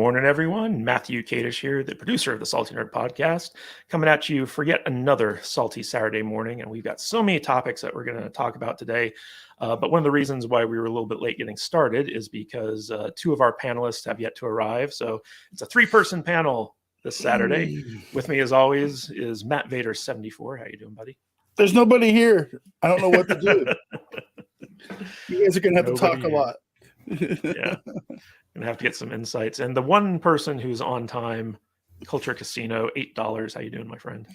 morning, everyone. Matthew Kadish here, the producer of the Salty Nerd Podcast, coming at you for yet another salty Saturday morning. And we've got so many topics that we're going to talk about today. But one of the reasons why we were a little bit late getting started is because two of our panelists have yet to arrive. So it's a three-person panel this Saturday. With me, as always, is Matt Vader 74. How you doing, buddy? There's nobody here. I don't know what to do. You guys are going to have to talk a lot. Yeah. Gonna have to get some insights. And the one person who's on time, Culture Casino, $8. How you doing, my friend?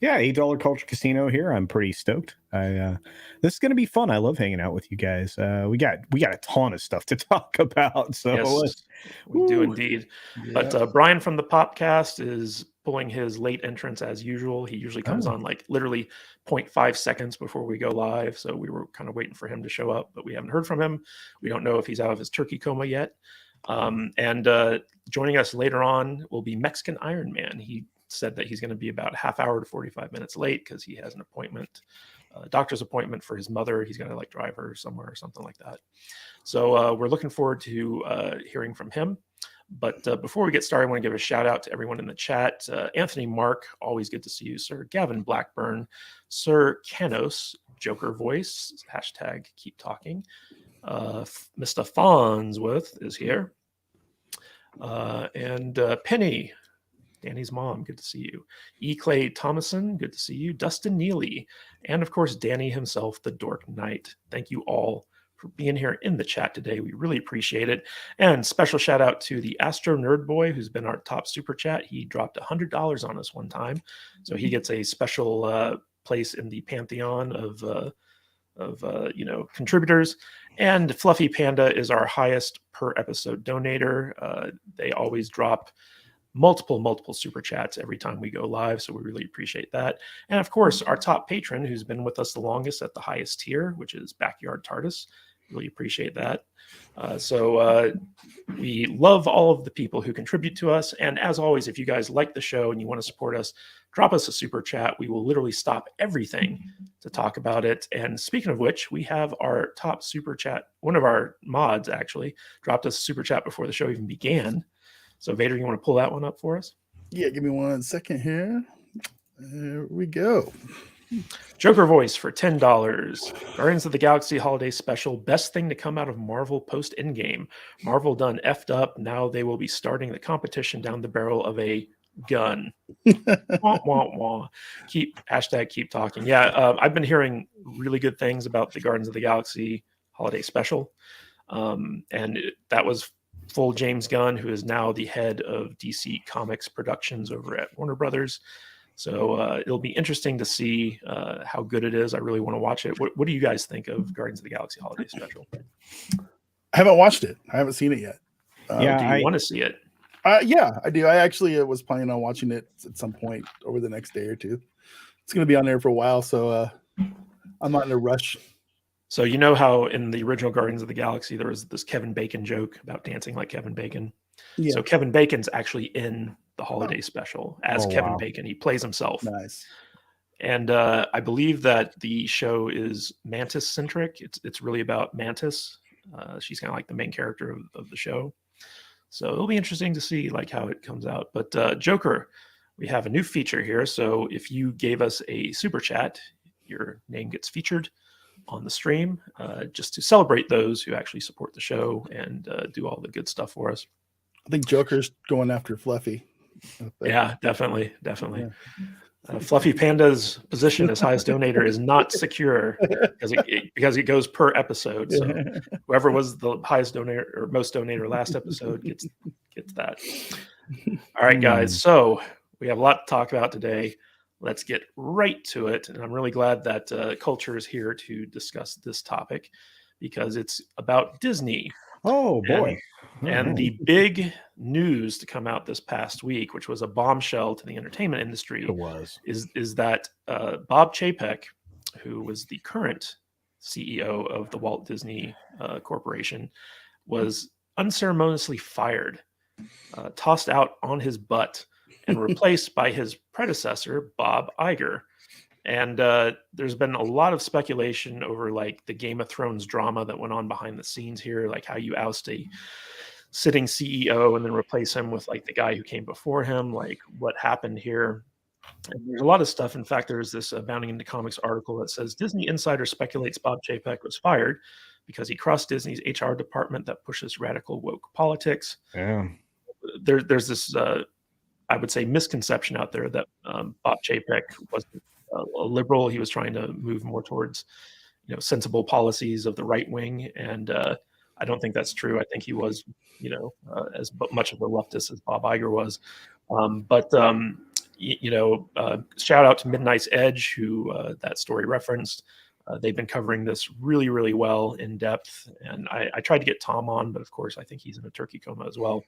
Yeah, $8 Culture Casino here. I'm pretty stoked. This is gonna be fun. I love hanging out with you guys. We got a ton of stuff to talk about. So yes, we do indeed. Yeah. But Brian from the Popcast is pulling his late entrance as usual. He usually comes on like literally 0.5 seconds before we go live. So we were kind of waiting for him to show up, but we haven't heard from him. We don't know if he's out of his turkey coma yet. And joining us later on will be Mexican Iron Man. He said that he's going to be about a half hour to 45 minutes late because he has an appointment, doctor's appointment for his mother. He's going to like drive her somewhere or something like that. So we're looking forward to hearing from him. But before we get started, I want to give a shout out to everyone in the chat. Anthony Mark, always good to see you, sir. Gavin Blackburn, Sir Kenos, Joker Voice, hashtag keep talking. Mr. Farnsworth is here. And Penny, Danny's mom, good to see you. E. Clay Thomason, good to see you. Dustin Neely, and of course, Danny himself, the Dork Knight. Thank you all for being here in the chat today. We really appreciate it. And special shout out to the Astro Nerd Boy, who's been our top super chat. He dropped $100 on us one time. So he gets a special place in the pantheon of contributors. And Fluffy Panda is our highest per episode donator. They always drop multiple super chats every time we go live, so we really appreciate that. And of course, our top patron, who's been with us the longest at the highest tier, which is Backyard TARDIS. Really appreciate that. So we love all of the people who contribute to us. And as always, if you guys like the show and you want to support us, drop us a super chat. We will literally stop everything to talk about it. And speaking of which, we have our top super chat. One of our mods actually dropped us a super chat before the show even began. So Vader, you want to pull that one up for us? Yeah, give me 1 second here. There we go. Joker Voice for $10. Guardians of the Galaxy Holiday Special. Best thing to come out of Marvel post Endgame. Marvel done effed up. Now they will be starting the competition down the barrel of a gun. Wah, wah, wah. Keep talking. Yeah, I've been hearing really good things about the Guardians of the Galaxy Holiday Special. That was full James Gunn, who is now the head of DC Comics Productions over at Warner Brothers. So it'll be interesting to see how good it is. I really want to watch it. What do you guys think of Guardians of the Galaxy Holiday Special? I haven't watched it. I haven't seen it yet. Do you want to see it? Yeah, I do. I actually was planning on watching it at some point over the next day or two. It's going to be on there for a while, so I'm not in a rush. So you know how in the original Guardians of the Galaxy, there was this Kevin Bacon joke about dancing like Kevin Bacon. Yeah. So Kevin Bacon's actually in the holiday special as Kevin Bacon. He plays himself. Nice. And I believe that the show is Mantis-centric. It's really about Mantis. She's kind of like the main character of the show. So it'll be interesting to see like how it comes out. But Joker, we have a new feature here. So if you gave us a super chat, your name gets featured on the stream, just to celebrate those who actually support the show and do all the good stuff for us. I think Joker's going after Fluffy. Yeah, definitely. Yeah. Fluffy Panda's position as highest donator is not secure because it goes per episode. So whoever was the highest donator or most donator last episode gets that. All right, guys. So we have a lot to talk about today. Let's get right to it. And I'm really glad that Culture is here to discuss this topic because it's about Disney. Oh, boy. And the big news to come out this past week, which was a bombshell to the entertainment industry, is that Bob Chapek, who was the current CEO of the Walt Disney Corporation, was unceremoniously fired, tossed out on his butt, and replaced by his predecessor, Bob Iger. And there's been a lot of speculation over like the Game of Thrones drama that went on behind the scenes here, like how you oust a sitting CEO and then replace him with like the guy who came before him. Like, what happened here? And there's a lot of stuff. In fact, there's this Bounding into Comics article that says Disney Insider speculates Bob Chapek was fired because he crossed Disney's HR department that pushes radical woke politics. Yeah. There's this, I would say, misconception out there that Bob Chapek was a liberal. He was trying to move more towards, sensible policies of the right wing, and I don't think that's true. I think he was, as much of a leftist as Bob Iger was. Shout out to Midnight's Edge, who that story referenced. They've been covering this really, really well in depth, and I tried to get Tom on, but of course, I think he's in a turkey coma as well.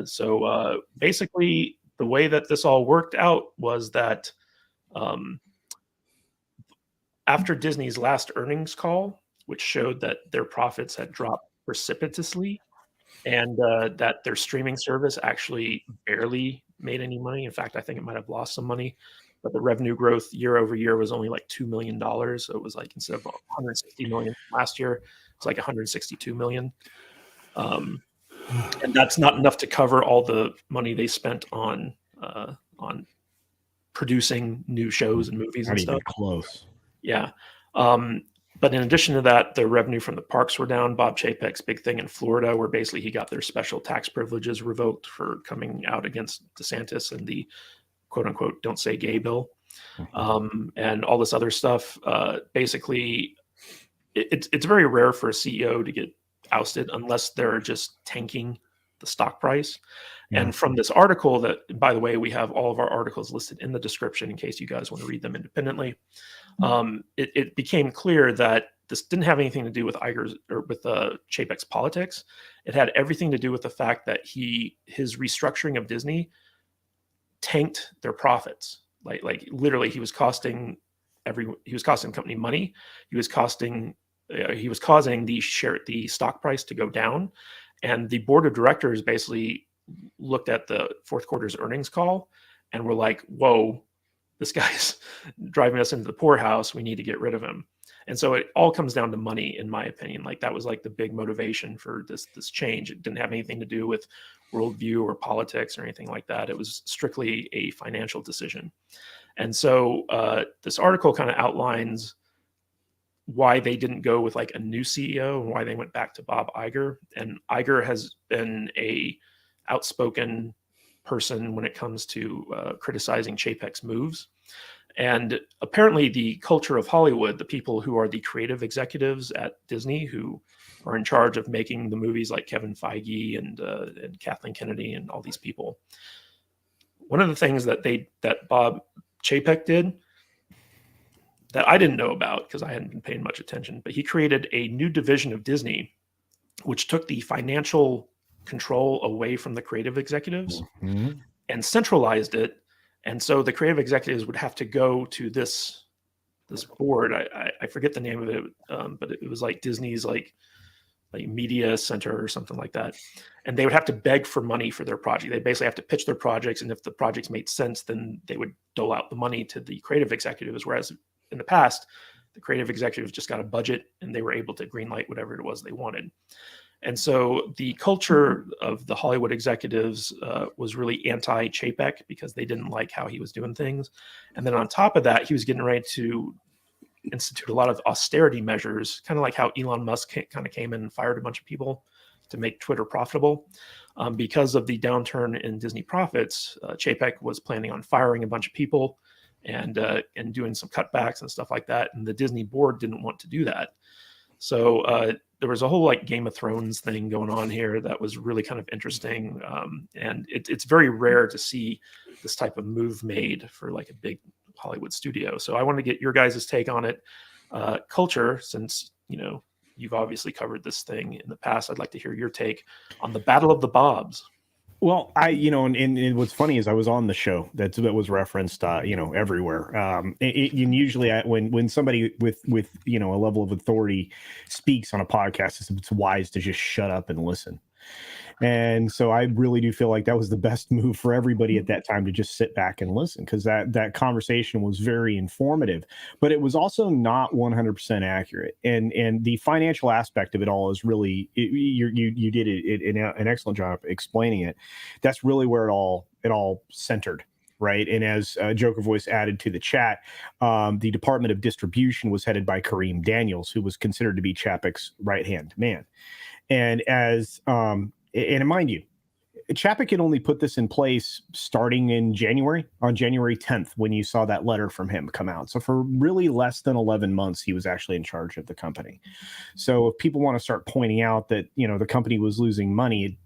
So basically, the way that this all worked out was that after Disney's last earnings call, which showed that their profits had dropped precipitously, and that their streaming service actually barely made any money. In fact, I think it might have lost some money, but the revenue growth year over year was only like $2 million. So it was like, instead of 160 million last year, it's like 162 million. And that's not enough to cover all the money they spent on producing new shows and movies and stuff. Not even close. Yeah. But in addition to that, the revenue from the parks were down. Bob Chapek's big thing in Florida, where basically he got their special tax privileges revoked for coming out against DeSantis and the quote unquote "don't say gay" bill, and all this other stuff. Basically, it's very rare for a CEO to get ousted unless they're just tanking the stock price. Yeah. And from this article, that, by the way, we have all of our articles listed in the description in case you guys want to read them independently. It became clear that this didn't have anything to do with Iger's or with Chapek's politics. It had everything to do with the fact that his restructuring of Disney tanked their profits. Like literally, he was costing the company money. He was causing the stock price to go down, and the board of directors basically looked at the fourth quarter's earnings call and were like, "Whoa, this guy's driving us into the poorhouse. We need to get rid of him." And so it all comes down to money, in my opinion. Like, that was like the big motivation for this change. It didn't have anything to do with worldview or politics or anything like that. It was strictly a financial decision. And so this article kind of outlines why they didn't go with like a new CEO and why they went back to Bob Iger. And Iger has been a outspoken person when it comes to criticizing Chapek's moves. And apparently the culture of Hollywood, the people who are the creative executives at Disney, who are in charge of making the movies, like Kevin Feige and Kathleen Kennedy and all these people, one of the things that Bob Chapek did that I didn't know about because I hadn't been paying much attention, but he created a new division of Disney, which took the financial control away from the creative executives and centralized it. And so the creative executives would have to go to this board. I forget the name of it, but it was like Disney's like media center or something like that. And they would have to beg for money for their project. They basically have to pitch their projects, and if the projects made sense, then they would dole out the money to the creative executives. Whereas in the past, the creative executives just got a budget and they were able to greenlight whatever it was they wanted. And so the culture of the Hollywood executives was really anti-Chapek because they didn't like how he was doing things. And then on top of that, he was getting ready to institute a lot of austerity measures, kind of like how Elon Musk kind of came in and fired a bunch of people to make Twitter profitable. Because of the downturn in Disney profits, Chapek was planning on firing a bunch of people and doing some cutbacks and stuff like that. And the Disney board didn't want to do that. So there was a whole like Game of Thrones thing going on here that was really kind of interesting. And it's very rare to see this type of move made for like a big Hollywood studio. So I want to get your guys' take on it. Culture, since, you've obviously covered this thing in the past, I'd like to hear your take on the Battle of the Bobs. Well, and what's funny is I was on the show that was referenced, everywhere. And usually when somebody with a level of authority speaks on a podcast, it's wise to just shut up and listen, And so I really do feel like that was the best move for everybody at that time, to just sit back and listen, because that conversation was very informative, but it was also not 100% accurate. And the financial aspect of it all is really, you did an excellent job explaining it. That's really where it all centered. Right. And as Joker Voice added to the chat, the Department of Distribution was headed by Kareem Daniels, who was considered to be Chapek's right-hand man. And and mind you, Chapek had only put this in place starting on January 10th, when you saw that letter from him come out. So for really less than 11 months, he was actually in charge of the company. So if people want to start pointing out that, the company was losing money,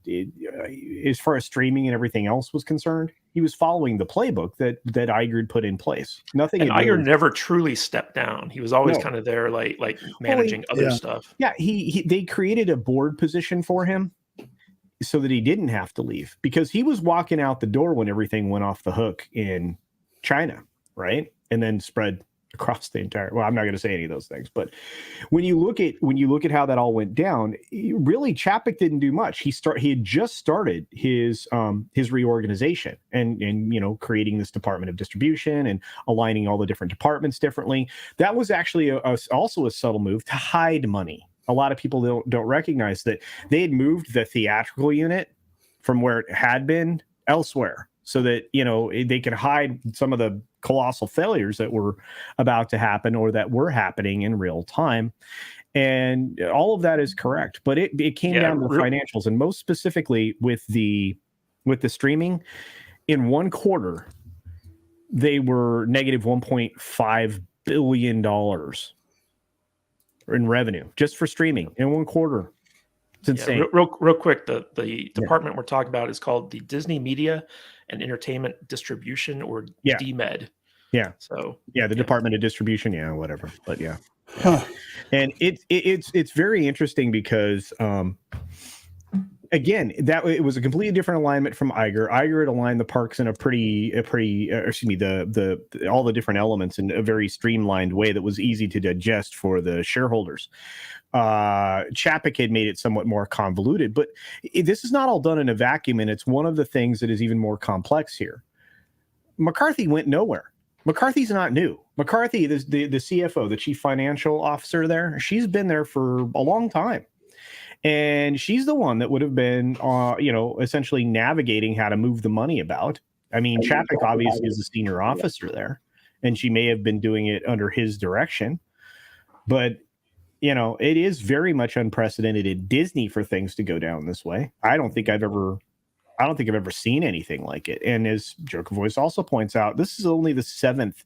as far as streaming and everything else was concerned, he was following the playbook that Iger had put in place. Nothing. And Iger never truly stepped down. He was always kind of there, like managing other stuff. Yeah, they created a board position for him so that he didn't have to leave, because he was walking out the door when everything went off the hook in China, right? And then spread across the entire, well, I'm not going to say any of those things, but when you look at how that all went down, really Chapek didn't do much. He had just started his reorganization and creating this Department of Distribution and aligning all the different departments differently. That was actually also a subtle move to hide money. A lot of people don't recognize that they had moved the theatrical unit from where it had been elsewhere, so that they could hide some of the colossal failures that were about to happen or that were happening in real time. And all of that is correct, but it came down to the financials, and most specifically with the streaming. In one quarter, they were negative $1.5 billion in revenue just for streaming in one quarter. It's insane. Real quick, the department we're talking about is called the Disney Media and Entertainment Distribution, or DMED. Yeah. So the Department of Distribution, whatever. But and it's very interesting because again, it was a completely different alignment from Iger. Iger had aligned the parks in all the different elements in a very streamlined way that was easy to digest for the shareholders. Chapek had made it somewhat more convoluted, but this is not all done in a vacuum, and it's one of the things that is even more complex here. McCarthy went nowhere. McCarthy's not new. McCarthy, the CFO, the chief financial officer there, she's been there for a long time. And she's the one that would have been, essentially navigating how to move the money about. I mean, Chapek obviously is a senior officer there, and she may have been doing it under his direction. But, it is very much unprecedented at Disney for things to go down this way. I don't think I've ever seen anything like it. And as Joker Voice also points out, this is only the 7th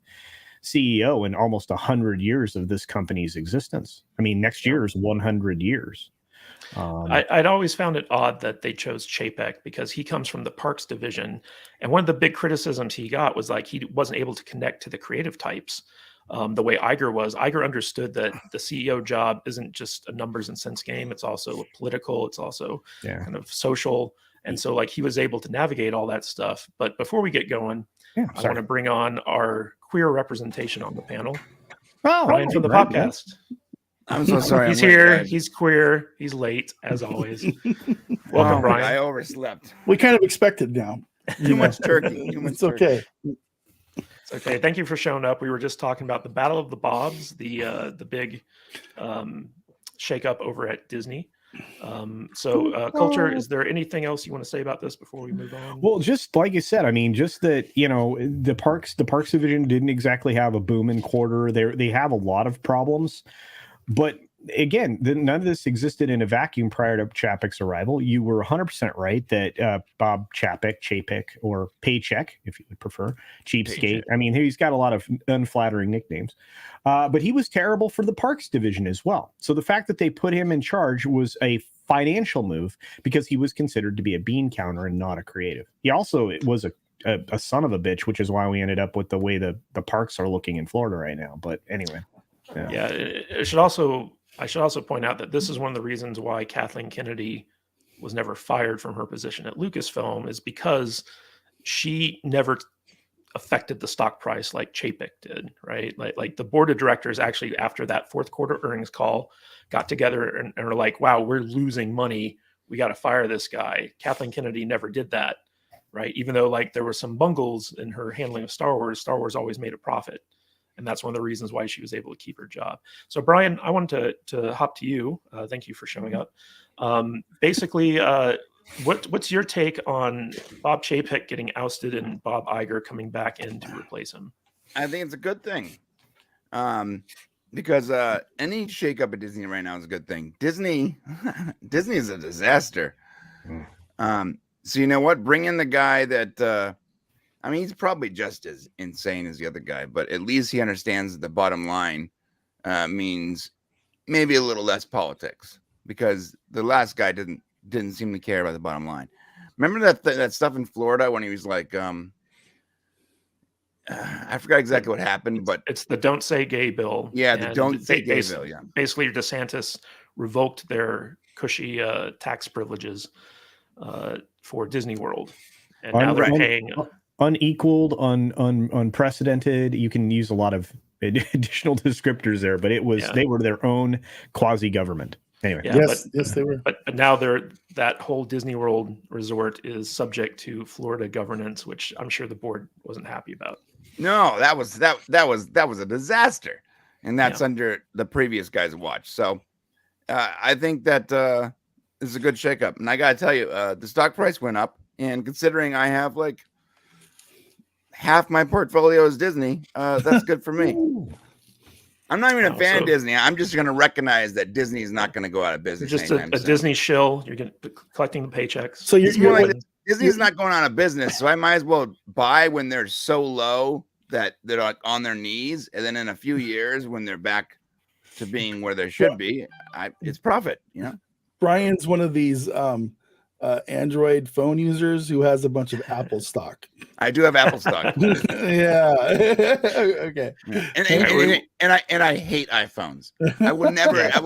CEO in almost 100 years of this company's existence. I mean, next year is 100 years. I'd always found it odd that they chose Chapek, because he comes from the parks division, and one of the big criticisms he got was like he wasn't able to connect to the creative types the way Iger was. Iger understood that the CEO job isn't just a numbers and cents game; it's also political, it's also kind of social, and so like he was able to navigate all that stuff. But before we get going, I want to bring on our queer representation on the panel, Brian from the podcast. I'm so sorry. He's here. He's queer. He's late, as always. Welcome, Brian. I overslept. We kind of expected now. Too much turkey. It's okay. It's okay. Thank you for showing up. We were just talking about the Battle of the Bobs, the big shakeup over at Disney. Culture, is there anything else you want to say about this before we move on? Well, just like you said, I mean, just that, the parks division didn't exactly have a booming quarter. They have a lot of problems. But again, none of this existed in a vacuum prior to Chapek's arrival. You were 100% right that Bob Chapek, or Paycheck, if you would prefer, Cheapskate. Paycheck. I mean, he's got a lot of unflattering nicknames. But he was terrible for the parks division as well. So the fact that they put him in charge was a financial move, because he was considered to be a bean counter and not a creative. He also was a son of a bitch, which is why we ended up with the way the parks are looking in Florida right now. But anyway. I should also point out that this is one of the reasons why Kathleen Kennedy was never fired from her position at Lucasfilm, is because she never affected the stock price like Chapek did, right? Like the board of directors actually, after that fourth quarter earnings call, got together and were like, wow, we're losing money. we got to fire this guy. Kathleen Kennedy never did that, right? Even though like there were some bungles in her handling of Star Wars always made a profit. And that's one of the reasons why she was able to keep her job. So Brian, I wanted to hop to you. Thank you for showing up. Basically, what's your take on Bob Chapek getting ousted and Bob Iger coming back in to replace him? I think it's a good thing. Because any shakeup at Disney right now is a good thing. Disney is a disaster. So you know what? Bring in the guy that I mean, he's probably just as insane as the other guy, but at least he understands that the bottom line means maybe a little less politics, because the last guy didn't seem to care about the bottom line. Remember that stuff in Florida when he was like I forgot exactly what happened, but it's the Don't Say Gay bill. Yeah, the Don't Say Gay bill. Yeah, basically, DeSantis revoked their cushy tax privileges for Disney World, and now they're paying unequaled, unprecedented. You can use a lot of additional descriptors there, but they were their own quasi government. Anyway, yes, they were. But now that whole Disney World resort is subject to Florida governance, which I'm sure the board wasn't happy about. No, that was a disaster, and that's under the previous guy's watch. So I think that this is a good shakeup, and I gotta tell you, the stock price went up, and considering I have like half my portfolio is Disney, that's good for me. I'm not even a fan of Disney. I'm just going to recognize that Disney is not going to go out of business. Just a Disney shill. You're collecting the paychecks. So Disney's not going out of business. So I might as well buy when they're so low that they're like on their knees. And then in a few years, when they're back to being where they should be, it's profit, you know? Brian's one of these Android phone users who has a bunch of Apple stock. I do have Apple stock. Yeah. Okay. And I hate iPhones. I would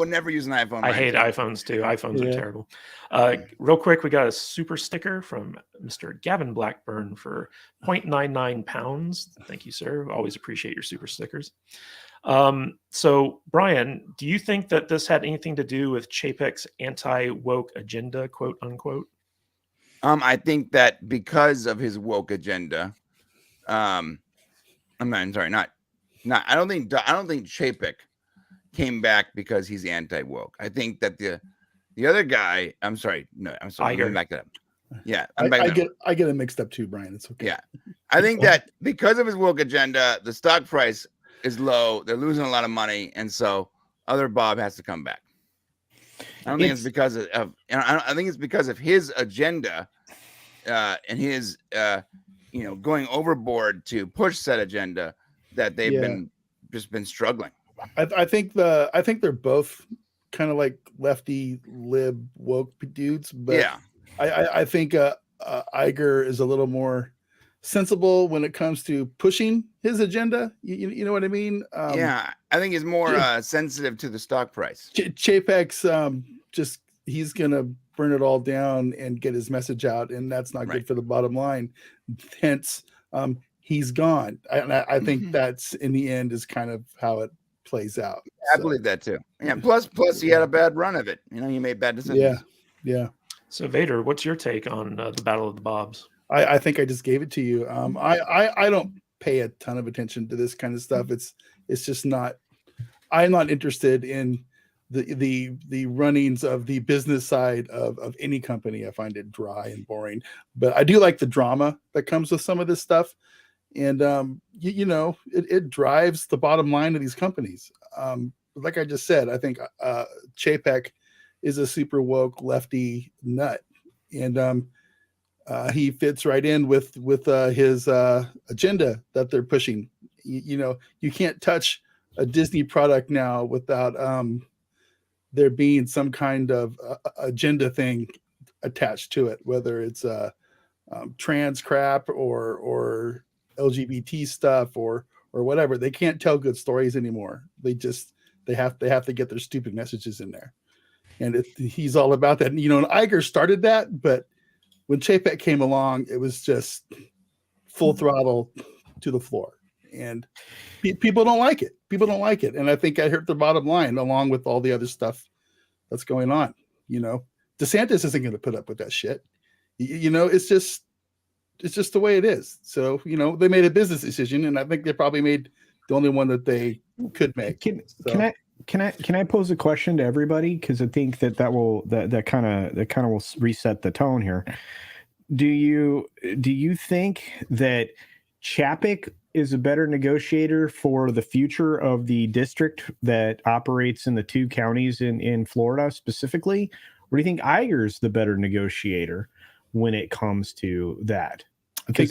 never use an iPhone. I hate iPhones too. iPhones are terrible. Real quick, we got a super sticker from Mr. Gavin Blackburn for 0.99 pounds. Thank you, sir. Always appreciate your super stickers. So Brian, do you think that this had anything to do with Chapek's anti-woke agenda, quote unquote? I think that because of his woke agenda, I don't think Chapek came back because he's anti-woke. I think that the other guy, I'm sorry, Iger. back that up. Yeah, I get it mixed up too, Brian. It's okay. Yeah, I think that because of his woke agenda, the stock price is low. They're losing a lot of money, and so other Bob has to come back. I don't think it's because of I think it's because of his agenda and his going overboard to push said agenda that they've been struggling. I think they're both kind of like lefty lib woke dudes, but I think Iger is a little more sensible when it comes to pushing his agenda. You know what I mean? I think he's more sensitive to the stock price. Chapek's just he's gonna burn it all down and get his message out, and that's not good for the bottom line. Hence, he's gone. I think that's in the end is kind of how it plays out. I believe that too. Yeah. Plus, he had a bad run of it. He made bad decisions. Yeah. So Vader, what's your take on the Battle of the Bobs? I think I just gave it to you. I don't pay a ton of attention to this kind of stuff. It's just not. I'm not interested in the runnings of the business side of any company. I find it dry and boring. But I do like the drama that comes with some of this stuff, and it drives the bottom line of these companies. Like I just said, I think Chapek is a super woke lefty nut, and he fits right in with his agenda that they're pushing. You can't touch a Disney product now without there being some kind of agenda thing attached to it, whether it's trans crap or LGBT stuff or whatever. They can't tell good stories anymore. They have to get their stupid messages in there, and he's all about that. And Iger started that, but when Chapek came along, it was just full throttle to the floor, and people don't like it. And I think I hurt the bottom line along with all the other stuff that's going on. DeSantis isn't going to put up with that shit. You know, it's just the way it is. So, you know, they made a business decision, and I think they probably made the only one that they could make. Can I pose a question to everybody? Because I think that kind of will reset the tone here. Do you think that Chapek is a better negotiator for the future of the district that operates in the 2 counties in Florida specifically? Or do you think Iger's the better negotiator when it comes to that? I think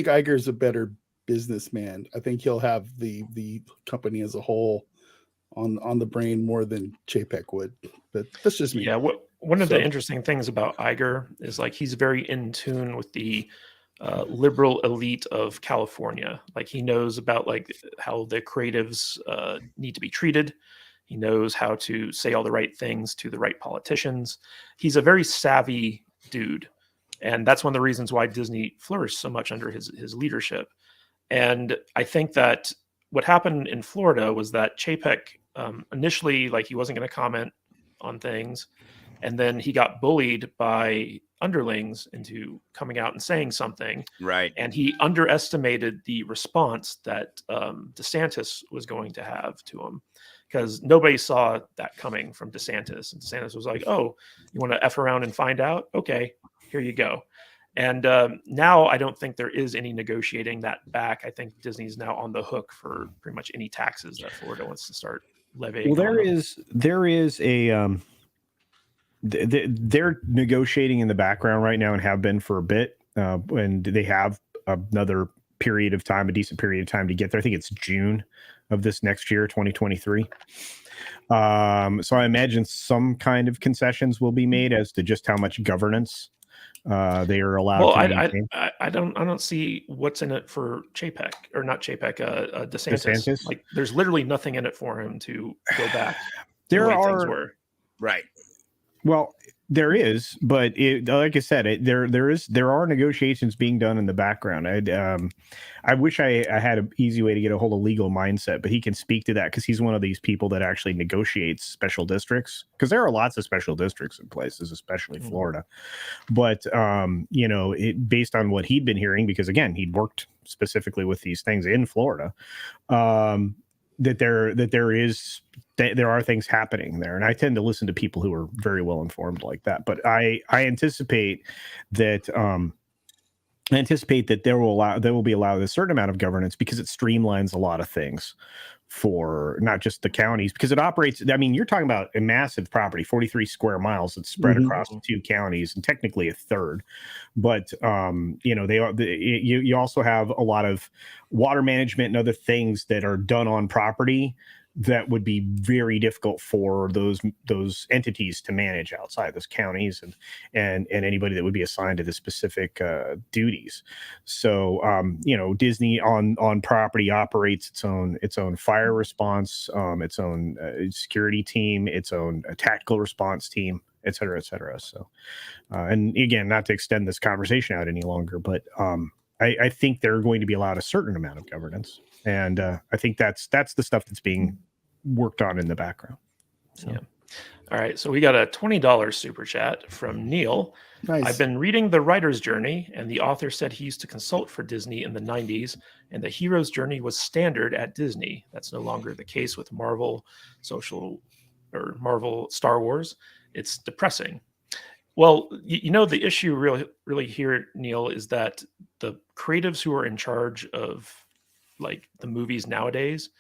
Iger's a better businessman. I think he'll have the company as a whole on the brain more than Chapek would. But that's just me. Yeah, one of the interesting things about Iger is like he's very in tune with the liberal elite of California. Like he knows about like how the creatives need to be treated. He knows how to say all the right things to the right politicians. He's a very savvy dude. And that's one of the reasons why Disney flourished so much under his leadership. And I think that what happened in Florida was that Chapek initially, like he wasn't going to comment on things. And then he got bullied by underlings into coming out and saying something. Right. And he underestimated the response that DeSantis was going to have to him, because nobody saw that coming from DeSantis. And DeSantis was like, oh, you want to F around and find out? Okay, here you go. And now I don't think there is any negotiating that back. I think Disney's now on the hook for pretty much any taxes that Florida wants to start levying. Well, there is a they're negotiating in the background right now and have been for a bit, and they have another period of time, a decent period of time to get there. I think it's June of this next year, 2023. So I imagine some kind of concessions will be made as to just how much governance they are allowed. Well, I don't see what's in it for Chapek, or not Chapek, DeSantis. Like, there's literally nothing in it for him to go back. There the way are things were. Right. Well, there is, but like I said, there are negotiations being done in the background. I wish I had an easy way to get a hold of Legal Mindset, but he can speak to that because he's one of these people that actually negotiates special districts, because there are lots of special districts in places, especially Florida. But you know, based on what he'd been hearing, because again, he'd worked specifically with these things in Florida, that there are things happening there, and I tend to listen to people who are very well informed like that. But I anticipate that there will be allowed a certain amount of governance, because it streamlines a lot of things for not just the counties, because it operates. I mean, you're talking about a massive property, 43 square miles that's spread across 2 counties, and technically a third. But you know, you also have a lot of water management and other things that are done on property that would be very difficult for those entities to manage outside those counties and anybody that would be assigned to the specific duties. So you know, Disney on property operates its own fire response, its own security team, its own tactical response team, et cetera, et cetera. So and again, not to extend this conversation out any longer, but I think they're going to be allowed a certain amount of governance. And I think that's the stuff that's being worked on in the background. So. Yeah. All right. So we got a $20 super chat from Neil. Nice. I've been reading The Writer's Journey, and the author said he used to consult for Disney in the 90s, and the hero's journey was standard at Disney. That's no longer the case with Marvel Star Wars. It's depressing. Well, you know, the issue really here, Neil, is that the creatives who are in charge of like the movies nowadays,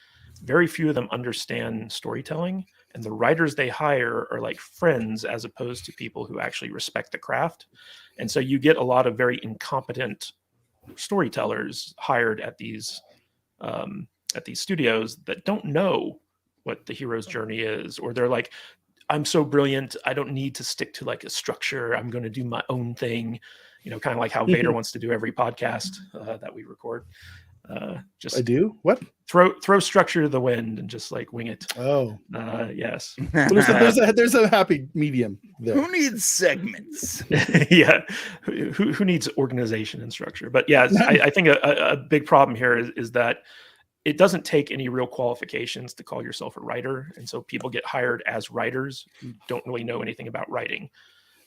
very few of them understand storytelling, and the writers they hire are like friends as opposed to people who actually respect the craft. And so you get a lot of very incompetent storytellers hired at these studios that don't know what the hero's journey is, or they're like, I'm so brilliant, I don't need to stick to like a structure, I'm going to do my own thing, you know, kind of like how Vader wants to do every podcast that we record. Just I do what? Throw structure to the wind and just like wing it. Oh, yes. Well, there's a happy medium there. Who needs segments? Yeah. Who needs organization and structure? But yeah, I think a big problem here is that it doesn't take any real qualifications to call yourself a writer, and so people get hired as writers who don't really know anything about writing.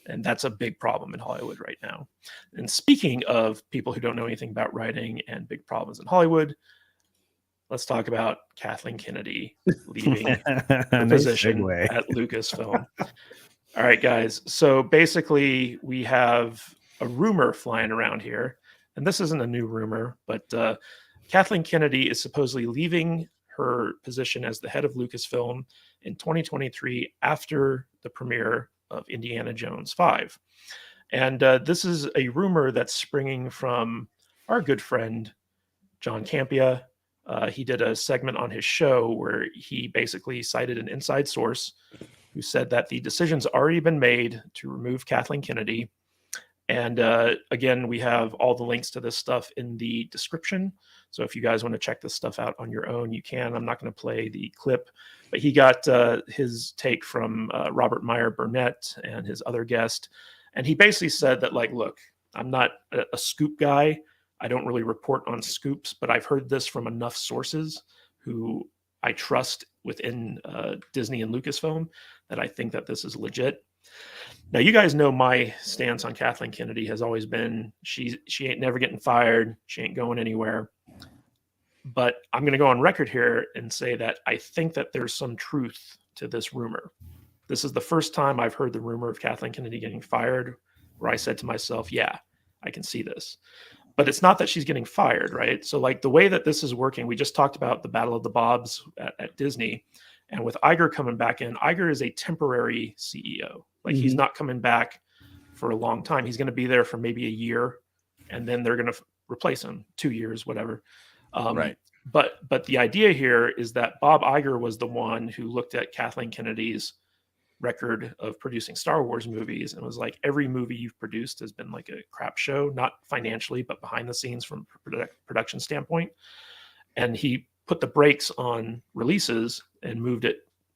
And that's a big problem in Hollywood right now. And speaking of people who don't know anything about writing and big problems in Hollywood, let's talk about Kathleen Kennedy leaving her Nice position segue. at Lucasfilm. All right, guys. So basically, we have a rumor flying around here, and this isn't a new rumor, but Kathleen Kennedy is supposedly leaving her position as the head of Lucasfilm in 2023 after the premiere of Indiana Jones 5. And this is a rumor that's springing from our good friend, John Campea. He did a segment on his show where he basically cited an inside source who said that the decision's already been made to remove Kathleen Kennedy. And again, we have all the links to this stuff in the description. So if you guys want to check this stuff out on your own, you can. I'm not going to play the clip, but he got his take from Robert Meyer Burnett and his other guest. And he basically said that, like, look, I'm not a scoop guy. I don't really report on scoops, but I've heard this from enough sources who I trust within Disney and Lucasfilm that I think that this is legit. Now, you guys know my stance on Kathleen Kennedy has always been she ain't never getting fired. She ain't going anywhere. But I'm going to go on record here and say that I think that there's some truth to this rumor. This is the first time I've heard the rumor of Kathleen Kennedy getting fired where I said to myself, yeah, I can see this. But it's not that she's getting fired, right? So like the way that this is working, we just talked about the Battle of the Bobs at Disney. And with Iger coming back in, Iger is a temporary CEO. Like he's not coming back for a long time. He's going to be there for maybe a year, and then they're going to replace him 2 years, whatever. Right. But the idea here is that Bob Iger was the one who looked at Kathleen Kennedy's record of producing Star Wars movies and was like, every movie you've produced has been like a crap show, not financially, but behind the scenes from a production standpoint. And he put the brakes on releases and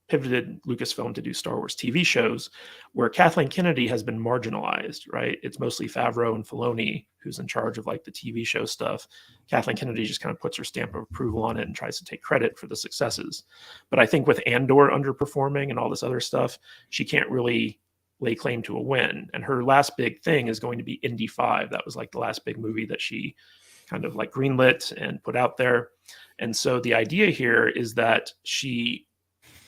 pivoted Lucasfilm to do Star Wars TV shows, where Kathleen Kennedy has been marginalized, right? It's mostly Favreau and Filoni who's in charge of like the TV show stuff. Kathleen Kennedy just kind of puts her stamp of approval on it and tries to take credit for the successes. But I think with Andor underperforming and all this other stuff, she can't really lay claim to a win. And her last big thing is going to be Indy 5. That was like the last big movie that she kind of like greenlit and put out there. And so the idea here is that she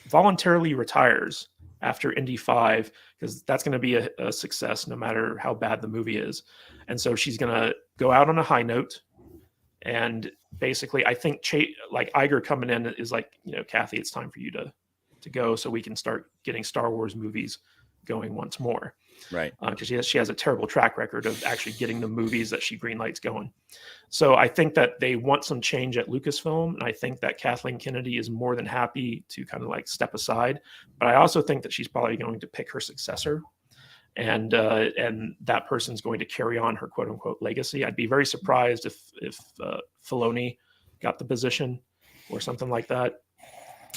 voluntarily retires after Indy 5, because that's going to be a success no matter how bad the movie is. And so she's going to go out on a high note. And basically, I think like Iger coming in is like, Kathy, it's time for you to go so we can start getting Star Wars movies going once more. Right. Because she has a terrible track record of actually getting the movies that she greenlights going. So I think that they want some change at Lucasfilm, and I think that Kathleen Kennedy is more than happy to kind of like step aside. But I also think that she's probably going to pick her successor, and that person's going to carry on her quote unquote legacy. I'd be very surprised if Filoni got the position or something like that.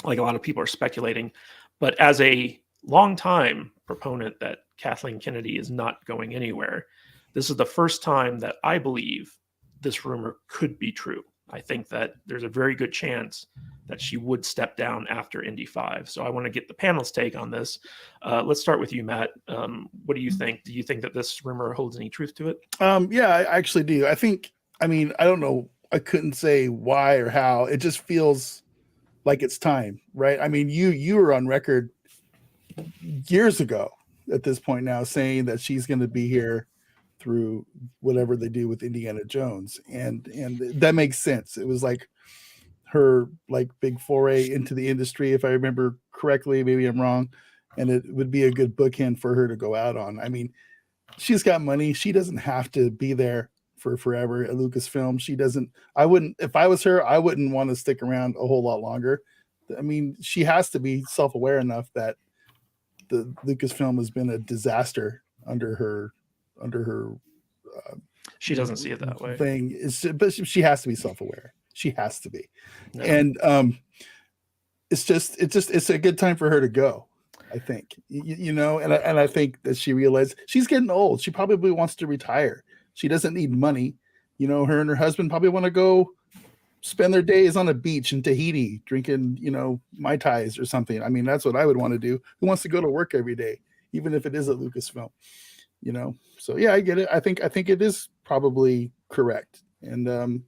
Like a lot of people are speculating, but as a longtime proponent that Kathleen Kennedy is not going anywhere, this is the first time that I believe this rumor could be true. I think that there's a very good chance that she would step down after Indy 5. So I want to get the panel's take on this. Let's start with you, Matt. What do you think? Do you think that this rumor holds any truth to it? Yeah, I actually do. I don't know. I couldn't say why or how. It just feels like it's time, right? I mean, you were on record years ago at this point now saying that she's going to be here through whatever they do with Indiana Jones, and that makes sense. It was like her like big foray into the industry, if I remember correctly. Maybe I'm wrong, and it would be a good bookend for her to go out on. I mean, she's got money. She doesn't have to be there for forever at Lucasfilm. She doesn't. I wouldn't. If I was her, I wouldn't want to stick around a whole lot longer. I mean, she has to be self-aware enough that the Lucasfilm has been a disaster under her she doesn't see it that way. But she has to be self-aware. She has to be. No. And it's a good time for her to go, I think. And I think that she realized she's getting old. She probably wants to retire. She doesn't need money. Her and her husband probably want to go spend their days on a beach in Tahiti drinking, Mai Tais or something. I mean, that's what I would want to do. Who wants to go to work every day, even if it is at Lucasfilm? you know. So yeah, I get it. I think it is probably correct, and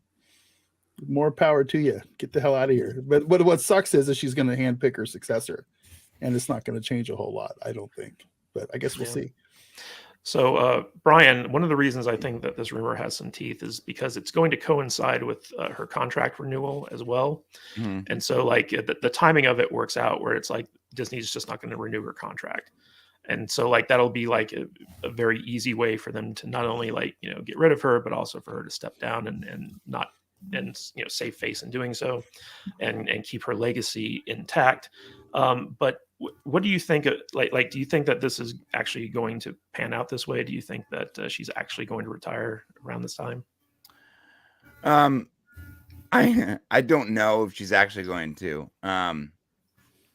more power to you. Get the hell out of here. But what sucks is that she's going to handpick her successor, and it's not going to change a whole lot, I don't think. But I guess we'll see. So, Brian, one of the reasons I think that this rumor has some teeth is because it's going to coincide with her contract renewal as well. Mm-hmm. And so, like, the timing of it works out where it's like Disney's just not going to renew her contract. And so, like, that'll be like a very easy way for them to not only, like, you know, get rid of her, but also for her to step down and not, and, you know, save face in doing so, and keep her legacy intact. But what do you think? Like, do you think that this is actually going to pan out this way? Do you think that she's actually going to retire around this time? I don't know if she's actually going to. And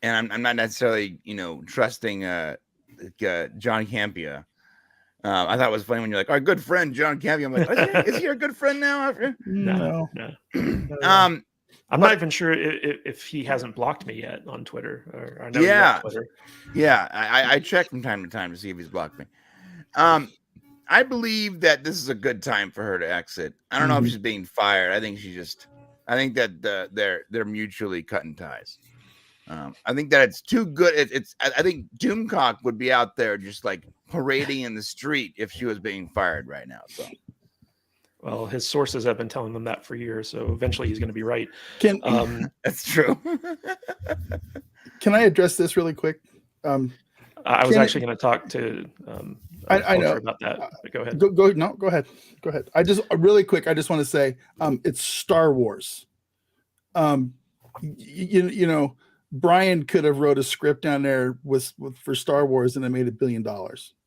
I'm not necessarily, you know, trusting John Campea. I thought it was funny when you're like, our good friend John Campea. I'm like, is he our good friend now? No. I'm not even sure if he hasn't blocked me yet on Twitter. Or I know he's on Twitter. Yeah, I check from time to time to see if he's blocked me. I believe that this is a good time for her to exit. I don't know if she's being fired. I think that they're mutually cutting ties. I think that it's too good. I think Doomcock would be out there just like parading in the street if she was being fired right now. So. Well, his sources have been telling them that for years, so eventually he's going to be right. That's true. Can I address this really quick? I was actually going to talk to I know about that. But go ahead. Go ahead. I just really quick. I just want to say, it's Star Wars. You know, Brian could have wrote a script down there for Star Wars and it made $1 billion,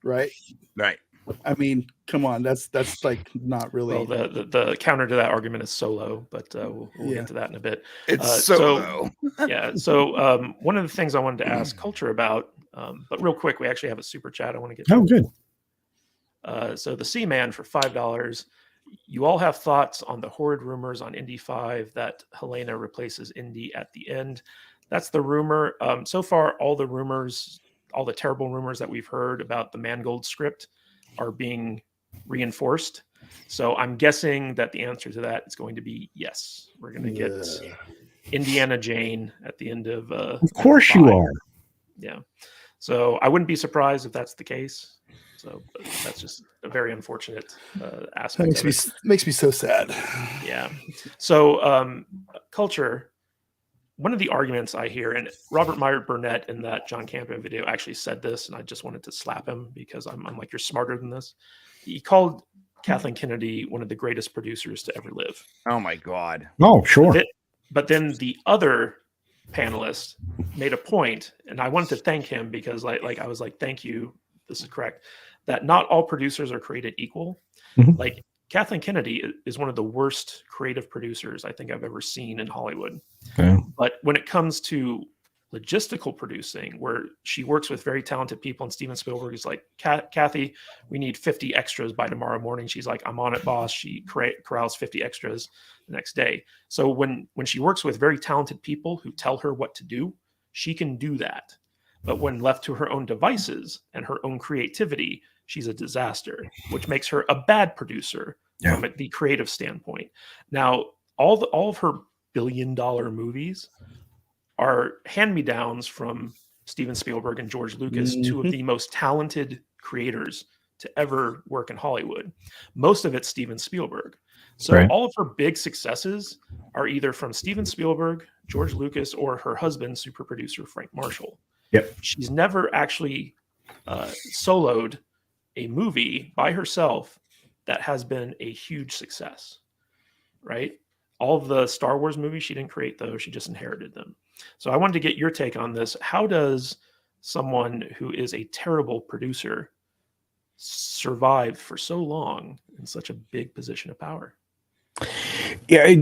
right? Right. I mean, come on, that's like not really. Well, the counter to that argument is Solo, but we'll get to that in a bit. It's Solo. Yeah. So one of the things I wanted to ask Culture about, but real quick, we actually have a super chat I want to get to. Oh, good. So the Seaman for $5. You all have thoughts on the horrid rumors on Indy 5 that Helena replaces Indy at the end. That's the rumor. So far, all the terrible rumors that we've heard about the Mangold script are being reinforced. So I'm guessing that the answer to that is going to be yes. We're going to get Indiana Jane at the end of. Of course 5. You are. Yeah. So I wouldn't be surprised if that's the case. So that's just a very unfortunate aspect. That makes me so sad. Yeah. So Culture. One of the arguments I hear, and Robert Meyer Burnett in that John Campea video actually said this, and I just wanted to slap him because I'm like, you're smarter than this. He called Kathleen Kennedy one of the greatest producers to ever live. Oh my God. Oh, sure. But then the other panelist made a point, and I wanted to thank him because like I was like, thank you. This is correct. That not all producers are created equal. Mm-hmm. Like Kathleen Kennedy is one of the worst creative producers I think I've ever seen in Hollywood. Okay. But when it comes to logistical producing, where she works with very talented people, and Steven Spielberg is like, Kathy, we need 50 extras by tomorrow morning. She's like, I'm on it, boss. She corrals 50 extras the next day. So when she works with very talented people who tell her what to do, she can do that. But when left to her own devices and her own creativity, she's a disaster, which makes her a bad producer from the creative standpoint. Now, all of her billion-dollar movies are hand-me-downs from Steven Spielberg and George Lucas, two of the most talented creators to ever work in Hollywood. Most of it's Steven Spielberg. So all of her big successes are either from Steven Spielberg, George Lucas, or her husband, super producer Frank Marshall. Yep. She's never actually soloed a movie by herself that has been a huge success, right? All of the Star Wars movies, she didn't create those. She just inherited them. So I wanted to get your take on this. How does someone who is a terrible producer survive for so long in such a big position of power? Yeah,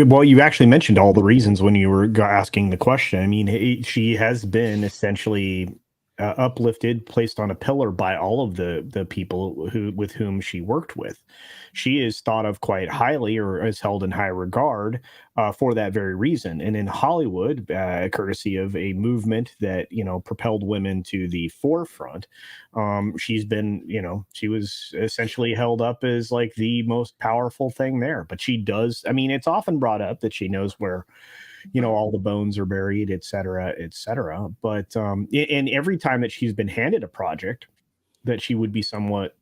well, you actually mentioned all the reasons when you were asking the question. I mean, she has been essentially uplifted, placed on a pillar by all of the people with whom she worked with. She is thought of quite highly, or is held in high regard for that very reason. And in Hollywood, courtesy of a movement that, propelled women to the forefront, she's been, she was essentially held up as like the most powerful thing there. But she does, it's often brought up that she knows where, all the bones are buried, et cetera, et cetera. But and every time that she's been handed a project that it would be somewhat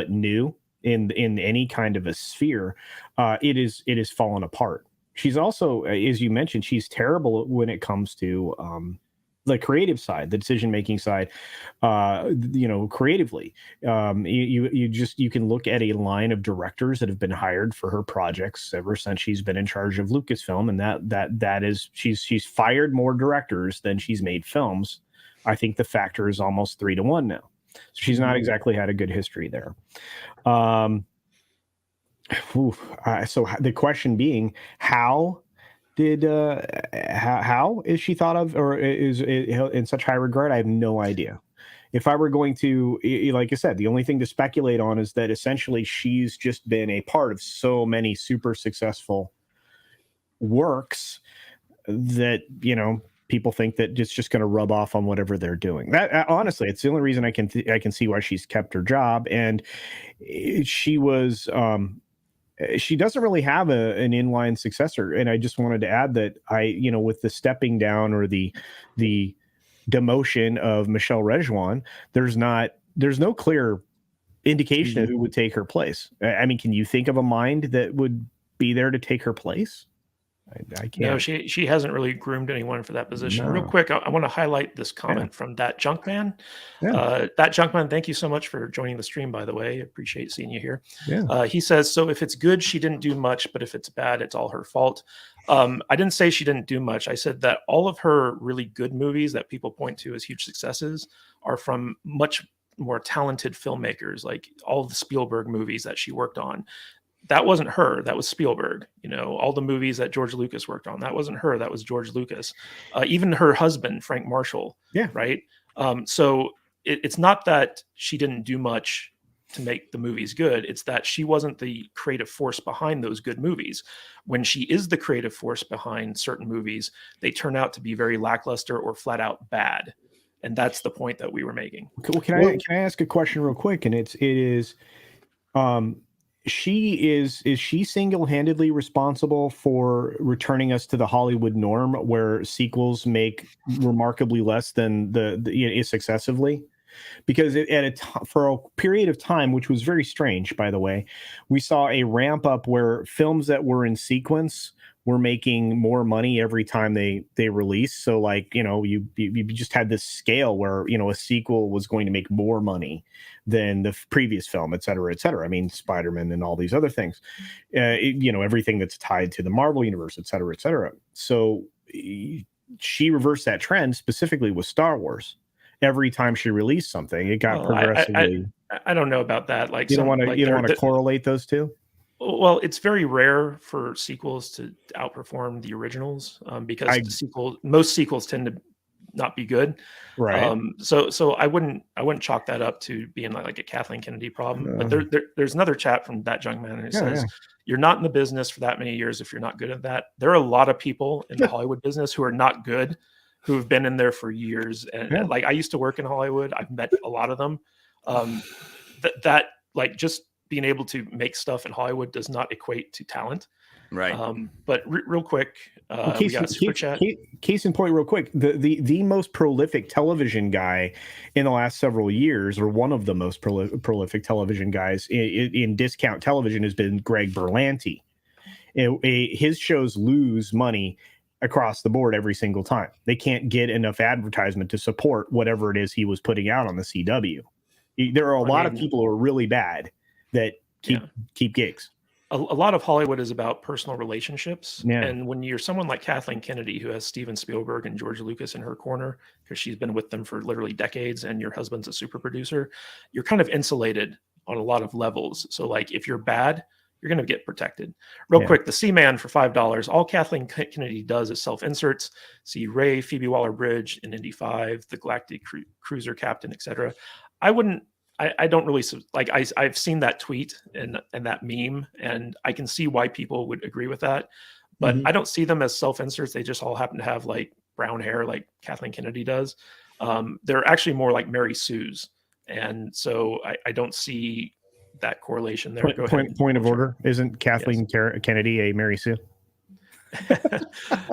new in any kind of a sphere, it is fallen apart. She's also, as you mentioned, she's terrible when it comes to the creative side, the decision-making side, creatively. You can look at a line of directors that have been hired for her projects ever since she's been in charge of Lucasfilm. And that is, she's fired more directors than she's made films. I think the factor is almost 3-1 now. So she's not exactly had a good history there. So the question being, how is she thought of, or is in such high regard? I have no idea. If I were going to, like I said, the only thing to speculate on is that essentially she's just been a part of so many super successful works that, people think that it's just going to rub off on whatever they're doing. That honestly, it's the only reason I can see why she's kept her job. And she was, she doesn't really have an inline successor. And I just wanted to add that with the stepping down or the demotion of Michelle Rejwan, there's no clear indication of who would take her place. Can you think of a mind that would be there to take her place? I can't. No, she hasn't really groomed anyone for that position. No. Real quick, I want to highlight this comment from That Junkman. Yeah. That Junkman, thank you so much for joining the stream, by the way. Appreciate seeing you here. Yeah. He says, so if it's good, she didn't do much, but if it's bad, it's all her fault. I didn't say she didn't do much. I said that all of her really good movies that people point to as huge successes are from much more talented filmmakers, like all the Spielberg movies that she worked on. That wasn't her. That was Spielberg. All the movies that George Lucas worked on. That wasn't her. That was George Lucas. Even her husband, Frank Marshall. Yeah. Right. So it's not that she didn't do much to make the movies good. It's that she wasn't the creative force behind those good movies. When she is the creative force behind certain movies, they turn out to be very lackluster or flat out bad. And that's the point that we were making. Well, can I ask a question real quick? And it is, is she single-handedly responsible for returning us to the Hollywood norm where sequels make remarkably less than successively? Because for a period of time, which was very strange, by the way, we saw a ramp up where films that were in sequence were making more money every time they release. So like, you just had this scale where, a sequel was going to make more money than the previous film, et cetera, et cetera. Spider-Man and all these other things, everything that's tied to the Marvel universe, et cetera, et cetera. So she reversed that trend specifically with Star Wars. Every time she released something, it got progressively. I don't know about that. Like, you don't want to correlate those two. Well, it's very rare for sequels to outperform the originals because most sequels tend to not be good. Right. So I wouldn't chalk that up to being like a Kathleen Kennedy problem. But there's another chat from That Junkman, and it says, you're not in the business for that many years if you're not good at that. There are a lot of people in the Hollywood business who are not good, who have been in there for years. And like, I used to work in Hollywood. I've met a lot of them. That like just being able to make stuff in Hollywood does not equate to talent. Right. But real quick, we got a super chat. Case in point, real quick, the most prolific television guy in the last several years, or one of the most prolific television guys in discount television, has been Greg Berlanti. His shows lose money across the board every single time. They can't get enough advertisement to support whatever it is he was putting out on the CW. There are a lot of people who are really bad that keep gigs. A lot of Hollywood is about personal relationships. Yeah. And when you're someone like Kathleen Kennedy, who has Steven Spielberg and George Lucas in her corner, because she's been with them for literally decades, and your husband's a super producer, you're kind of insulated on a lot of levels. So like, if you're bad, you're going to get protected. Real quick, the Seaman for $5. All Kathleen Kennedy does is self-inserts. See Ray, Phoebe Waller-Bridge in Indy 5, the Galactic Cruiser Captain, etc. I don't really like. I've seen that tweet and that meme, and I can see why people would agree with that. But I don't see them as self-inserts. They just all happen to have like brown hair, like Kathleen Kennedy does. They're actually more like Mary Sue's, and so I don't see that correlation there. Point of order. Isn't Kathleen Kennedy a Mary Sue?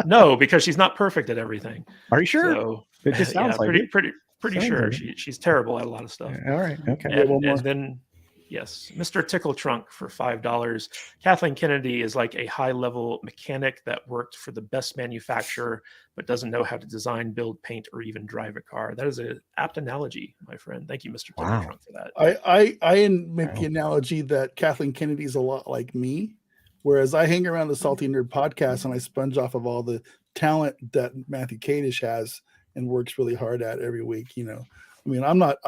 No, because she's not perfect at everything. Are you sure? So, it just sounds like pretty sure she's terrible at a lot of stuff. All right. Okay. And then, yes, Mr. Tickle Trunk for $5. Kathleen Kennedy is like a high-level mechanic that worked for the best manufacturer, but doesn't know how to design, build, paint, or even drive a car. That is an apt analogy, my friend. Thank you, Mr. Tickle Trunk, for that. I make the analogy that Kathleen Kennedy is a lot like me, whereas I hang around the Salty Nerd podcast and I sponge off of all the talent that Matthew Kadish has and works really hard at every week. You know, I mean, I'm not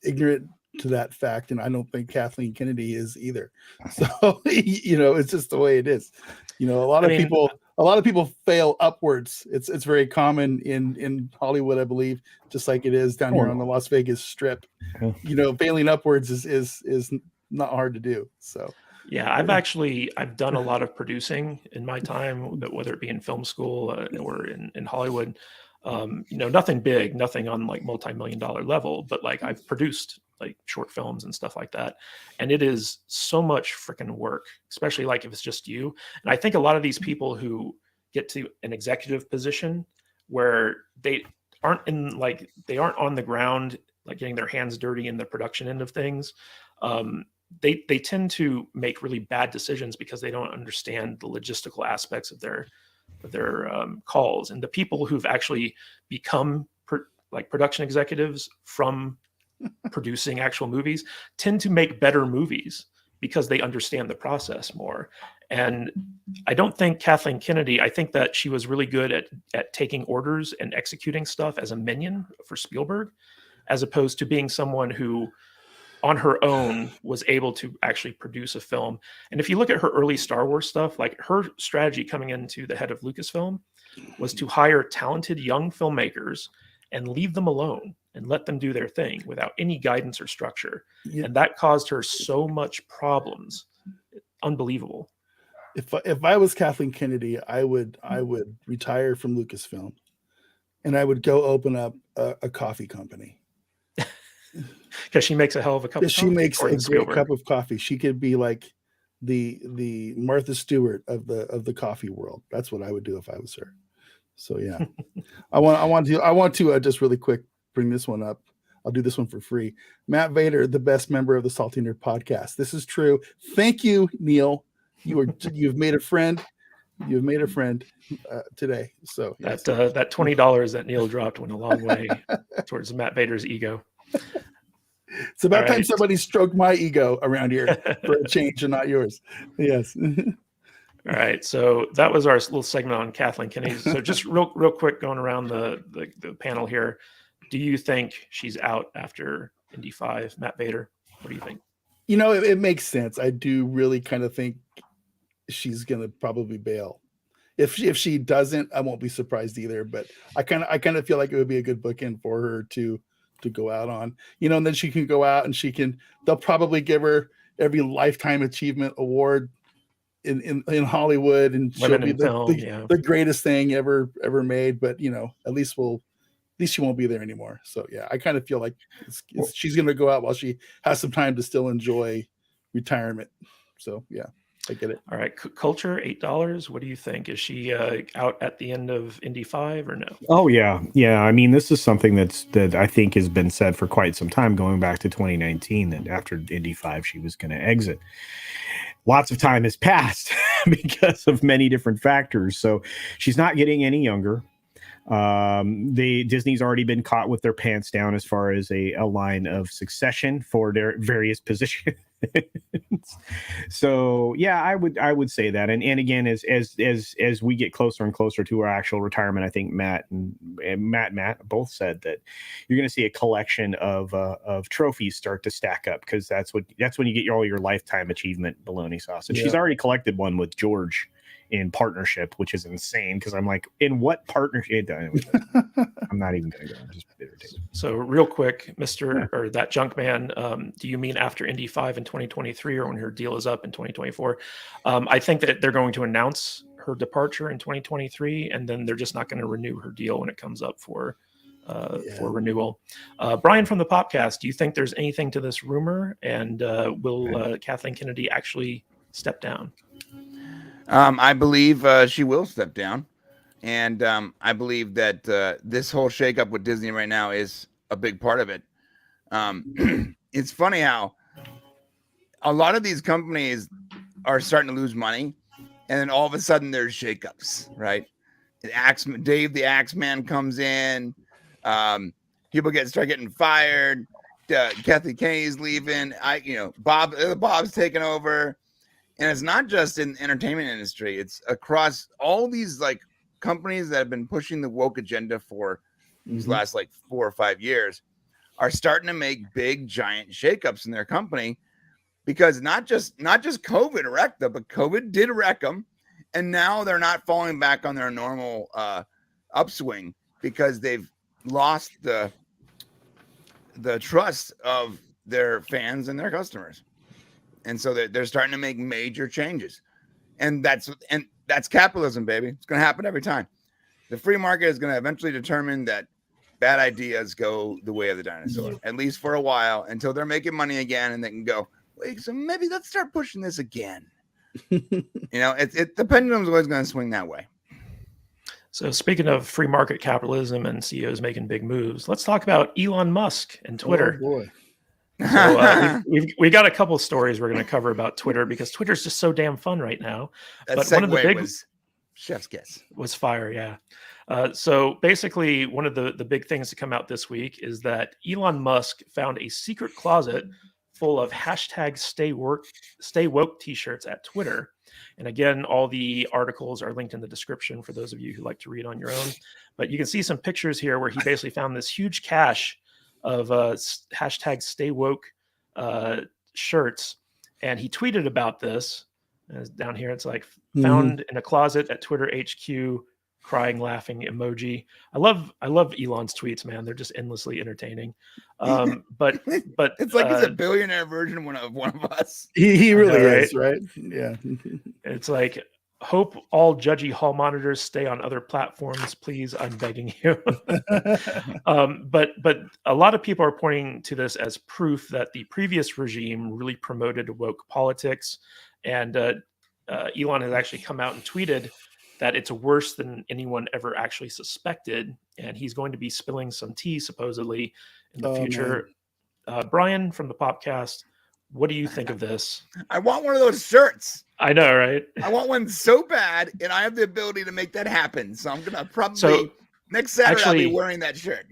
ignorant to that fact, and I don't think Kathleen Kennedy is either. So you know, it's just the way it is. You know, a lot of people fail upwards. It's very common in Hollywood, I believe, just like it is down here on the Las Vegas Strip. You know, failing upwards is not hard to do. So yeah, I've done a lot of producing in my time, whether it be in film school or in Hollywood. You know, nothing big, nothing on like multi-million-dollar level, but like I've produced like short films and stuff like that. And it is so much freaking work, especially like if it's just you. And I think a lot of these people who get to an executive position where they aren't on the ground, like getting their hands dirty in the production end of things. They tend to make really bad decisions because they don't understand the logistical aspects of their calls. And the people who've actually become production executives from producing actual movies tend to make better movies because they understand the process more. And I don't think Kathleen Kennedy, I think that she was really good at taking orders and executing stuff as a minion for Spielberg, as opposed to being someone who on her own was able to actually produce a film. And if you look at her early Star Wars stuff, like her strategy coming into the head of Lucasfilm was to hire talented young filmmakers and leave them alone and let them do their thing without any guidance or structure. Yeah. And that caused her so much problems. Unbelievable. If I was Kathleen Kennedy, I would retire from Lucasfilm and I would go open up a coffee company. Because she makes a hell of a cup of coffee. She makes a great cup of coffee. She could be like the Martha Stewart of the coffee world. That's what I would do if I was her. So yeah. I want to just really quick bring this one up. I'll do this one for free. Matt Vader, the best member of the Salty Nerd podcast. This is true. Thank you, Neil. You've made a friend. You've made a friend today. So yes. That $20 that Neil dropped went a long way towards Matt Vader's ego. It's about time somebody stroked my ego around here for a change and not yours. Yes. All right. So that was our little segment on Kathleen Kennedy. So just real quick, going around the panel here. Do you think she's out after Indy 5, Matt Vader? What do you think? You know, it makes sense. I do really kind of think she's going to probably bail. If she doesn't, I won't be surprised either. But I kind of feel like it would be a good bookend for her to go out on, you know, and then she can go out and they'll probably give her every lifetime achievement award in Hollywood, and she'll be the greatest thing ever made. But you know, at least she won't be there anymore. So yeah, I kind of feel like she's going to go out while she has some time to still enjoy retirement. So yeah, I get it. All right. Culture, $8. What do you think? Is she out at the end of Indy 5 or no? Oh yeah. Yeah. I mean, this is something that I think has been said for quite some time, going back to 2019, that after Indy 5, she was going to exit. Lots of time has passed because of many different factors. So she's not getting any younger. Disney's already been caught with their pants down as far as a line of succession for their various positions. So yeah, I would say that. And again, as we get closer and closer to our actual retirement, I think Matt both said that you're going to see a collection of trophies start to stack up, because that's when you get all your lifetime achievement bologna sauce. And she's already collected one with George in partnership, which is insane, because I'm like, in what partnership? I'm not even going to go. I'm just irritated. So real quick, or that junk man, do you mean after Indy 5 in 2023, or when her deal is up in 2024? I think that they're going to announce her departure in 2023, and then they're just not going to renew her deal when it comes up for renewal. Brian from the Popcast, do you think there's anything to this rumor, and will Kathleen Kennedy actually step down? I believe she will step down, and I believe that this whole shakeup with Disney right now is a big part of it. It's funny how a lot of these companies are starting to lose money, and then all of a sudden there's shakeups, right? Dave the Axeman comes in, people start getting fired. Kathleen Kennedy's leaving. Bob's taking over. And it's not just in the entertainment industry. It's across all these like companies that have been pushing the woke agenda for these last like 4 or 5 years are starting to make big, giant shakeups in their company, because not just COVID wrecked them, but COVID did wreck them. And now they're not falling back on their normal upswing, because they've lost the trust of their fans and their customers. And so they're starting to make major changes, and that's capitalism, baby. It's going to happen every time. The free market is going to eventually determine that bad ideas go the way of the dinosaur, at least for a while, until they're making money again, and they can go, wait, so maybe let's start pushing this again. The pendulum's always going to swing that way. So speaking of free market capitalism and CEOs making big moves, let's talk about Elon Musk and Twitter. Oh boy. So we got a couple of stories we're going to cover about Twitter, because Twitter's just so damn fun right now. That but one of the big was chef's kiss. Was fire, yeah. So basically, one of the big things to come out this week is that Elon Musk found a secret closet full of hashtag Stay Woke t-shirts at Twitter. And again, all the articles are linked in the description for those of you who like to read on your own. But you can see some pictures here where he basically found this huge cache of hashtag Stay Woke shirts, and he tweeted about this. Down here, it's like found in a closet at Twitter HQ, crying, laughing emoji. I love Elon's tweets, man. They're just endlessly entertaining. But it's like he's a billionaire version of one of us. He really is, right? Yeah. It's like, hope all judgy hall monitors stay on other platforms, please. I'm begging you. But a lot of people are pointing to this as proof that the previous regime really promoted woke politics. And Elon has actually come out and tweeted that it's worse than anyone ever actually suspected. And he's going to be spilling some tea, supposedly, in the future. Brian from the Popcast, what do you think of this? I want one of those shirts. I know, right? I want one so bad, and I have the ability to make that happen. So I'm gonna probably next Saturday I'll be wearing that shirt.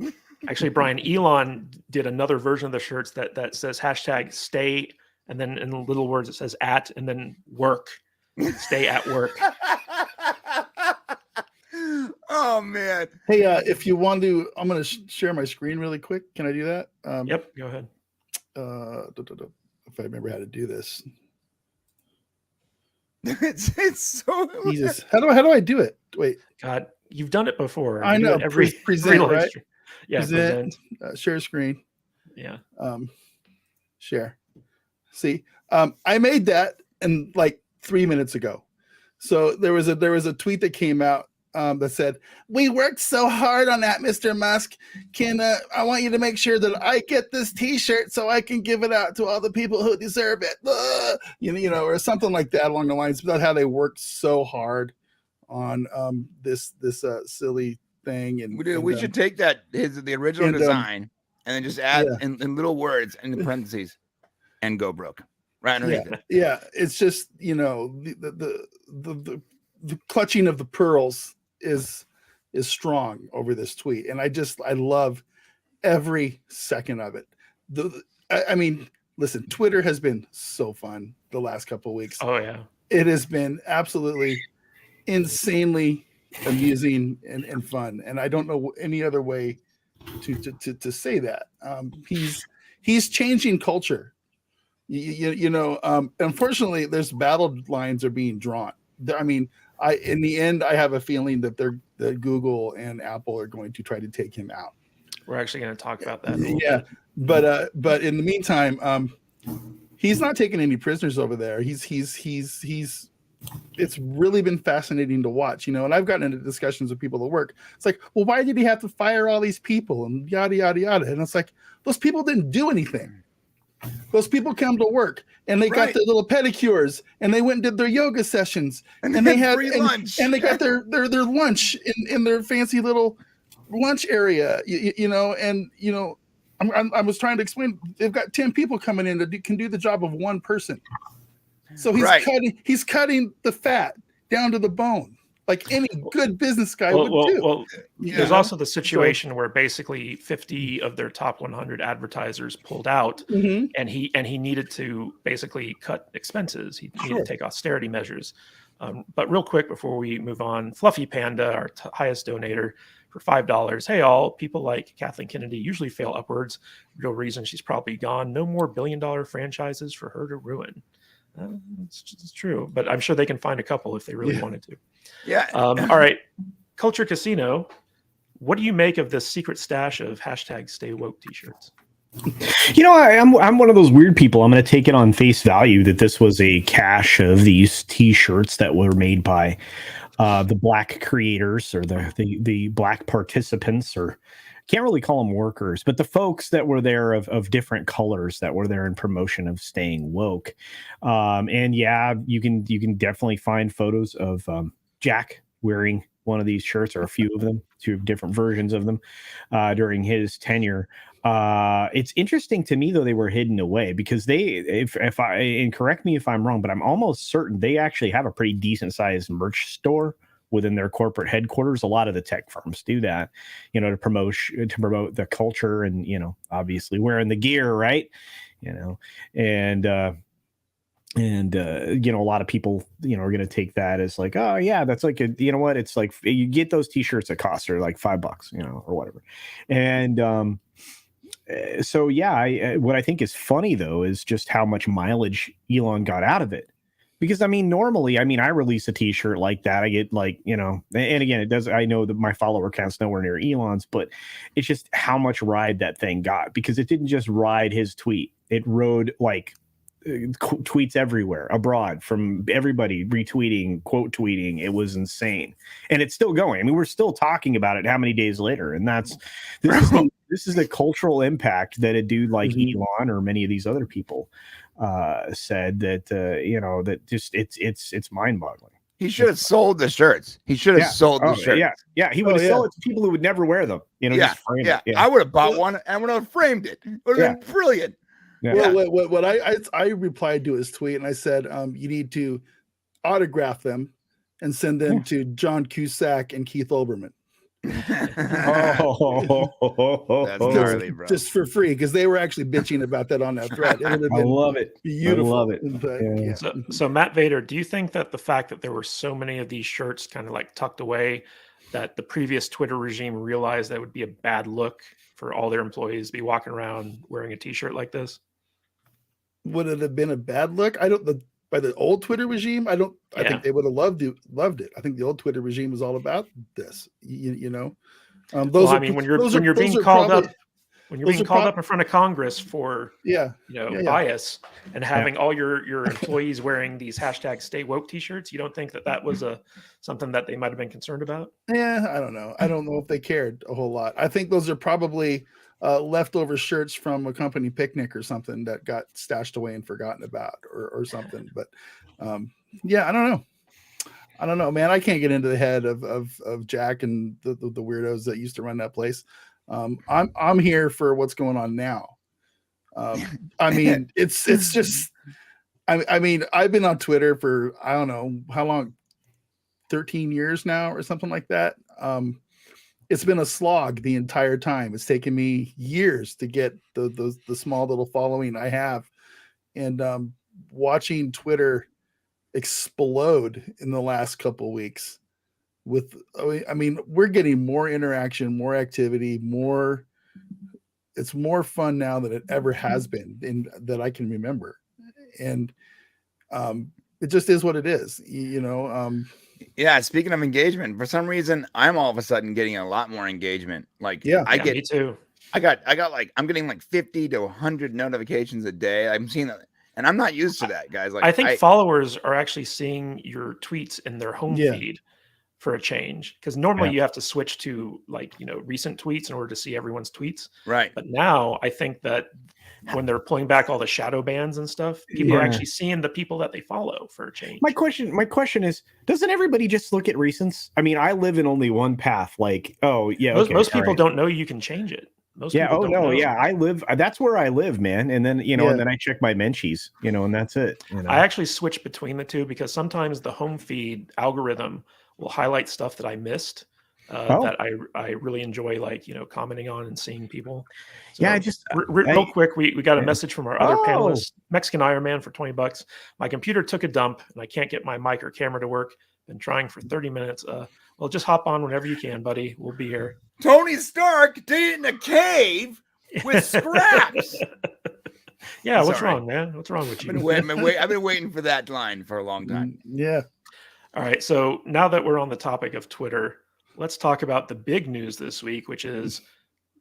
Actually, Brian, Elon did another version of the shirts that says hashtag stay, and then in little words it says at, and then work. Stay at work. Oh man. Hey, if you want to, I'm gonna share my screen really quick. Can I do that? Yep, go ahead. If I remember how to do this. It's so Jesus. How do I do it? Wait. God, you've done it before. I know. Every present, right? Yeah, present. Share screen. Yeah. Share. See, I made that in like 3 minutes ago. So there was a tweet that came out that said, "We worked so hard on that, Mr. Musk. I want you to make sure that I get this T-shirt so I can give it out to all the people who deserve it." Or something like that along the lines about how they worked so hard on this silly thing. And we should take the original design and then just add in little words in the parentheses and go broke. Right underneath it. Yeah, it's just the clutching of the pearls is is strong over this tweet, and I love every second of it. I mean, listen, Twitter has been so fun the last couple of weeks. Oh yeah, it has been absolutely insanely amusing and fun, and I don't know any other way to say that. He's changing culture. Unfortunately, there's battle lines are being drawn. I mean, in the end, I have a feeling that Google and Apple are going to try to take him out. We're actually going to talk about that. Yeah, but in the meantime, he's not taking any prisoners over there. He's it's really been fascinating to watch, and I've gotten into discussions with people at work. It's like, well, why did he have to fire all these people and yada, yada, yada? And it's like, those people didn't do anything. Those people come to work and they got their little pedicures and they went and did their yoga sessions and they had free lunch and they got their lunch in their fancy little lunch area, I was trying to explain, they've got 10 people coming in that can do the job of one person. So he's cutting the fat down to the bone, like any good business guy would do. Well, there's also the situation where basically 50 of their top 100 advertisers pulled out, and he needed to basically cut expenses. He needed to take austerity measures. But real quick before we move on, Fluffy Panda, our highest donator, for $5. Hey all, people like Kathleen Kennedy usually fail upwards. Real reason she's probably gone. No more billion-dollar franchises for her to ruin. It's true, but I'm sure they can find a couple if they really wanted to. Yeah. All right. Culture Casino. What do you make of this secret stash of #StayWoke t-shirts? I'm one of those weird people. I'm going to take it on face value that this was a cache of these t-shirts that were made by the black creators or the black participants, or can't really call them workers, but the folks that were there of different colors that were there in promotion of staying woke. And yeah, you can definitely find photos of Jack wearing one of these shirts, or a few of them, two different versions of them during his tenure. It's interesting to me though, they were hidden away because and correct me if I'm wrong, but I'm almost certain they actually have a pretty decent sized merch store within their corporate headquarters. A lot of the tech firms do that, to promote the culture and, obviously wearing the gear, right. And a lot of people, are going to take that as like, oh yeah, that's like it's like you get those t-shirts that cost are like $5, or whatever. And, so yeah, what I think is funny though is just how much mileage Elon got out of it. Because normally, I release a t-shirt like that. I get and again, it does. I know that my follower count's nowhere near Elon's, but it's just how much ride that thing got, because it didn't just ride his tweet. It rode tweets everywhere abroad from everybody retweeting, quote tweeting. It was insane. And it's still going. We're still talking about it how many days later? And this is the cultural impact that a dude like Elon or many of these other people said that that just it's mind-boggling. He should have sold the shirts. He should have sold the shirts. Yeah. He would have sold it to people who would never wear them. Just frame it. Yeah. I would have bought one and would have framed it. It would have been brilliant. Yeah. Well, what I replied to his tweet and I said, you need to autograph them and send them to John Cusack and Keith Olbermann. That's gnarly, bro. Just for free, because they were actually bitching about that on that thread. I love it. Beautiful. I love it. But, So Matt Vader, do you think that the fact that there were so many of these shirts kind of like tucked away, that the previous Twitter regime realized that would be a bad look for all their employees to be walking around wearing a t-shirt like this? Would it have been a bad look? By the old Twitter regime, I think they would have loved it. I think the old Twitter regime was all about this. When you're being called up in front of Congress for bias and having all your employees wearing these #StayWoke t-shirts, you don't think that was something that they might have been concerned about? Yeah, I don't know. I don't know if they cared a whole lot. I think those are probably leftover shirts from a company picnic or something that got stashed away and forgotten about or something. But I don't know, man. I can't get into the head of Jack and the weirdos that used to run that place. I'm here for what's going on now. It's just, I've been on Twitter for, I don't know how long, 13 years now or something like that. it's been a slog the entire time. It's taken me years to get the small little following I have, and watching Twitter explode in the last couple weeks. I mean, we're getting more interaction, more activity, more. It's more fun now than it ever has been that I can remember, and it just is what it is, you know. Yeah, speaking of engagement, for some reason, I'm all of a sudden getting a lot more engagement. Like, Yeah, me too. I got like, I'm getting like 50 to 100 notifications a day. I'm seeing that, and I'm not used to that, guys. Like, I think followers are actually seeing your tweets in their home Yeah. feed for a change, because normally you have to switch to, like, recent tweets in order to see everyone's tweets. right. But now I think that when they're pulling back all the shadow bans and stuff, people are actually seeing the people that they follow for a change. My question is, doesn't everybody just look at recents? I mean, I live in only one path. Like, oh yeah, most people don't know you can change it. Most Yeah. people Oh don't no. know. Yeah. I live. That's where I live, man. And then and then I check my Menchies. And that's it. I actually switch between the two because sometimes the home feed algorithm will highlight stuff that I missed that I really enjoy, like, commenting on and seeing people. So, yeah. I just real quick, we got a message from our other panelist, Mexican Iron Man, for $20. My computer took a dump and I can't get my mic or camera to work. Been trying for 30 minutes. Well, just hop on whenever you can, buddy. We'll be here. Tony Stark did it in a cave with scraps. Yeah, what's wrong, man? What's wrong with you? I've been waiting for that line for a long time. Yeah. All right. So now that we're on the topic of Twitter, let's talk about the big news this week, which is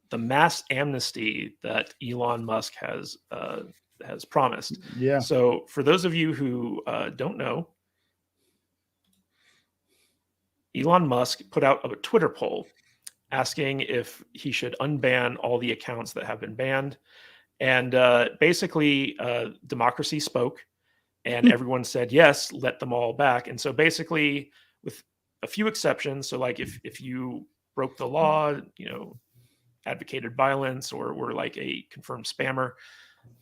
the mass amnesty that Elon Musk has promised. Yeah. So for those of you who don't know, Elon Musk put out a Twitter poll asking if he should unban all the accounts that have been banned. And basically, democracy spoke, and everyone said, yes, let them all back. And so basically, with a few exceptions, so like if you broke the law, advocated violence, or were like a confirmed spammer,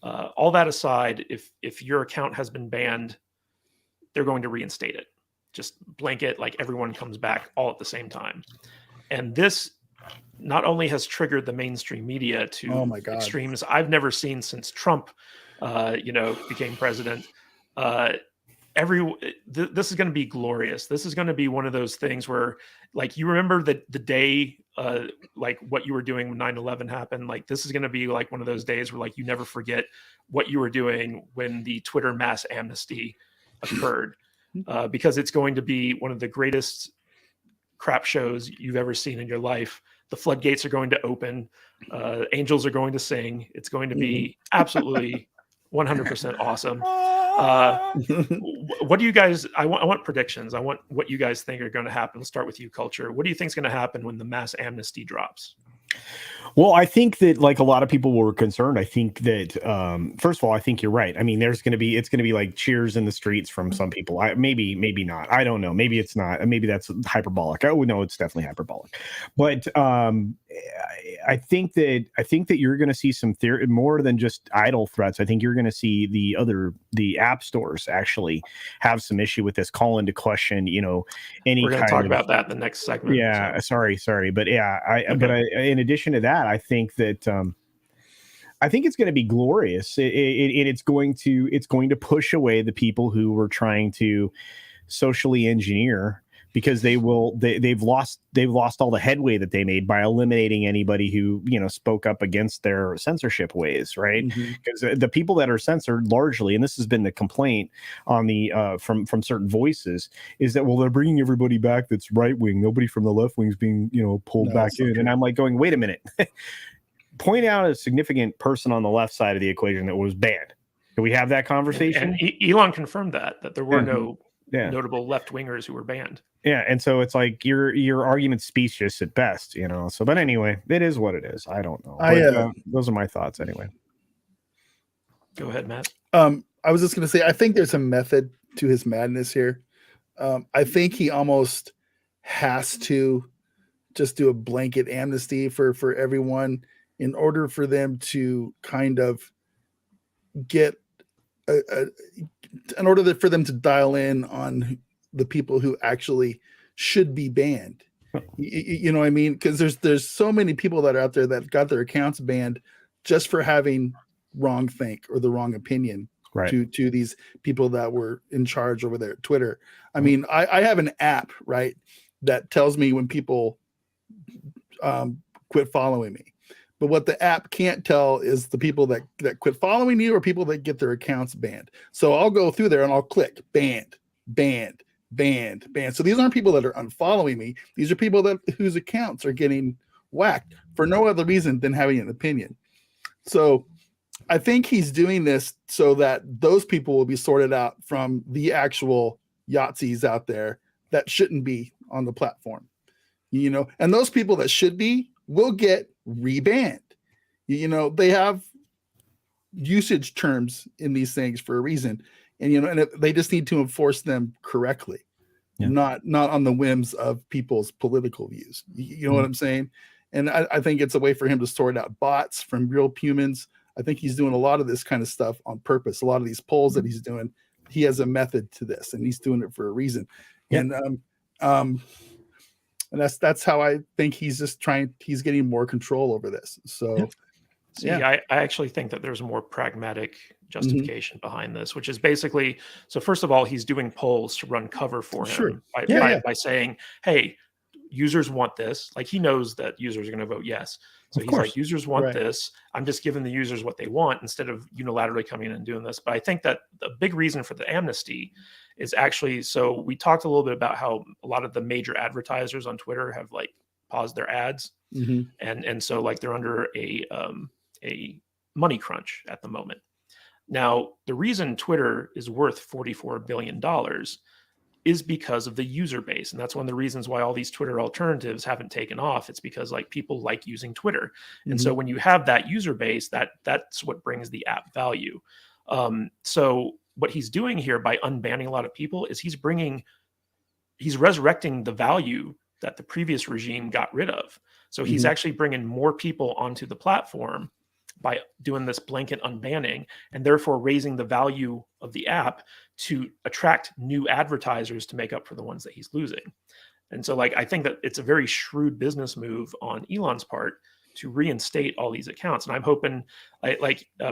all that aside, if your account has been banned, they're going to reinstate it. Just blanket, like everyone comes back all at the same time. And this not only has triggered the mainstream media to extremes I've never seen since Trump, became president. This is going to be glorious. This is going to be one of those things where, like, you remember the day, like what you were doing when 9/11 happened. Like, this is going to be like one of those days where, like, you never forget what you were doing when the Twitter mass amnesty occurred, because it's going to be one of the greatest crap shows you've ever seen in your life. The floodgates are going to open. Angels are going to sing. It's going to be absolutely 100% awesome. What do you guys? I want predictions. I want what you guys think are going to happen. Let's start with you, Culture. What do you think is going to happen when the mass amnesty drops? Well, I think that, like, a lot of people were concerned. I think that, first of all, I think you're right. I mean, it's going to be like cheers in the streets from some people. Maybe not. I don't know. Maybe it's not. Maybe that's hyperbolic. Oh no, it's definitely hyperbolic. But I think that you're going to see some more than just idle threats. I think you're going to see the app stores actually have some issue with this, call into question, any. We're going to talk about that in the next segment. Yeah, so. sorry, but yeah, in addition to that, I think that I think it's going to be glorious. It's going to push away the people who were trying to socially engineer, because they've lost all the headway that they made by eliminating anybody who spoke up against their censorship ways, right? Because the people that are censored largely, and this has been the complaint on the from certain voices, is that, well, they're bringing everybody back that's right wing, nobody from the left wing is being pulled back in. And I'm like going, wait a minute. Point out a significant person on the left side of the equation that was banned. Can we have that conversation? And Elon confirmed that there were no notable left wingers who were banned. Yeah, and so it's like your argument's specious at best, So, but anyway, it is what it is. I don't know. But, those are my thoughts anyway. Go ahead, Matt. I was just going to say, I think there's a method to his madness here. I think he almost has to just do a blanket amnesty for everyone in order for them to kind of get in order for them to dial in on the people who actually should be banned. You know what I mean? Because there's so many people that are out there that got their accounts banned just for having wrong think or the wrong opinion Right. to these people that were in charge over there at Twitter. I mean, I have an app, right, that tells me when people quit following me. But what the app can't tell is the people that quit following you or people that get their accounts banned. So I'll go through there and I'll click banned, banned, banned, banned. So these aren't people that are unfollowing me. These are people that whose accounts are getting whacked for no other reason than having an opinion. So I think he's doing this so that those people will be sorted out from the actual Yahtzees out there that shouldn't be on the platform, you know, and those people that should be will get rebanned. You know, they have usage terms in these things for a reason, and you know, and they just need to enforce them correctly, not on the whims of people's political views. You know what I'm saying? And I think it's a way for him to sort out bots from real humans. I think he's doing a lot of this kind of stuff on purpose. A lot of these polls that he's doing, he has a method to this, and he's doing it for a reason. And that's how I think he's just he's getting more control over this. So I actually think that there's a more pragmatic justification behind this, which is basically, so first of all, he's doing polls to run cover for him by saying, hey, users want this. Like, he knows that users are going to vote yes. So he's like, users want this. I'm just giving the users what they want instead of unilaterally coming in and doing this. But I think that the big reason for the amnesty is actually, so we talked a little bit about how a lot of the major advertisers on Twitter have like paused their ads. And so like they're under a money crunch at the moment. Now, the reason Twitter is worth $44 billion is because of the user base. And that's one of the reasons why all these Twitter alternatives haven't taken off. It's because like people like using Twitter. And so when you have that user base, that's what brings the app value. So what he's doing here by unbanning a lot of people is he's resurrecting the value that the previous regime got rid of. So he's actually bringing more people onto the platform by doing this blanket unbanning, and therefore raising the value of the app to attract new advertisers to make up for the ones that he's losing. And so like, I think that it's a very shrewd business move on Elon's part to reinstate all these accounts. And I'm hoping,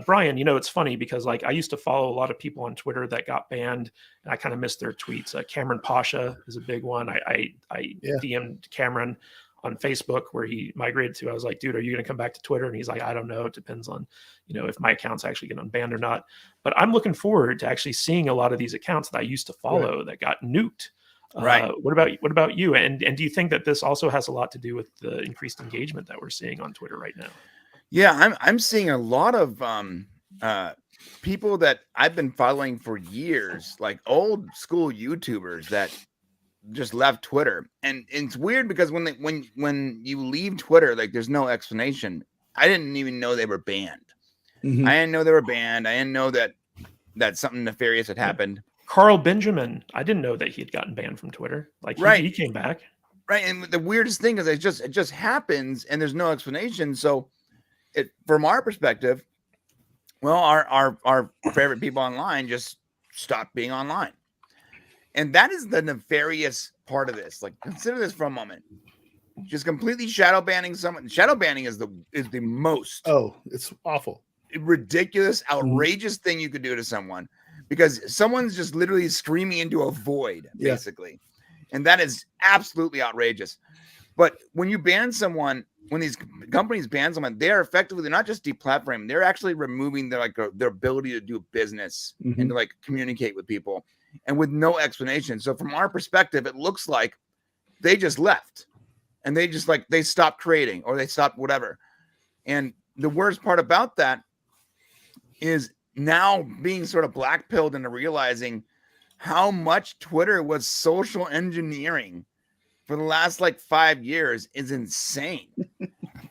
Brian, you know, it's funny because like I used to follow a lot of people on Twitter that got banned, and I kind of missed their tweets. Cameron Pasha is a big one. I DM'd Cameron on Facebook where he migrated to. I was like, dude, are you going to come back to Twitter? And he's like, I don't know. It depends on, you know, if my accounts actually get unbanned or not. But I'm looking forward to actually seeing a lot of these accounts that I used to follow that got nuked. What about you? And do you think that this also has a lot to do with the increased engagement that we're seeing on Twitter right now? Yeah, I'm seeing a lot of people that I've been following for years, like old school YouTubers that just left Twitter. And it's weird because when you leave Twitter, like there's no explanation. I didn't even know they were banned. I didn't know they were banned. I didn't know that something nefarious had happened. Carl Benjamin, I didn't know that he had gotten banned from Twitter. Like he came back. Right. And the weirdest thing is it just happens and there's no explanation. So from our perspective, well, our favorite people online just stopped being online. And that is the nefarious part of this. Like, consider this for a moment. Just completely shadow banning someone. Shadow banning is the most it's awful, ridiculous, outrageous thing you could do to someone, because someone's just literally screaming into a void, basically. And that is absolutely outrageous. But when you ban someone, when these companies ban someone, they're not just deplatforming, they're actually removing their ability to do business and to like communicate with people, and with no explanation. So from our perspective, it looks like they just left and they just they stopped creating or they stopped whatever. And the worst part about that is now being sort of blackpilled into realizing how much Twitter was social engineering for the last 5 years is insane.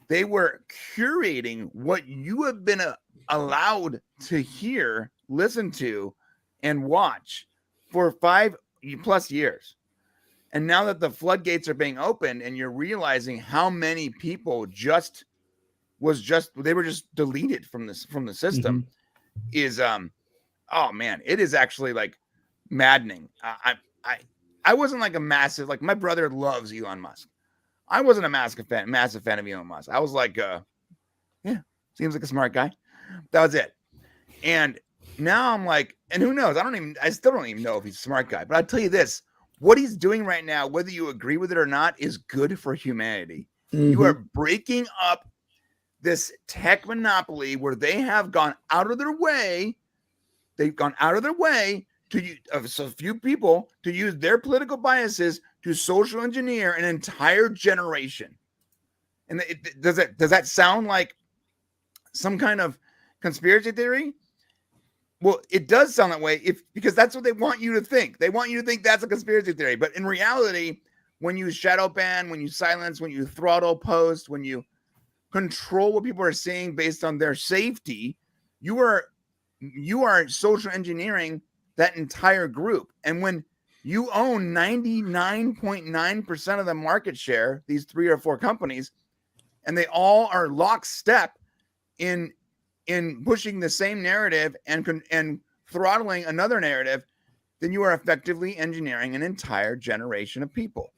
They were curating what you have been allowed to hear, listen to, and watch for 5+ years. And now that the floodgates are being opened and you're realizing how many people they were just deleted from the system is oh man, it is actually maddening. I wasn't a massive, my brother loves Elon Musk. I wasn't a massive fan of Elon Musk. I was like, yeah, seems like a smart guy. That was it. And now I'm like, and who knows? I still don't even know if he's a smart guy. But I'll tell you this: what he's doing right now, whether you agree with it or not, is good for humanity. Mm-hmm. You are breaking up this tech monopoly where they have gone out of their way. They've gone out of their way to use a few people to use their political biases to social engineer an entire generation. And does that sound like some kind of conspiracy theory? Well, it does sound that way because that's what they want you to think. They want you to think that's a conspiracy theory. But in reality, when you shadow ban, when you silence, when you throttle post, when you control what people are saying based on their safety, you are social engineering that entire group. And when you own 99.9% of the market share, these 3 or 4 companies, and they all are lockstep in pushing the same narrative and throttling another narrative, then you are effectively engineering an entire generation of people.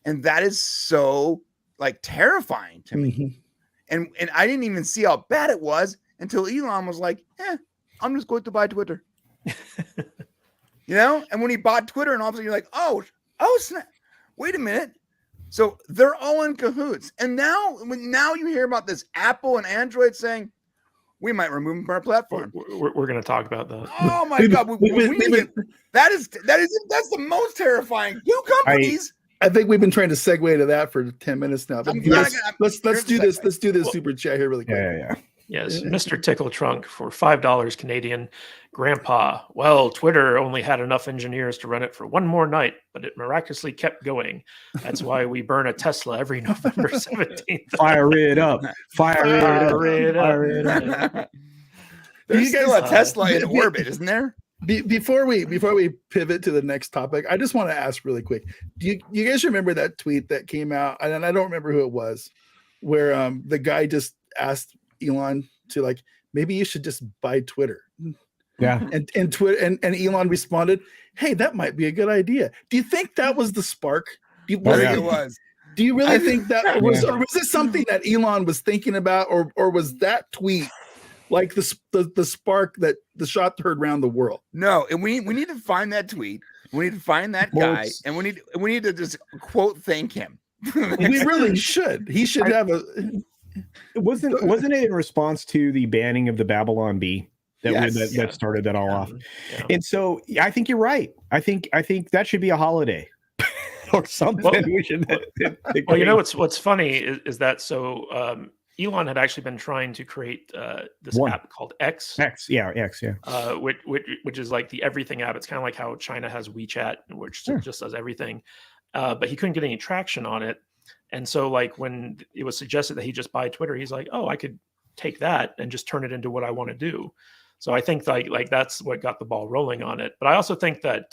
And that is so like terrifying to me. Mm-hmm. And I didn't even see how bad it was until Elon was like, I'm just going to buy Twitter. You know? And when he bought Twitter, and all of a sudden you're like, oh snap. Wait a minute. So they're all in cahoots. And now you hear about this Apple and Android saying, we might remove them from our platform. We're going to talk about that. Oh my God. That's the most terrifying. 2 companies. I think we've been trying to segue to that for 10 minutes now. But let's do this. Let's do this super chat here really quick. Yeah. Yes, Mr. Tickle Trunk for $5 Canadian. Grandpa, well, Twitter only had enough engineers to run it for one more night, but it miraculously kept going. That's why we burn a Tesla every November 17th. Fire it up. Fire it up. There's still a Tesla in orbit, isn't there? Before we pivot to the next topic, I just want to ask really quick. Do you guys remember that tweet that came out? And I don't remember who it was, where the guy just asked Elon to like, maybe you should just buy Twitter. Yeah. And Twitter and Elon responded, hey, that might be a good idea. Do you think that was the spark? I think it was. Do you really think that was, or was it something that Elon was thinking about, or was that tweet like the spark that the shot heard around the world? No, and we need to find that tweet. We need to find that guy, and we need to just quote thank him. We really should. He should have a. Wasn't it in response to the banning of the Babylon Bee that started that all off? Yeah. And so I think you're right. I think that should be a holiday or something. Well, we should. Well, you know what's funny is that Elon had actually been trying to create this app called X. X, yeah. Which is like the everything app. It's kind of like how China has WeChat, which just does everything. But he couldn't get any traction on it. And so like when it was suggested that he just buy Twitter, he's like, oh, I could take that and just turn it into what I want to do. So I think like that's what got the ball rolling on it. But I also think that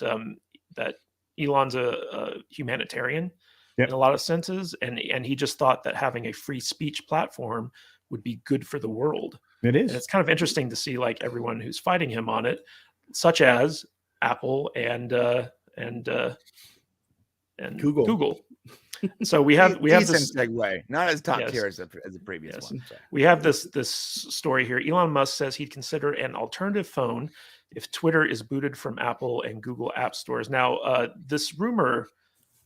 that Elon's a humanitarian in a lot of senses. And he just thought that having a free speech platform would be good for the world. It is. And it's kind of interesting to see like everyone who's fighting him on it, such as Apple and Google. So we have this segue, not as top tier as the previous one. So. We have this story here. Elon Musk says he'd consider an alternative phone if Twitter is booted from Apple and Google app stores. Now, this rumor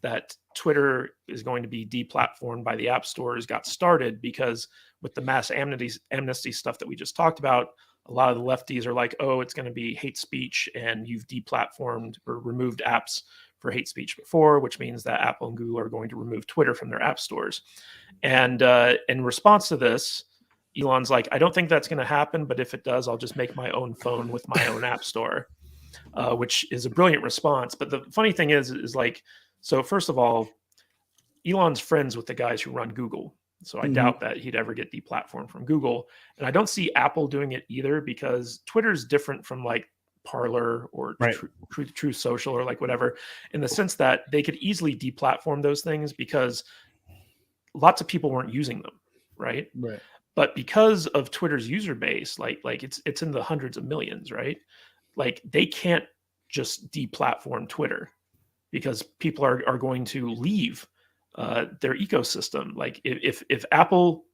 that Twitter is going to be deplatformed by the app stores got started because with the mass amnesty stuff that we just talked about, a lot of the lefties are like, oh, it's going to be hate speech and you've deplatformed or removed apps for hate speech before, which means that Apple and Google are going to remove Twitter from their app stores. And in response to this, Elon's like, I don't think that's going to happen, but if it does, I'll just make my own phone with my own app store, which is a brilliant response. But the funny thing is like, so first of all, Elon's friends with the guys who run Google. So I doubt that he'd ever get deplatformed from Google. And I don't see Apple doing it either because Twitter's different from like Parler or True Social or like whatever, in the sense that they could easily deplatform those things because lots of people weren't using them, right? But because of Twitter's user base, like it's in the hundreds of millions, right? Like they can't just deplatform Twitter because people are going to leave their ecosystem. Like if Apple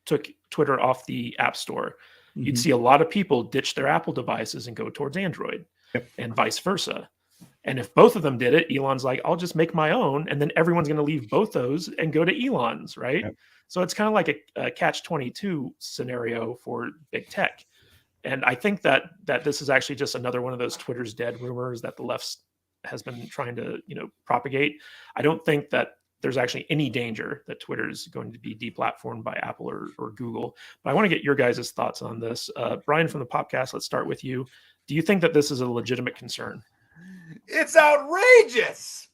took Twitter off the App Store, you'd see a lot of people ditch their Apple devices and go towards Android, and vice versa. And if both of them did it, Elon's like, I'll just make my own, and then everyone's going to leave both those and go to Elon's, right? Yep. So it's kind of like a catch-22 scenario for big tech. And I think that this is actually just another one of those Twitter's dead rumors that the left has been trying to, propagate. I don't think that there's actually any danger that Twitter is going to be deplatformed by Apple or Google. But I want to get your guys' thoughts on this. Brian from the podcast, let's start with you. Do you think that this is a legitimate concern? It's outrageous.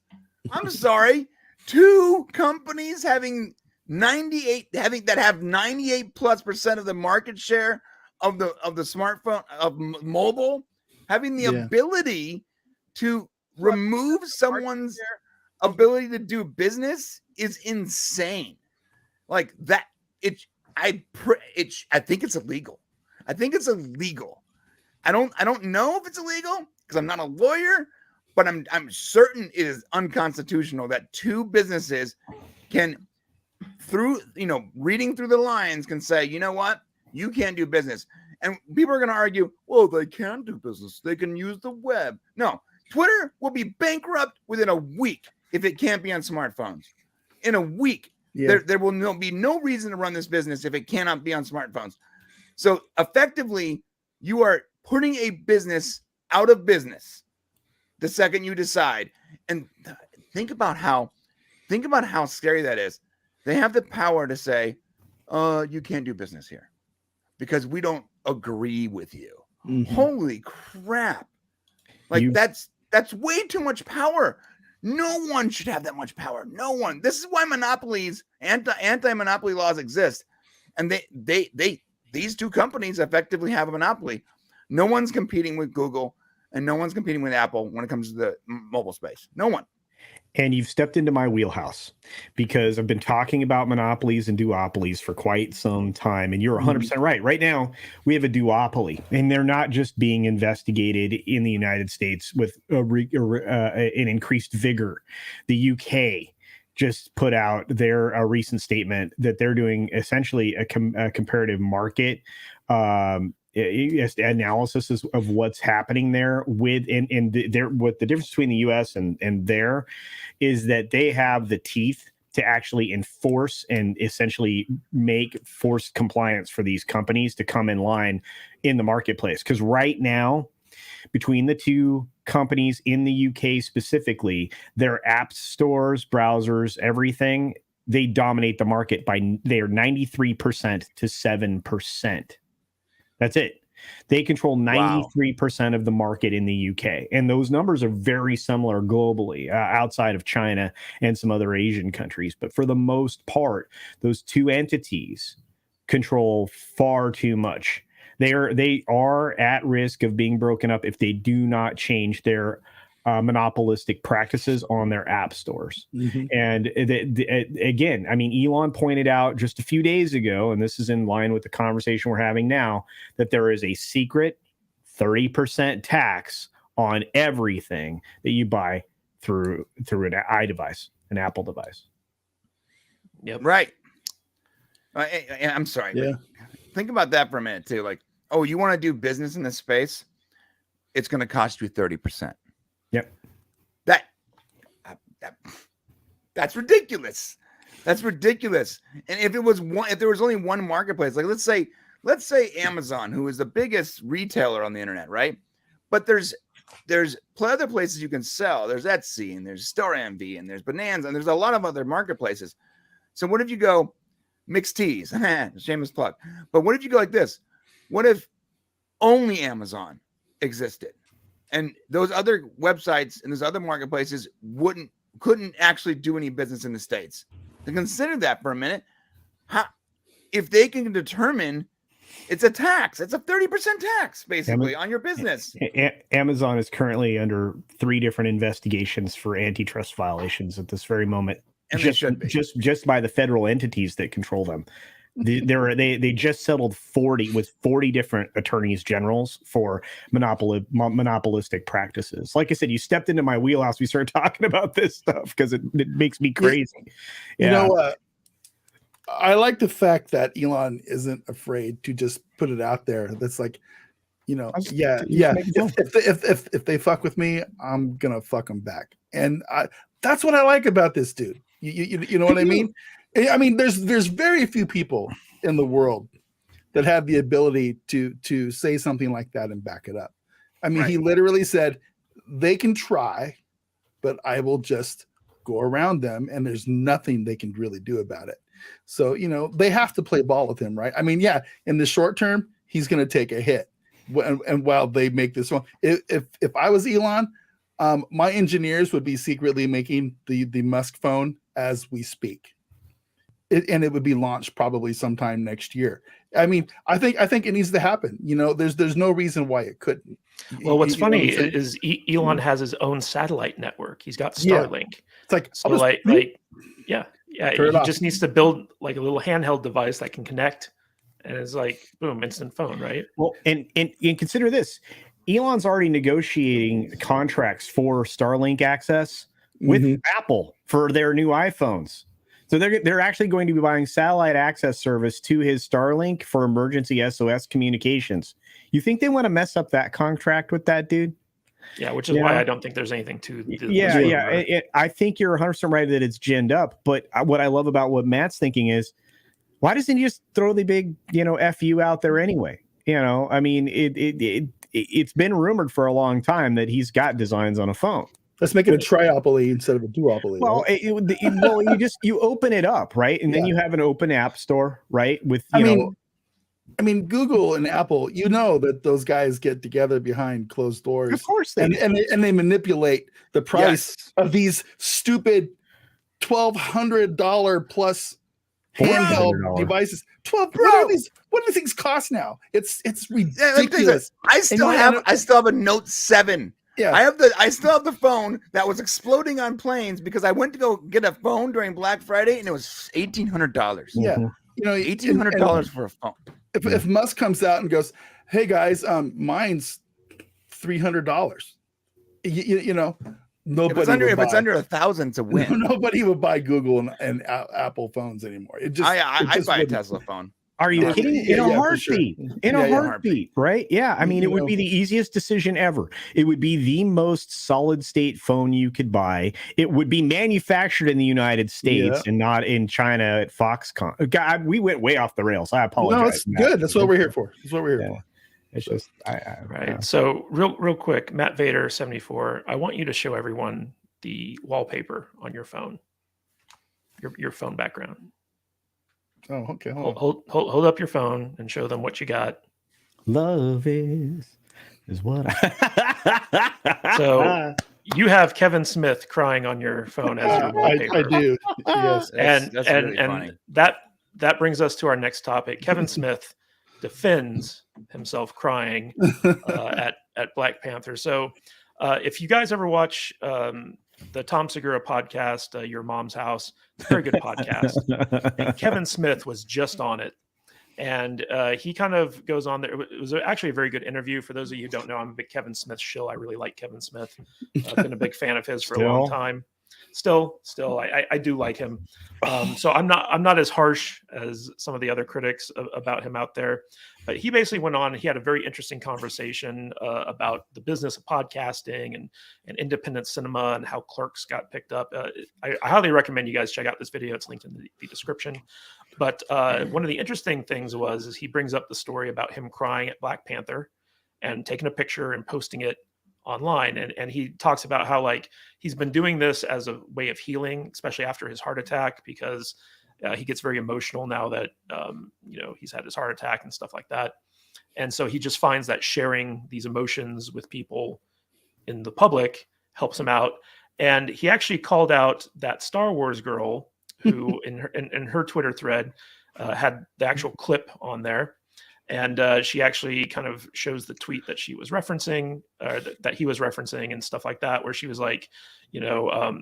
I'm sorry. Two companies having 98% of the market share of the smartphone, of mobile, having the ability to remove someone's ability to do business is insane. Like that, I think it's illegal. I think it's illegal. I don't know if it's illegal because I'm not a lawyer, but I'm certain it is unconstitutional that two businesses can, through reading through the lines, can say, you know what, you can't do business. And people are going to argue, well, they can do business. They can use the web. No, Twitter will be bankrupt within a week if it can't be on smartphones. In a week, there will be no reason to run this business if it cannot be on smartphones. So effectively, you are putting a business out of business the second you decide. And think about how scary that is. They have the power to say, you can't do business here because we don't agree with you. Mm-hmm. Holy crap. Like that's way too much power. No one should have that much power. No one. This is why monopolies, anti-monopoly laws exist. And these two companies effectively have a monopoly. No one's competing with Google and no one's competing with Apple when it comes to the mobile space. No one. And you've stepped into my wheelhouse because I've been talking about monopolies and duopolies for quite some time. And you're 100% right. Right now, we have a duopoly, and they're not just being investigated in the United States with an increased vigor. The UK just put out their recent statement that they're doing essentially a comparative market analysis of what's happening there with what the difference between the US and there is that they have the teeth to actually enforce and essentially make forced compliance for these companies to come in line in the marketplace. Because right now, between the two companies in the UK specifically, their app stores, browsers, everything, they dominate the market they are 93% to 7%. That's it. They control 93% of the market in the UK. And those numbers are very similar globally, outside of China and some other Asian countries. But for the most part, those two entities control far too much. They are at risk of being broken up if they do not change their monopolistic practices on their app stores. Mm-hmm. And again, I mean, Elon pointed out just a few days ago, and this is in line with the conversation we're having now, that there is a secret 30% tax on everything that you buy through an iDevice, an Apple device. Yep. Right. I'm sorry. Yeah. Think about that for a minute too. Like, oh, you want to do business in this space? It's going to cost you 30%. Yep. That's ridiculous. That's ridiculous. And if there was only one marketplace, like let's say Amazon, who is the biggest retailer on the internet, right? But there's other places you can sell. There's Etsy and there's Store Envy and there's Bonanza and there's a lot of other marketplaces. So what if you go mixed teas? Shameless plug. But what if you go like this? What if only Amazon existed? And those other websites and those other marketplaces couldn't actually do any business in the States. To consider that for a minute, if they can determine it's a tax, it's a 30% tax basically on your business. Amazon is currently under 3 different investigations for antitrust violations at this very moment. And just by the federal entities that control them. They just settled 40 different attorneys generals for monopolistic practices. Like I said, you stepped into my wheelhouse. We started talking about this stuff because it makes me crazy. You know, I like the fact that Elon isn't afraid to just put it out there. That's like, you know, if they fuck with me, I'm gonna fuck them back, and that's what I like about this dude. You know what I mean? I mean, there's very few people in the world that have the ability to say something like that and back it up. I mean, He literally said they can try, but I will just go around them, and there's nothing they can really do about it. So, you know, they have to play ball with him, right? I mean, yeah, in the short term, he's going to take a hit. And while they make this one, if I was Elon, my engineers would be secretly making the Musk phone as we speak. And it would be launched probably sometime next year. I mean, I think it needs to happen. You know, there's no reason why it couldn't. Well, what's funny is Elon has his own satellite network. He's got Starlink. It's like, so yeah. He just needs to build like a little handheld device that can connect, and it's like boom, instant phone, right? Well, and consider this: Elon's already negotiating contracts for Starlink access with Apple for their new iPhones. So they're actually going to be buying satellite access service to his Starlink for emergency SOS communications. You think they want to mess up that contract with that dude? Yeah, which is why I don't think there's anything to I think you're 100% right that it's ginned up. But what I love about what Matt's thinking is, why doesn't he just throw the big, FU out there anyway? You know, I mean, it's been rumored for a long time that he's got designs on a phone. Let's make it a triopoly instead of a duopoly. Well, right? you open it up, right? And then you have an open app store, right? With I mean, Google and Apple, you know that those guys get together behind closed doors. Of course they and they manipulate the price of these stupid $1,200 plus handheld devices. What do these things cost now? It's ridiculous. I still have a Note 7. Yeah, I still have the phone that was exploding on planes because I went to go get a phone during Black Friday and it was $1,800. Yeah, you know, $1,800 for a phone. If Musk comes out and goes, "Hey guys, mine's $300," you know, nobody. If it's under 1,000, it's a win. Nobody would buy Google and Apple phones anymore. I'd buy a Tesla phone. Are you kidding? In a heartbeat. Sure. In a heartbeat, right? Yeah. I mean, it would be the easiest decision ever. It would be the most solid state phone you could buy. It would be manufactured in the United States and not in China at Foxconn. God, we went way off the rails. I apologize. No, it's good. That's what we're here for. That's what we're here for. It's just right. So real quick, Matt Vader 74. I want you to show everyone the wallpaper on your phone. Your phone background. Oh, okay. Hold up your phone and show them what you got. Love is what So you have Kevin Smith crying on your phone as your wallpaper. I do. Yes. That's really funny. That brings us to our next topic. Kevin Smith defends himself crying at Black Panther. So if you guys ever watch the Tom Segura podcast, Your Mom's House, it's a very good podcast. And Kevin Smith was just on it. And he kind of goes on there. It was actually a very good interview. For those of you who don't know, I'm a big Kevin Smith shill. I really like Kevin Smith. I've been a big fan of his for a long time. Still, I do like him. So I'm not as harsh as some of the other critics about him out there. But he basically went on. He had a very interesting conversation about the business of podcasting and independent cinema and how Clerks got picked up. I highly recommend you guys check out this video. It's linked in the description. But one of the interesting things is he brings up the story about him crying at Black Panther and taking a picture and posting it online. And he talks about how he's been doing this as a way of healing, especially after his heart attack, because he gets very emotional now that he's had his heart attack and stuff like that. And so he just finds that sharing these emotions with people in the public helps him out. And he actually called out that Star Wars girl who in her Twitter thread had the actual clip on there. And she actually kind of shows the tweet that she was referencing, that he was referencing and stuff like that, where she was like,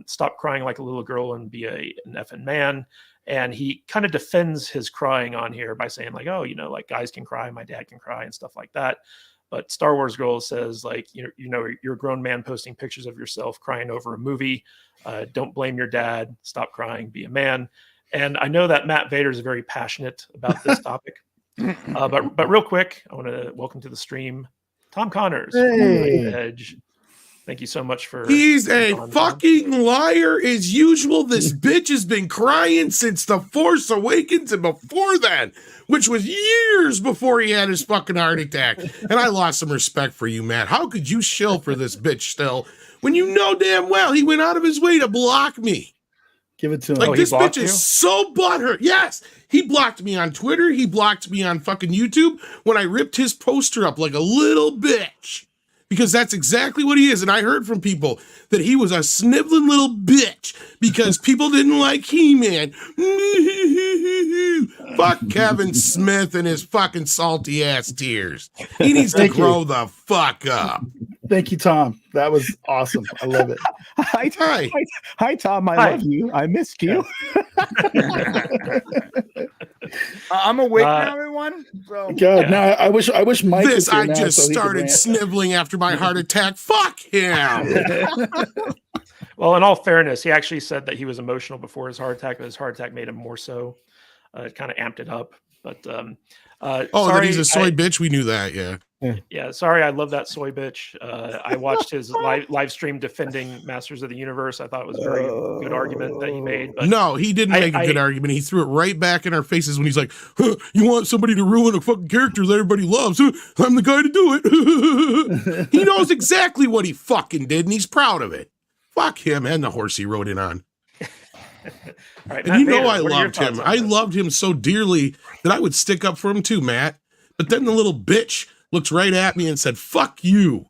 stop crying like a little girl and be an effing man. And he kind of defends his crying on here by saying like, oh, like guys can cry, my dad can cry and stuff like that. But Star Wars Girl says like, you're a grown man posting pictures of yourself crying over a movie. Don't blame your dad. Stop crying. Be a man. And I know that Matt Vader is very passionate about this topic. But real quick, I want to welcome to the stream Tom Connors. Hey. Edge. Thank you so much for. He's a fucking liar as usual. This bitch has been crying since The Force Awakens and before that, which was years before he had his fucking heart attack. And I lost some respect for you, Matt. How could you shill for this bitch still when you know damn well he went out of his way to block me? Give it to him. Like, this bitch you? is so butthurt. Yes, he blocked me on Twitter. He blocked me on fucking YouTube when I ripped his poster up like a little bitch. Because that's exactly what he is. And I heard from people that he was a sniveling little bitch because people didn't like He-Man. Fuck Kevin Smith and his fucking salty ass tears. He needs to grow the fuck up. Thank you, Tom. That was awesome. I love it. Hi, Tom. I love you. I missed you. I'm awake now, everyone. So. God, now I wish Mike. This was here I now just so he could started rant. sniveling after my heart attack. Fuck him. Well, in all fairness, he actually said that he was emotional before his heart attack, but his heart attack made him more so. It kind of amped it up. But That sorry, he's a soy bitch. We knew that. Yeah. Yeah, sorry, I love that soy bitch. I watched his live stream defending Masters of the Universe. I thought it was a very good argument that he made. But no, he didn't make a good argument. He threw it right back in our faces when he's like, huh, you want somebody to ruin a fucking character that everybody loves? Huh, I'm the guy to do it. He knows exactly what he fucking did, and he's proud of it. Fuck him and the horse he rode in on. Right, and Matt Vader, I loved him. I loved him so dearly that I would stick up for him too, Matt. But then the little bitch looked right at me and said, fuck you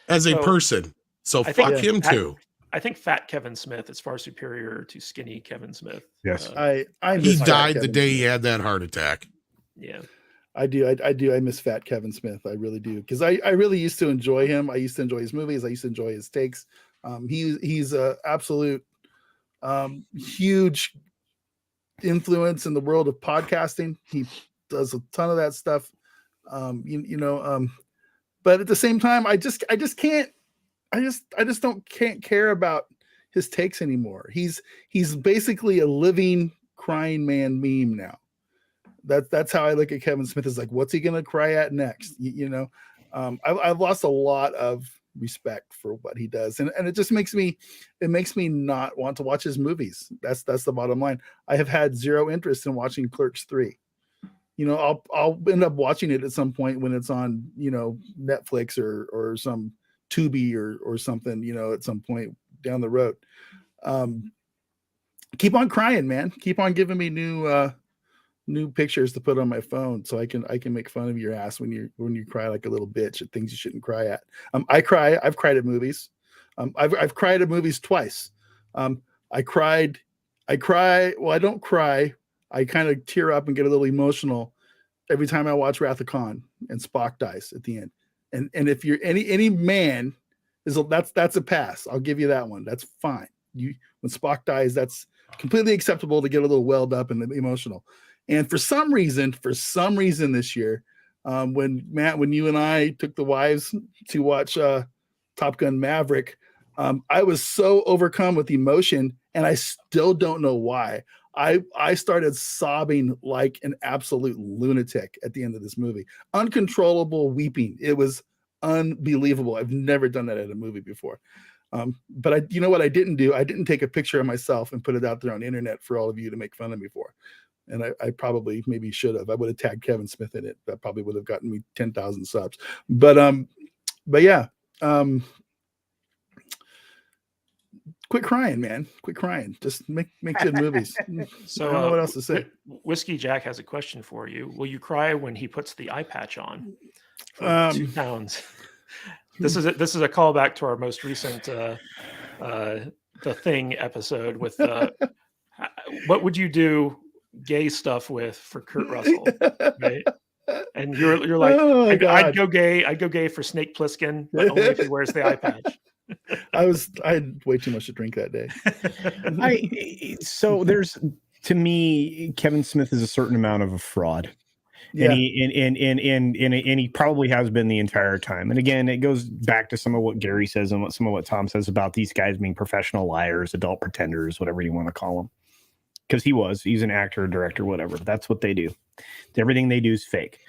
as a person. So fuck him too. I think fat Kevin Smith is far superior to skinny Kevin Smith. Yes. He died the day he had that heart attack. Yeah. I do. I miss fat Kevin Smith. I really do. Because I really used to enjoy him. I used to enjoy his movies. I used to enjoy his takes. He's a absolute huge influence in the world of podcasting. He does a ton of that stuff. But at the same time, I just can't care about his takes anymore. He's basically a living crying man meme now. That's how I look at Kevin Smith. Is like, what's he gonna cry at next? I've lost a lot of respect for what he does, and it just makes me not want to watch his movies. That's the bottom line. I have had zero interest in watching Clerks 3. I'll end up watching it at some point when it's on, Netflix or some Tubi or something, at some point down the road. Keep on crying, man. Keep on giving me new pictures to put on my phone so I can make fun of your ass when you cry like a little bitch at things you shouldn't cry at. I've cried at movies. I've cried at movies twice. I cry. Well, I don't cry. I kind of tear up and get a little emotional every time I watch Wrath of Khan and Spock dies at the end. And if you're any man, that's a pass. I'll give you that one. That's fine. When Spock dies, that's completely acceptable to get a little welled up and emotional. And for some reason this year, when you and I took the wives to watch Top Gun Maverick, I was so overcome with emotion, and I still don't know why. I started sobbing like an absolute lunatic at the end of this movie. Uncontrollable weeping. It was unbelievable. I've never done that at a movie before. But you know what I didn't do? I didn't take a picture of myself and put it out there on the internet for all of you to make fun of me for. And I probably maybe should have. I would have tagged Kevin Smith in it. That probably would have gotten me 10,000 subs. But yeah. Quit crying, man. Quit crying. Just make good movies. So I don't know what else to say. Whiskey Jack has a question for you. Will you cry when he puts the eye patch on for 2 pounds? This is a callback to our most recent The Thing episode with what would you do gay stuff with for Kurt Russell? Right? And you're like, Oh, I'd God. go gay for Snake Plissken, but only if he wears the eye patch. I had way too much to drink that day. So there's, to me, Kevin Smith is a certain amount of a fraud. Yeah. And he probably has been the entire time. And again, it goes back to some of what Gary says and some of what Tom says about these guys being professional liars, adult pretenders, whatever you want to call them. Because he's an actor, director, whatever. That's what they do. Everything they do is fake.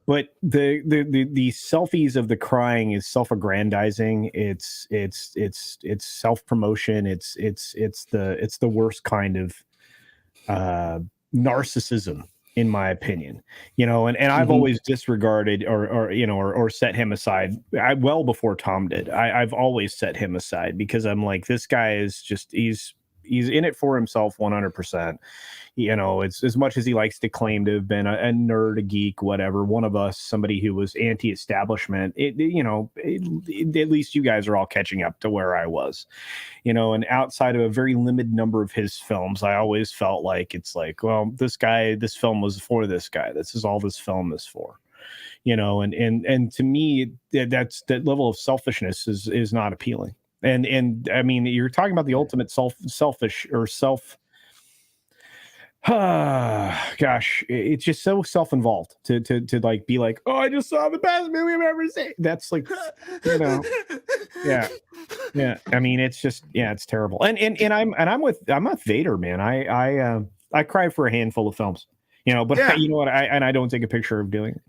But the selfies of the crying is self-aggrandizing. It's self-promotion. It's the worst kind of narcissism, in my opinion, and I've always disregarded or set him aside. Well before Tom did. I've always set him aside because I'm like, this guy is just, he's in it for himself 100%. It's as much as he likes to claim to have been a nerd, a geek, whatever, one of us, somebody who was anti-establishment, at least you guys are all catching up to where I was, and outside of a very limited number of his films, I always felt like it's like, well, this film was for this guy. This is all this film is for, and to me, that level of selfishness is not appealing. And I mean, you're talking about the ultimate selfish or self. Gosh, it's just so self-involved to like be like, oh, I just saw the best movie I've ever seen. That's like, yeah. I mean, it's just, it's terrible. And I'm with Vader, man. I cry for a handful of films, but you know what? I don't take a picture of doing it.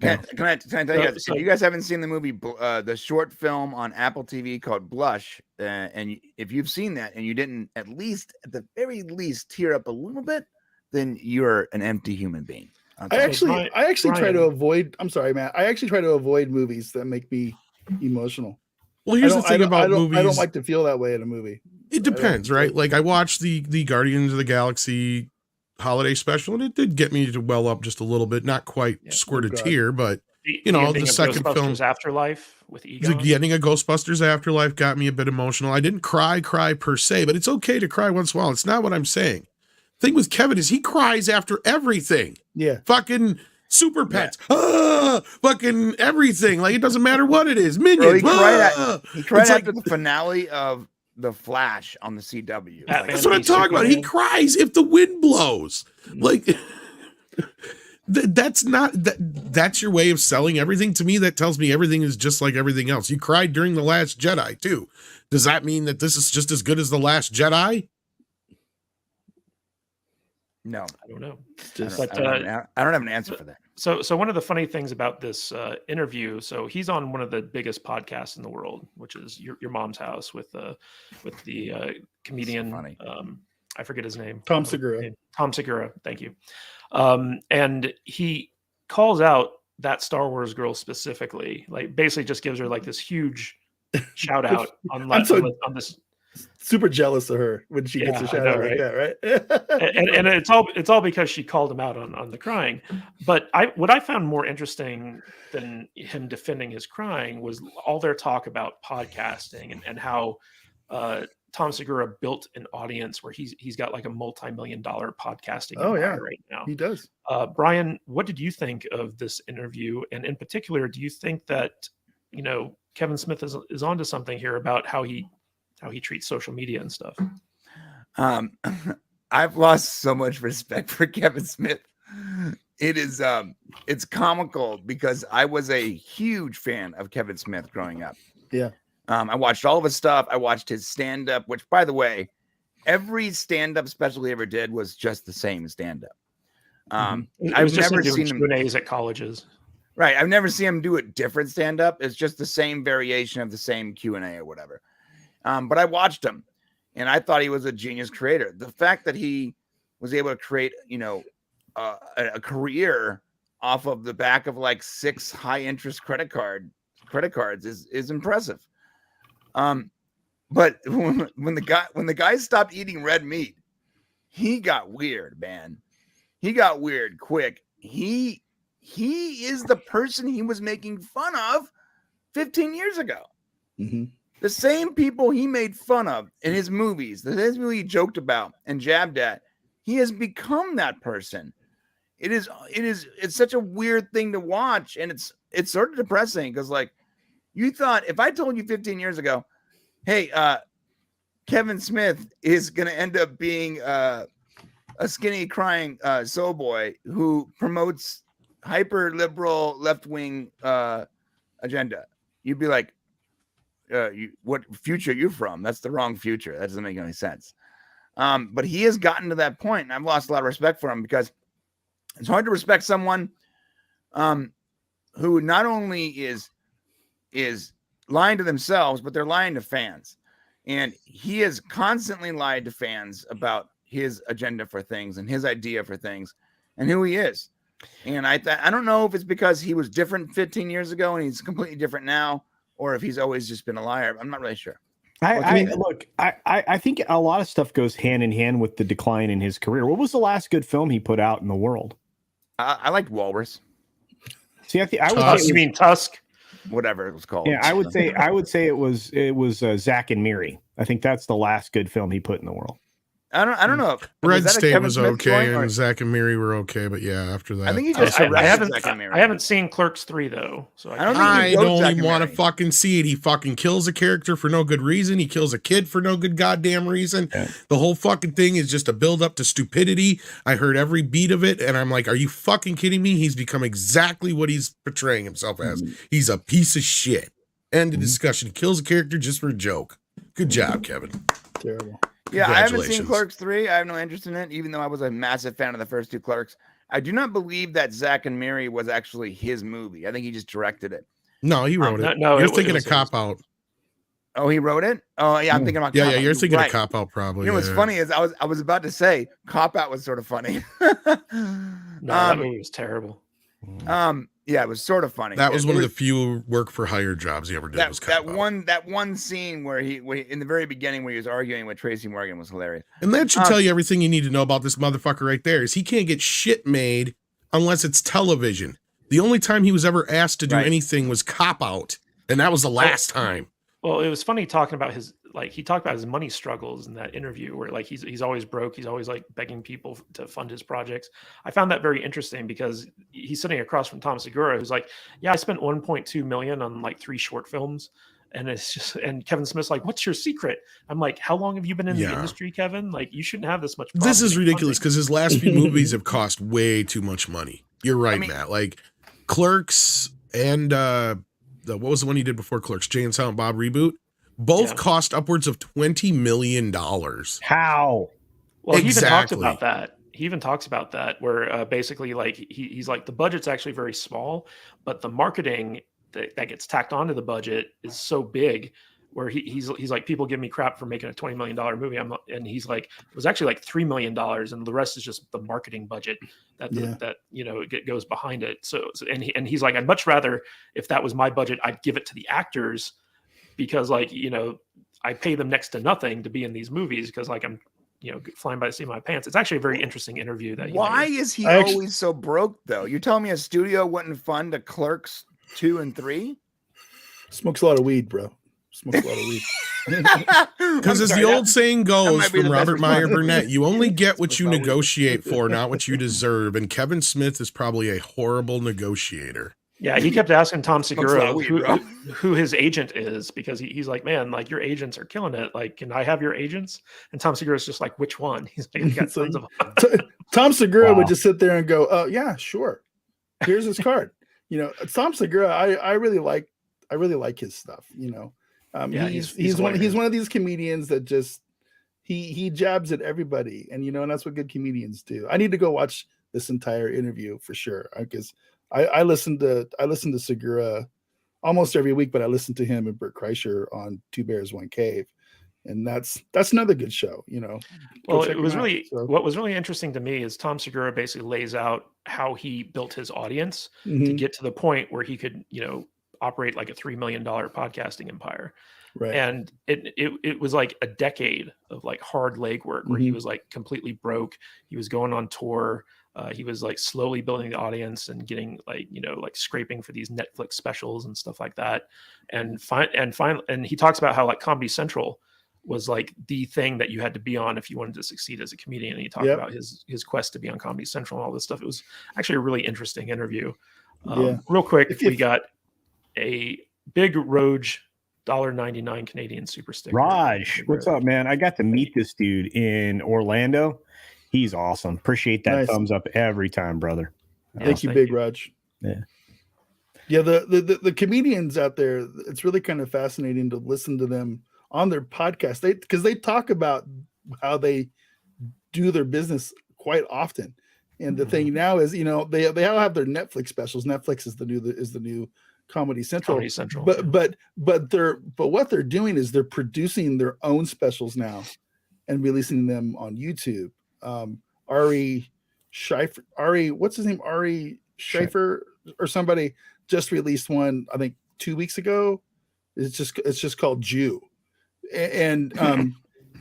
Can I tell you guys, if you guys haven't seen the movie, the short film on Apple TV called Blush, and if you've seen that and you didn't at the very least tear up a little bit, then you're an empty human being. I actually try to avoid. I'm sorry, Matt. I actually try to avoid movies that make me emotional. Well, here's the thing about movies. I don't like to feel that way in a movie. It depends, right? Like I watched the Guardians of the Galaxy holiday special, and it did get me to well up just a little bit, not quite squirt a tear, but the second film, Afterlife with Iger. The ending of Ghostbusters Afterlife got me a bit emotional. I didn't cry per se, but it's okay to cry once in a while. It's not what I'm saying. The thing with Kevin is he cries after everything. Yeah. Fucking Super Pets. Fucking everything. Like it doesn't matter what it is. Minions. Bro, he cried after the finale of The Flash on the CW. That's what I'm talking about. He cries if the wind blows. Like that's your way of selling everything. To me, that tells me everything is just like everything else. You cried during The Last Jedi too. Does that mean that this is just as good as The Last Jedi? No, I don't know. I don't have an answer for that. So one of the funny things about this interview, so he's on one of the biggest podcasts in the world, which is Your Mom's House with the comedian. So I forget his name. Tom Segura. Tom Segura. Thank you. And he calls out that Star Wars girl specifically, like basically just gives her like this huge shout out on this. Super jealous of her when she gets a shout out like that, right? and it's all because she called him out on the crying. But what I found more interesting than him defending his crying was all their talk about podcasting and how Tom Segura built an audience where he's got like a multi-million-dollar podcasting empire right now. He does. Brian, what did you think of this interview? And in particular, do you think that Kevin Smith is onto something here about how he treats social media and stuff? I've lost so much respect for Kevin Smith. It is it's comical because I was a huge fan of Kevin Smith growing up. Yeah. I watched all of his stuff. I watched his stand-up, which, by the way, every stand-up special he ever did was just the same stand-up. I've never seen him Q&As at colleges. Right. I've never seen him do a different stand-up. It's just the same variation of the same Q&A or whatever. But I watched him, and I thought he was a genius creator. The fact that he was able to create, a career off of the back of like 6 high-interest credit cards is impressive. But when the guy stopped eating red meat, he got weird, man. He got weird quick. He is the person he was making fun of 15 years ago. Mm-hmm. The same people he made fun of in his movies, that his movie he joked about and jabbed at, he has become that person. it's such a weird thing to watch, and it's sort of depressing because like you thought if I told you 15 years ago, hey, Kevin Smith is going to end up being a skinny crying soul boy who promotes hyper liberal left wing agenda, you'd be like, what future are you from? That's the wrong future. That doesn't make any sense. But he has gotten to that point, and I've lost a lot of respect for him because it's hard to respect someone who not only is lying to themselves, but they're lying to fans. And he has constantly lied to fans about his agenda for things and his idea for things and who he is. And I don't know if it's because he was different 15 years ago and he's completely different now, or if he's always just been a liar. I'm not really sure. I think a lot of stuff goes hand in hand with the decline in his career. What was the last good film he put out in the world? I liked Walrus. See, I would say you mean Tusk? Whatever it was called. Yeah, I would say it was Zack and Miri. I think that's the last good film he put in the world. I don't know. Red State Kevin was Smith okay, joint, and Zach and Miri were okay, but yeah, after that, I think he just I arrested haven't seen Clerks 3 though, so I don't even want to fucking see it. He fucking kills a character for no good reason. He kills a kid for no good goddamn reason. Yeah. The whole fucking thing is just a build up to stupidity. I heard every beat of it, and I'm like, are you fucking kidding me? He's become exactly what he's portraying himself as. He's a piece of shit. End of discussion. He kills a character just for a joke. Good job, Kevin. Terrible. Yeah, I haven't seen Clerks 3. I have no interest in it, even though I was a massive fan of the first two Clerks. I do not believe that Zack and Miri was actually his movie. I think he just directed it. No, he wrote it. No, you're thinking of Cop Out. Oh, he wrote it? Oh, yeah, I'm thinking about Cop Out. Yeah, you're thinking of Cop Out probably. You know what's funny is I was about to say Cop Out was sort of funny. That movie was terrible. Yeah, it was sort of funny. That was one of the few work for hire jobs he ever did. That one scene where he in the very beginning where he was arguing with Tracy Morgan was hilarious. And that should tell you everything you need to know about this motherfucker right there. Is he can't get shit made unless it's television. The only time he was ever asked to do anything was Cop Out, and that was the last time. Well, it was funny talking about he talked about his money struggles in that interview where like he's always broke. He's always like begging people to fund his projects. I found that very interesting because he's sitting across from Tom Segura, who's like, yeah, I spent 1.2 million on like 3 short films. And it's just, and Kevin Smith's like, what's your secret? I'm like, how long have you been in the industry, Kevin? Like, you shouldn't have this much. This is ridiculous because his last few movies have cost way too much money. You're right, Matt. Like Clerks and what was the one he did before Clerks? Jay and Silent Bob reboot. Both cost upwards of $20 million. How? Well, he even talks about that. He even talks about that where basically like he's like the budget's actually very small, but the marketing that gets tacked onto the budget is so big where he's like, people give me crap for making a $20 million movie. And he's like, it was actually like $3 million and the rest is just the marketing budget that it goes behind it. So and he's like, I'd much rather, if that was my budget, I'd give it to the actors because like, I pay them next to nothing to be in these movies because like I'm, flying by the seat of my pants. It's actually a very interesting interview that Why is he always so broke though? You're telling me a studio wouldn't fund a Clerks 2 and 3? Smokes a lot of weed, bro. Smokes a lot of weed. Because as the old saying goes from Robert Meyer Burnett, you only get what you negotiate for, not what you deserve. And Kevin Smith is probably a horrible negotiator. Yeah, he kept asking Tom Segura who his agent is because he's like, man, like your agents are killing it. Like, can I have your agents? And Tom Segura's just like, which one? He's like, he's got tons of Tom Segura would just sit there and go, yeah, sure. Here's his card. Tom Segura, I really like his stuff. He's one of these comedians that just he jabs at everybody, and and that's what good comedians do. I need to go watch this entire interview for sure because I listen to Segura almost every week, but I listen to him and Bert Kreischer on Two Bears One Cave, and that's another good show. Well, it was really what was really interesting to me is Tom Segura basically lays out how he built his audience to get to the point where he could operate like a $3 million podcasting empire. Right. And it was like a decade of like hard legwork where he was like completely broke. He was going on tour. He was like slowly building the audience and getting like, like scraping for these Netflix specials and stuff like that. And he talks about how like Comedy Central was like the thing that you had to be on if you wanted to succeed as a comedian. And he talked about his quest to be on Comedy Central and all this stuff. It was actually a really interesting interview. Real quick, we got a big Roge $1.99 Canadian super sticker. Raj, what's up, man? I got to meet this dude in Orlando. He's awesome. Appreciate that thumbs up every time, brother. Thank you, Big Raj. Yeah, the comedians out there, it's really kind of fascinating to listen to them on their podcast. Because they talk about how they do their business quite often. And the thing now is, they all have their Netflix specials. Netflix is the new Comedy Central. But what they're doing is they're producing their own specials now and releasing them on YouTube. Ari Scheifer, what's his name? Ari Scheifer or somebody just released one, I think 2 weeks ago. It's just called Jew. And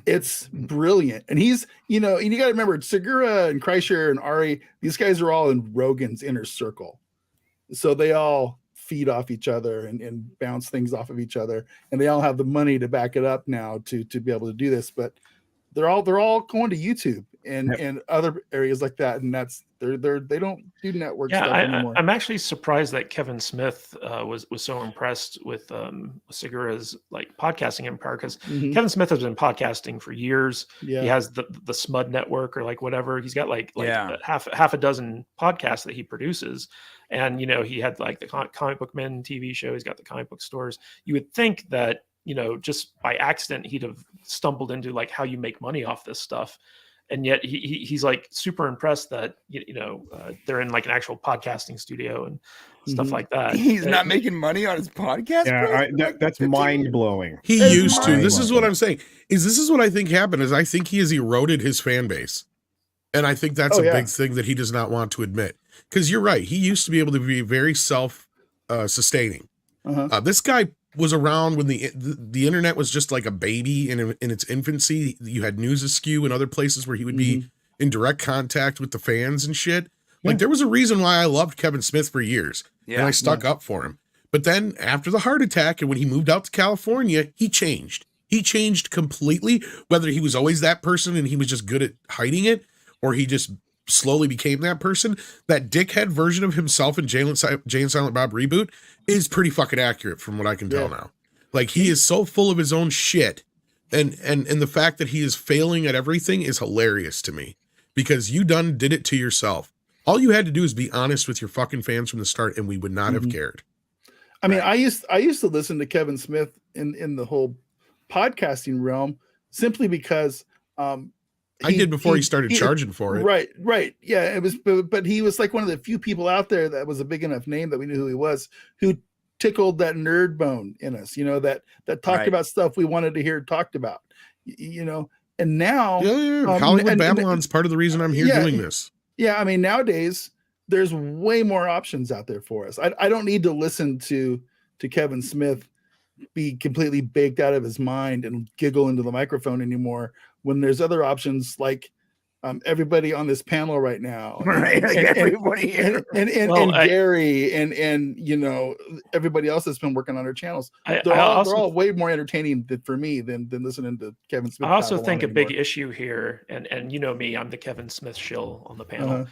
it's brilliant. And he's, and you got to remember Segura and Kreischer and Ari, these guys are all in Rogan's inner circle. So they all feed off each other and bounce things off of each other. And they all have the money to back it up now to be able to do this. But they're all going to YouTube and other areas like that. And that's they don't do network stuff anymore. I'm actually surprised that Kevin Smith was so impressed with Segura's like podcasting empire, because Kevin Smith has been podcasting for years. He has the Smud Network or like whatever. He's got like half a dozen podcasts that he produces. And he had like the Comic Book Men TV show. He's got the comic book stores. You would think that just by accident he'd have stumbled into like how you make money off this stuff. And yet he's like super impressed that they're in like an actual podcasting studio and stuff like that. He's not making money on his podcast. Yeah, that's mind blowing. He used to. This is what I'm saying. This is what I think happened. Is I think he has eroded his fan base, and I think that's a big thing that he does not want to admit. Because you're right. He used to be able to be very self-sustaining. This guy was around when the internet was just like a baby in its infancy. You had News Askew and other places where he would be in direct contact with the fans and shit. Like there was a reason why I loved Kevin Smith for years, and I stuck up for him. But then after the heart attack and when he moved out to California, he changed. He changed completely. Whether he was always that person and he was just good at hiding it, or he just slowly became that person. That dickhead version of himself in Jay and Silent Bob reboot is pretty fucking accurate from what I can tell now. Like he is so full of his own shit, and the fact that he is failing at everything is hilarious to me, because you did it to yourself. All you had to do is be honest with your fucking fans from the start, and we would not have cared. I mean, I used to listen to Kevin Smith in the whole podcasting realm simply because I did before he started charging for it. Right. Yeah, it was, but he was like one of the few people out there that was a big enough name that we knew who he was, who tickled that nerd bone in us, that talked about stuff we wanted to hear talked about, and now Hollywood Babylon's part of the reason I'm here doing this. Yeah. I mean, nowadays there's way more options out there for us. I don't need to listen to Kevin Smith be completely baked out of his mind and giggle into the microphone anymore, when there's other options like everybody on this panel right now, right? Like everybody here, and Gary and everybody else that's been working on their channels. They're all way more entertaining for me than listening to Kevin Smith. I also think a big issue here, and me, I'm the Kevin Smith shill on the panel.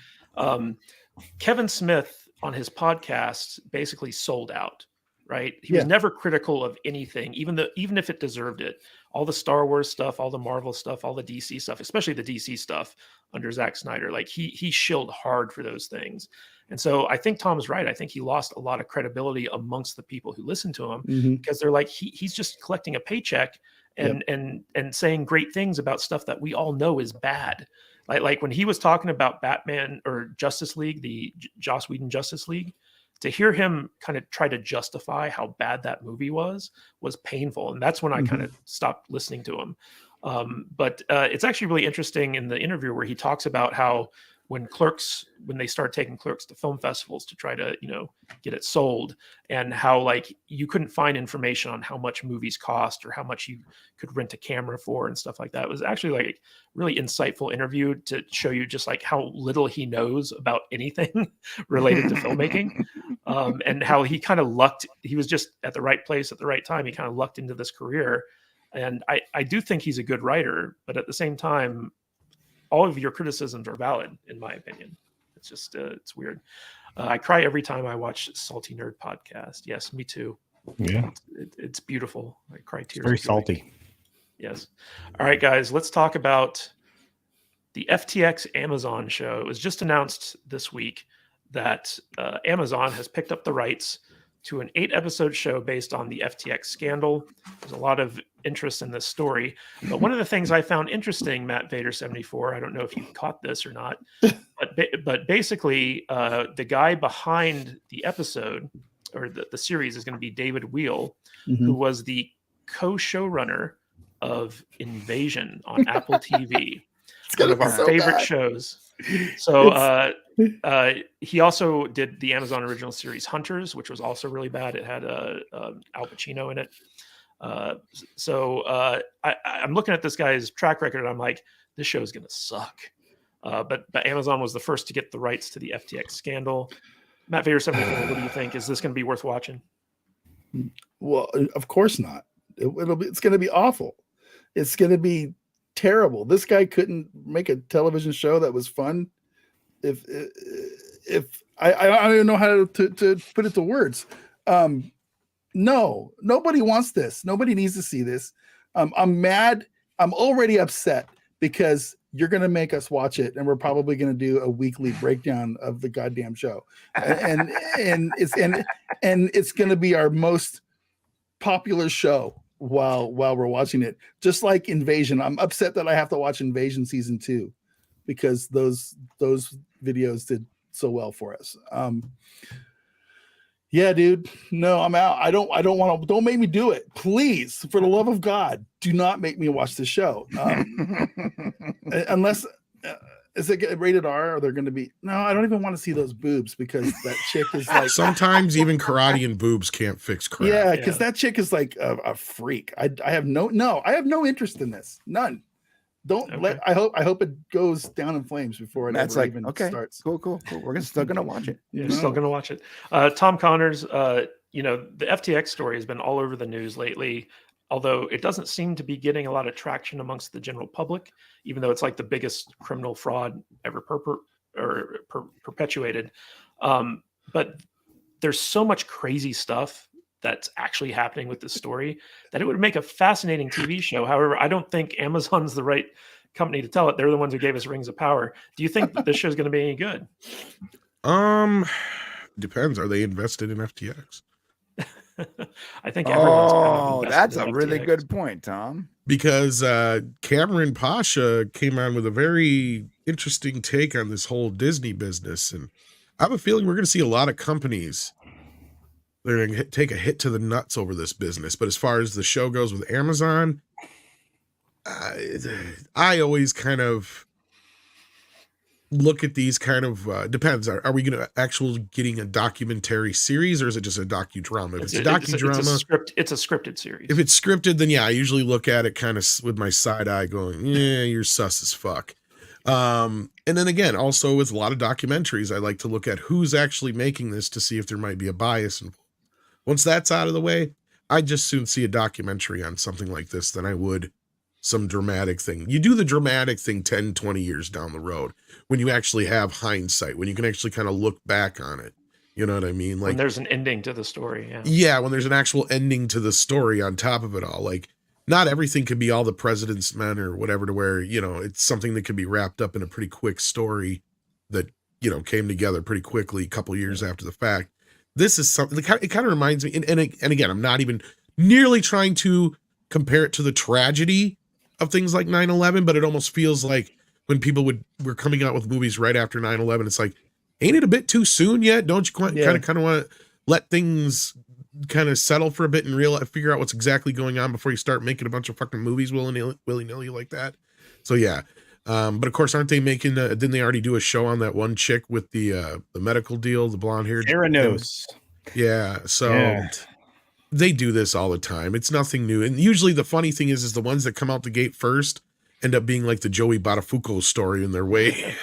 Kevin Smith on his podcast basically sold out. Right. He was never critical of anything, even if it deserved it. All the Star Wars stuff, all the Marvel stuff, all the DC stuff, especially the DC stuff under Zack Snyder. Like he shilled hard for those things. And so I think Tom's right. I think he lost a lot of credibility amongst the people who listen to him, because they're like, he's just collecting a paycheck and saying great things about stuff that we all know is bad. Like when he was talking about Batman or Justice League, the Joss Whedon Justice League, to hear him kind of try to justify how bad that movie was painful. And that's when I kind of stopped listening to him. But it's actually really interesting in the interview where he talks about how when they started taking Clerks to film festivals to try to, get it sold, and how like you couldn't find information on how much movies cost or how much you could rent a camera for and stuff like that. It was actually like really insightful interview to show you just like how little he knows about anything related to filmmaking, and how he kind of lucked. He was just at the right place at the right time. He kind of lucked into this career. And I do think he's a good writer, but at the same time, all of your criticisms are valid, in my opinion. It's just, it's weird. I cry every time I watch Salty Nerd podcast. Yes, me too. Yeah. It's beautiful. I cry tears. Very salty. Yes. All right, guys, let's talk about the FTX Amazon show. It was just announced this week that Amazon has picked up the rights to an 8-episode show based on the FTX scandal. There's a lot of interest in this story. But one of the things I found interesting, Matt Vader 74, I don't know if you caught this or not, but basically the guy behind the episode or the series is going to be David Wheel, who was the co-showrunner of Invasion on Apple TV. One of our favorite shows. So he also did the Amazon original series Hunters, which was also really bad. It had Al Pacino in it. I'm looking at this guy's track record and I'm like, this show is going to suck. But Amazon was the first to get the rights to the FTX scandal. Matt Vader 74, what do you think? Is this going to be worth watching? Well, of course not. It's going to be awful. It's going to be terrible. This guy couldn't make a television show that was fun. If I don't even know how to put it to words. No, nobody wants this. Nobody needs to see this. I'm mad. I'm already upset because you're going to make us watch it, and we're probably going to do a weekly breakdown of the goddamn show, and it's going to be our most popular show while we're watching it. Just like Invasion, I'm upset that I have to watch Invasion season 2 because those videos did so well for us. Yeah, dude. No, I'm out. I don't want to. Don't make me do it, please. For the love of God, do not make me watch the show. Unless is it rated R? Or they're going to be? No, I don't even want to see those boobs because that chick is like. Sometimes even karate and boobs can't fix crap. Yeah, because that chick is like a freak. I have no interest in this. None. Don't let. I hope it goes down in flames before it ever even starts. Cool. We're still gonna watch it. You're still gonna watch it. Tom Connors, the FTX story has been all over the news lately, although it doesn't seem to be getting a lot of traction amongst the general public, even though it's like the biggest criminal fraud ever perpetuated. But there's so much crazy stuff that's actually happening with this story that it would make a fascinating TV show. However, I don't think Amazon's the right company to tell it. They're the ones who gave us Rings of Power. Do you think that this show is going to be any good? Depends. Are they invested in FTX? I think everyone's kind of that's invested a in really FTX. good point, Tom. Because Cameron Pasha came on with a very interesting take on this whole Disney business. And I have a feeling we're going to see a lot of companies, they're going to take a hit to the nuts over this business. But as far as the show goes with Amazon, I always kind of look at these kind of, depends. Are we going to actually getting a documentary series or is it just a docudrama? If it's a docudrama, it's a scripted series. If it's scripted, then yeah, I usually look at it kind of with my side eye going, yeah, you're sus as fuck. And then again, also with a lot of documentaries, I like to look at who's actually making this to see if there might be a bias involved. Once that's out of the way, I'd just soon see a documentary on something like this than I would some dramatic thing. You do the dramatic thing 10, 20 years down the road when you actually have hindsight, when you can actually kind of look back on it. You know what I mean? Like when there's an ending to the story. Yeah. Yeah. When there's an actual ending to the story on top of it all, like not everything could be all the president's men or whatever to where, it's something that could be wrapped up in a pretty quick story that, came together pretty quickly a couple years after the fact. This is something, it kind of reminds me, and again, I'm not even nearly trying to compare it to the tragedy of things like 9/11, but it almost feels like when people were coming out with movies right after 9/11, it's like, ain't it a bit too soon yet? Don't you kind of want to let things kind of settle for a bit and figure out what's exactly going on before you start making a bunch of fucking movies willy-nilly like that? So yeah. But of course, aren't they making, didn't they already do a show on that one chick with the medical deal, the blonde haired? Theranos. Yeah. So they do this all the time. It's nothing new. And usually the funny thing is the ones that come out the gate first end up being like the Joey Buttafuoco story in their way.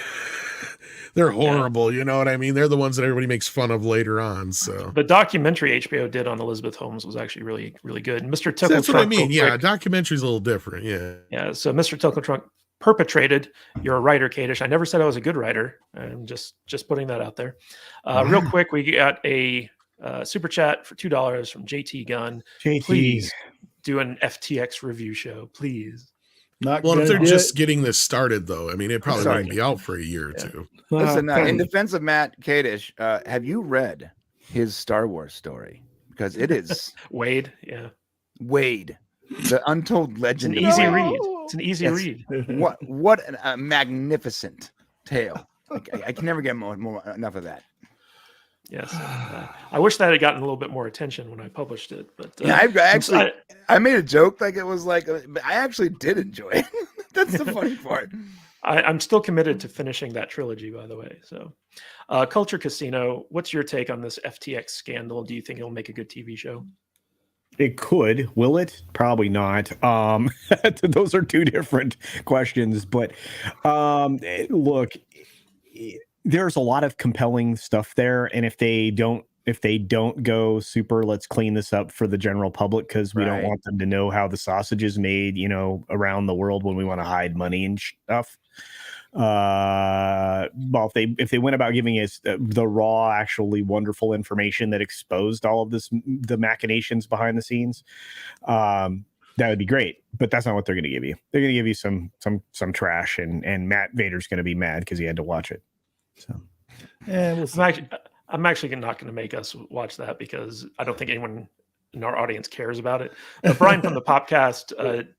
They're horrible. You know what I mean? They're the ones that everybody makes fun of later on. So The documentary HBO did on Elizabeth Holmes was actually really, really good. And Mr. So Tickletrunk, that's what I mean. real Yeah, quick, documentary's a little different. Yeah. yeah. So Mr. Tickletrunk perpetrated. You're a writer, Kadish. I never said I was a good writer. I'm just putting that out there. Real quick, we got a super chat for $2 from JT Gunn. JT. Please do an FTX review show, please. Not Well, if gonna they're do just it. getting this started, though, I mean, it probably Sorry. wouldn't be out for a year or Yeah. two. Listen, in defense of Matt Kadish, have you read his Star Wars story? Because it is Wade, yeah. Wade, the untold It's legend. an of easy Wade. read. It's an easy Yes. read. What a magnificent tale. I can never get more enough of that. Yes. I wish that had gotten a little bit more attention when I published it, but Yeah, I made a joke like it was like, but I actually did enjoy it. That's the funny part. I'm still committed to finishing that trilogy, by the way. So, Culture Casino, what's your take on this FTX scandal? Do you think it'll make a good TV show? It could. Will it? Probably not. Those are two different questions. But look, there's a lot of compelling stuff there, and if they don't go super, let's clean this up for the general public because we don't want them to know how the sausage is made, around the world when we want to hide money and stuff. Well, if they went about giving us the raw, actually wonderful information that exposed all of the machinations behind the scenes, that would be great. But that's not what they're going to give you. They're going to give you some trash, and Matt Vader's going to be mad because he had to watch it. So, Yeah, we'll see. I'm actually not going to make us watch that because I don't think anyone in our audience cares about it. Brian from the Popcast,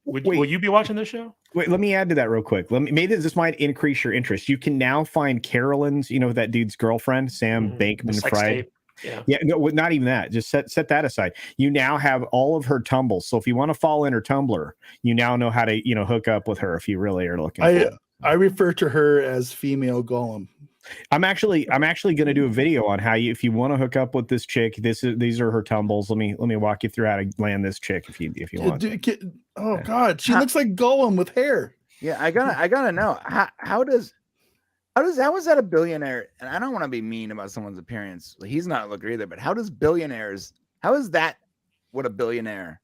will you be watching this show? Wait, let me add to that real quick. Maybe this might increase your interest. You can now find Carolyn's, that dude's girlfriend, Sam Bankman-Fried. Yeah, no, not even that. Just set that aside. You now have all of her tumbles. So if you want to fall in her Tumblr, you now know how to, hook up with her if you really are looking. I refer to her as female Gollum. I'm actually going to do a video on how if you want to hook up with this chick, these are her tumbles. Let me walk you through how to land this chick if you want. God, she looks like Gollum with hair. Yeah, I gotta know how is that a billionaire? And I don't want to be mean about someone's appearance. He's not a looker either, but how is that what a billionaire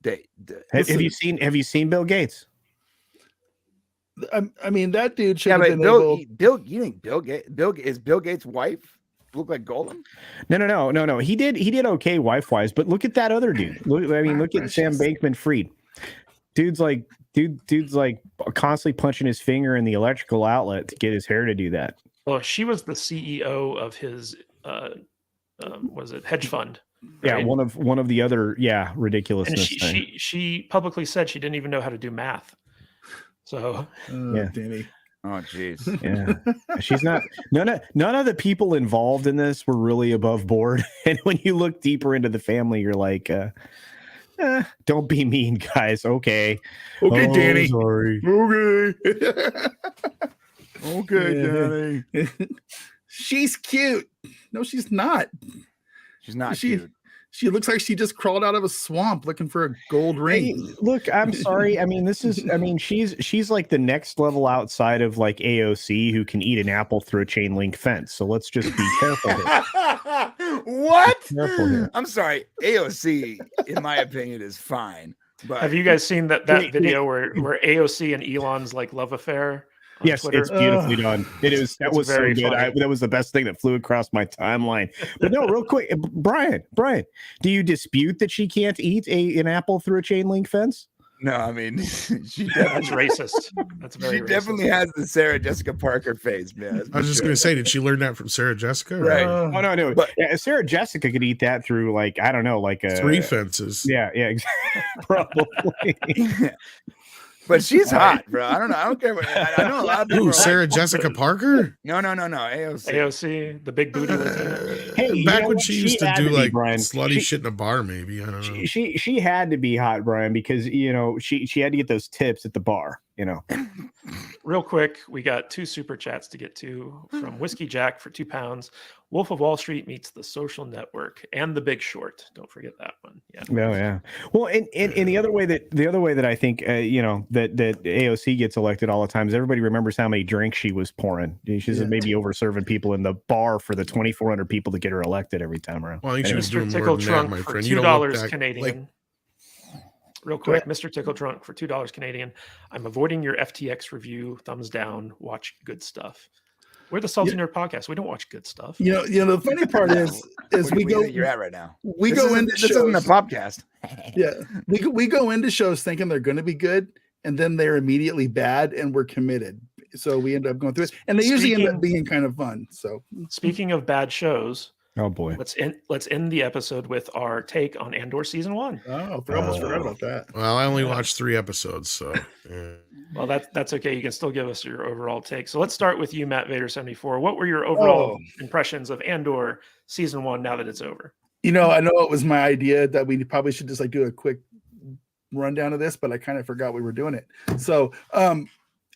date? Have you seen Bill Gates? I mean, that dude should Yeah, have but been Bill, you think Bill Gates' wife look like Gollum? No. He did okay wife wise, but look at that other dude. Look at Sam Bankman-Fried. Dude's like constantly punching his finger in the electrical outlet to get his hair to do that. Well, she was the CEO of his was it hedge fund? Yeah, right? one of the other ridiculousness. And she publicly said she didn't even know how to do math. So Danny. Oh, jeez. Yeah, she's not. None of the people involved in this were really above board. And when you look deeper into the family, you're like, don't be mean, guys. Okay, Danny. Sorry. Okay, Danny. She's cute. No, she's not. She's not cute. She looks like she just crawled out of a swamp looking for a gold ring. Hey, look, I'm sorry. She's like the next level outside of like AOC who can eat an apple through a chain link fence. So let's just be careful here. What? Careful here. I'm sorry. AOC, in my opinion, is fine. But have you guys seen that video where AOC and Elon's like love affair? Yes, Twitter? it's beautifully done. That was so very good. That was the best thing that flew across my timeline. But no, real quick, Brian, do you dispute that she can't eat an apple through a chain link fence? no, I mean, That's racist. That's very she racist. definitely has the Sarah Jessica Parker face, man. I was just going to say, did she learn that from Sarah Jessica? Right. Oh no. But- Sarah Jessica could eat that through like I don't know, like a 3 fences. Yeah, exactly. Probably. But she's hot, bro. I don't know. I don't care. I know a lot of people. Ooh, Sarah Jessica Parker? No. AOC. AOC, the big booty Latina. Hey, Back when she used to had do be, like Brian. slutty shit in a bar, maybe. I don't know. She had to be hot, Brian, because she had to get those tips at the bar. Real quick, we got 2 super chats to get to from Whiskey Jack for £2. Wolf of Wall Street meets The Social Network and The Big Short. Don't forget that one. Yeah. Oh yeah. Well, and the other way that I think that AOC gets elected all the time is everybody remembers how many drinks she was pouring. She's maybe over serving people in the bar for the 2,400 people to get her elected every time around. Well, I think she was doing Mr. more Tickle than Trunk that, my for friend. You don't look $2 that, Canadian. Real quick, Mr. Tickle Trunk for $2 Canadian. I'm avoiding your FTX review. Thumbs down. Watch good stuff. We're the Salty Nerd Podcast. We don't watch good stuff. You know, the funny part is we go. You're at right now. We go into this shows. isn't a podcast. Yeah, we go into shows thinking they're going to be good, and then they're immediately bad, and we're committed. So we end up going through it, and they usually end up being kind of fun. So speaking of bad shows. Oh boy! Let's end the episode with our take on Andor season 1. Oh, I almost forgot about that. Well, I only watched 3 episodes, so. Yeah. Well, that's okay. You can still give us your overall take. So let's start with you, Matt Vader 74. What were your overall impressions of Andor season 1 now that it's over? I know it was my idea that we probably should just do a quick rundown of this, but I kind of forgot we were doing it. So,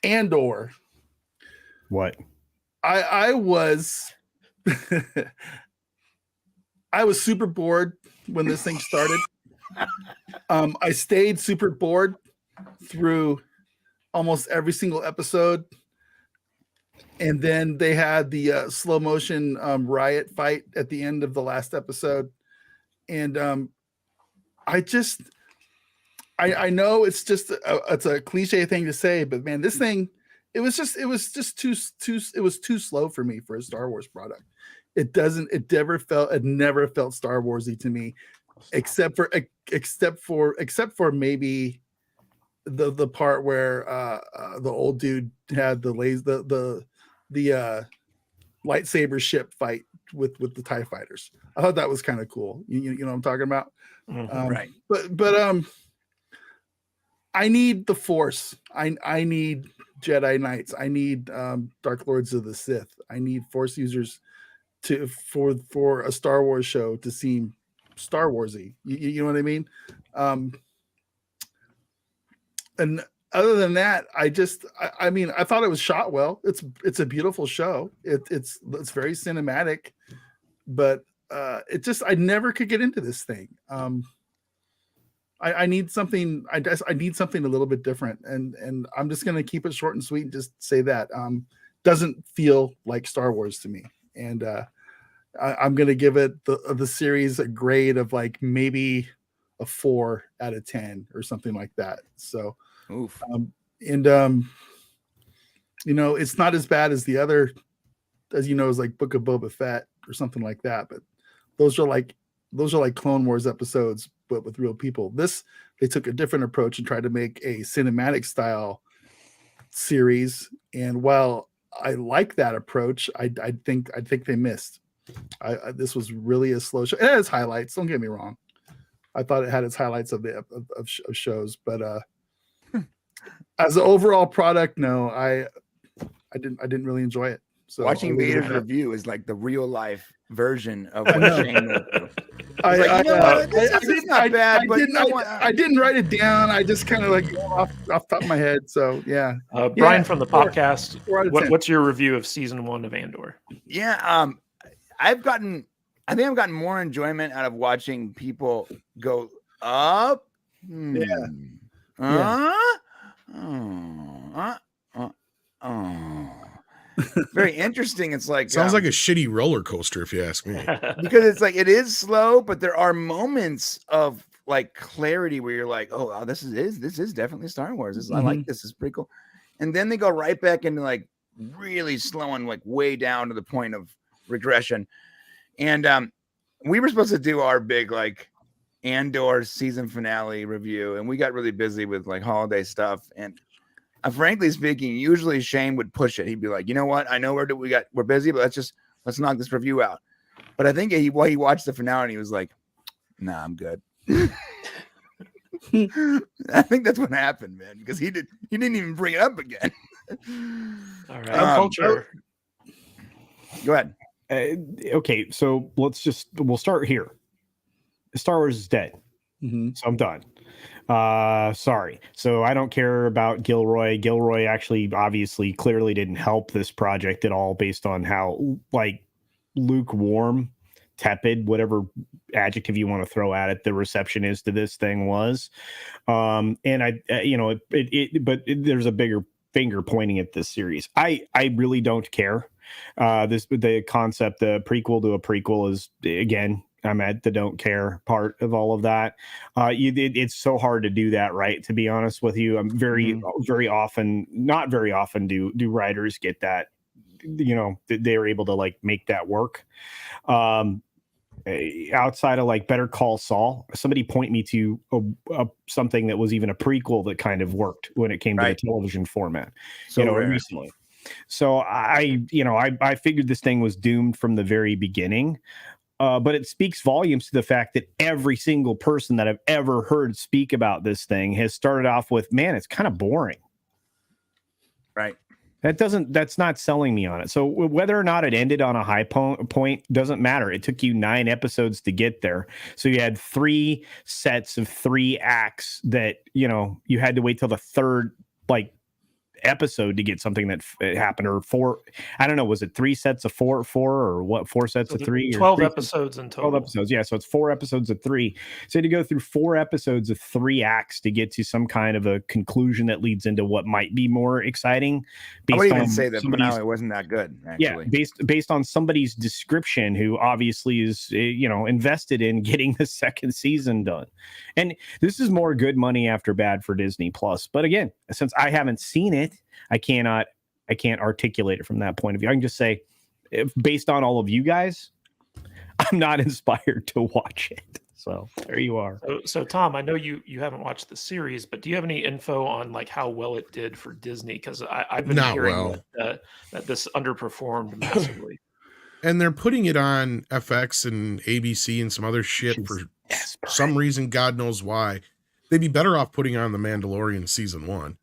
Andor. What? I was. I was super bored when this thing started. I stayed super bored through almost every single episode. And then they had the slow motion riot fight at the end of the last episode. And I know it's just it's a cliche thing to say, but man, this thing, it was too slow for me for a Star Wars product. It never felt Star Warsy to me, except for maybe the part where the old dude had the lightsaber ship fight with the TIE fighters. I thought that was kind of cool. You know what I'm talking about? Right. But I need the Force. I need Jedi Knights. I need Dark Lords of the Sith. I need Force users for a Star Wars show to seem Star Warsy. You know what I mean? And other than that, I thought it was shot well. It's a beautiful show. It's very cinematic, but I never could get into this thing. I need something. I need something a little bit different, and I'm just gonna keep it short and sweet and just say that doesn't feel like Star Wars to me. And I'm gonna give it the series a grade of maybe a 4 out of 10 or something like that. So, it's not as bad as the other, as is like Book of Boba Fett or something like that. But those are like Clone Wars episodes, but with real people. They took a different approach and tried to make a cinematic style series. And while I like that approach, I think they missed. This was really a slow show. It has highlights. Don't get me wrong. I thought it had its highlights of shows, but as an overall product, no, I didn't really enjoy it. So watching Vader's review is like the real life version of what Shane went through. I didn't write it down. I just kind of off the top of my head. So yeah. Brian from the podcast, what's your review of season 1 of Andor? Yeah, I think I've gotten more enjoyment out of watching people go up. Very interesting. It's like sounds like a shitty roller coaster, if you ask me. Because it's it is slow, but there are moments of clarity where you're like, oh, wow, this is definitely Star Wars. I like this. This is pretty cool. And then they go right back into really slow and way down to the point of regression. And we were supposed to do our big Andor season finale review, and we got really busy with holiday stuff. And frankly speaking, usually Shane would push it. He'd be like, you know what? I know we're busy, but let's knock this review out. But I think he watched the finale and he was like, nah, I'm good. I think that's what happened, man, because he didn't even bring it up again. All right. Culture. Go ahead. Okay, so we'll start here. Star Wars is dead, so I'm done. Sorry. So I don't care about Gilroy. Gilroy actually obviously clearly didn't help this project at all based on how like lukewarm, tepid, whatever adjective you want to throw at it, the reception is to this thing was. And but there's a bigger finger pointing at this series. I really don't care. The concept, the prequel to a prequel is, again, I'm at the don't care part of all of that. It's so hard to do that, right? To be honest with you, I'm very often, not very often do writers get that, they're able to like make that work. Outside of like Better Call Saul, somebody point me to something that was even a prequel that kind of worked when it came to the television format, recently. So I figured this thing was doomed from the very beginning. But it speaks volumes to the fact that every single person that I've ever heard speak about this thing has started off with, man, it's kind of boring. Right. That's not selling me on it. So whether or not it ended on a high point doesn't matter. It took you 9 episodes to get there. So you had 3 sets of 3 acts that, you had to wait till the third, episode to get something that happened, or 4, I don't know, was it 3 sets of 4 or what, 4 sets of 3, 12 episodes in total. 12 episodes, yeah, so it's 4 episodes of 3. So to go through 4 episodes of 3 acts to get to some kind of a conclusion that leads into what might be more exciting. I would even say that finale wasn't that good, actually. Yeah, based on somebody's description, who obviously is invested in getting the second season done. And this is more good money after bad for Disney Plus. But again, since I haven't seen it, I can't articulate it from that point of view. I can just say, based on all of you guys, I'm not inspired to watch it. So there you are. So Tom, I know you haven't watched the series, but do you have any info on like how well it did for Disney? Because I've been hearing that this underperformed massively. And they're putting it on FX and ABC and some other shit for some reason, God knows why. They'd be better off putting on The Mandalorian season 1.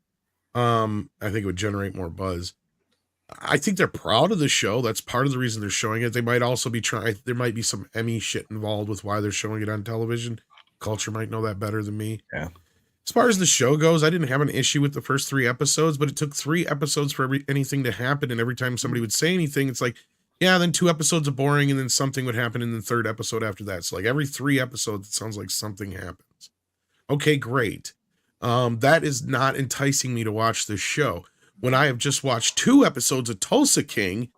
I think it would generate more buzz. I think they're proud of the show. That's part of the reason they're showing it. They might also be there might be some Emmy shit involved with why they're showing it on television. Culture might know that better than me. Yeah. As far as the show goes, I didn't have an issue with the first 3 episodes, but it took 3 episodes for anything to happen. And every time somebody would say anything, it's like, yeah, then 2 episodes are boring, and then something would happen in the 3rd episode after that. So like every 3 episodes, it sounds like something happens. Okay, great. That is not enticing me to watch this show when I have just watched 2 episodes of Tulsa King,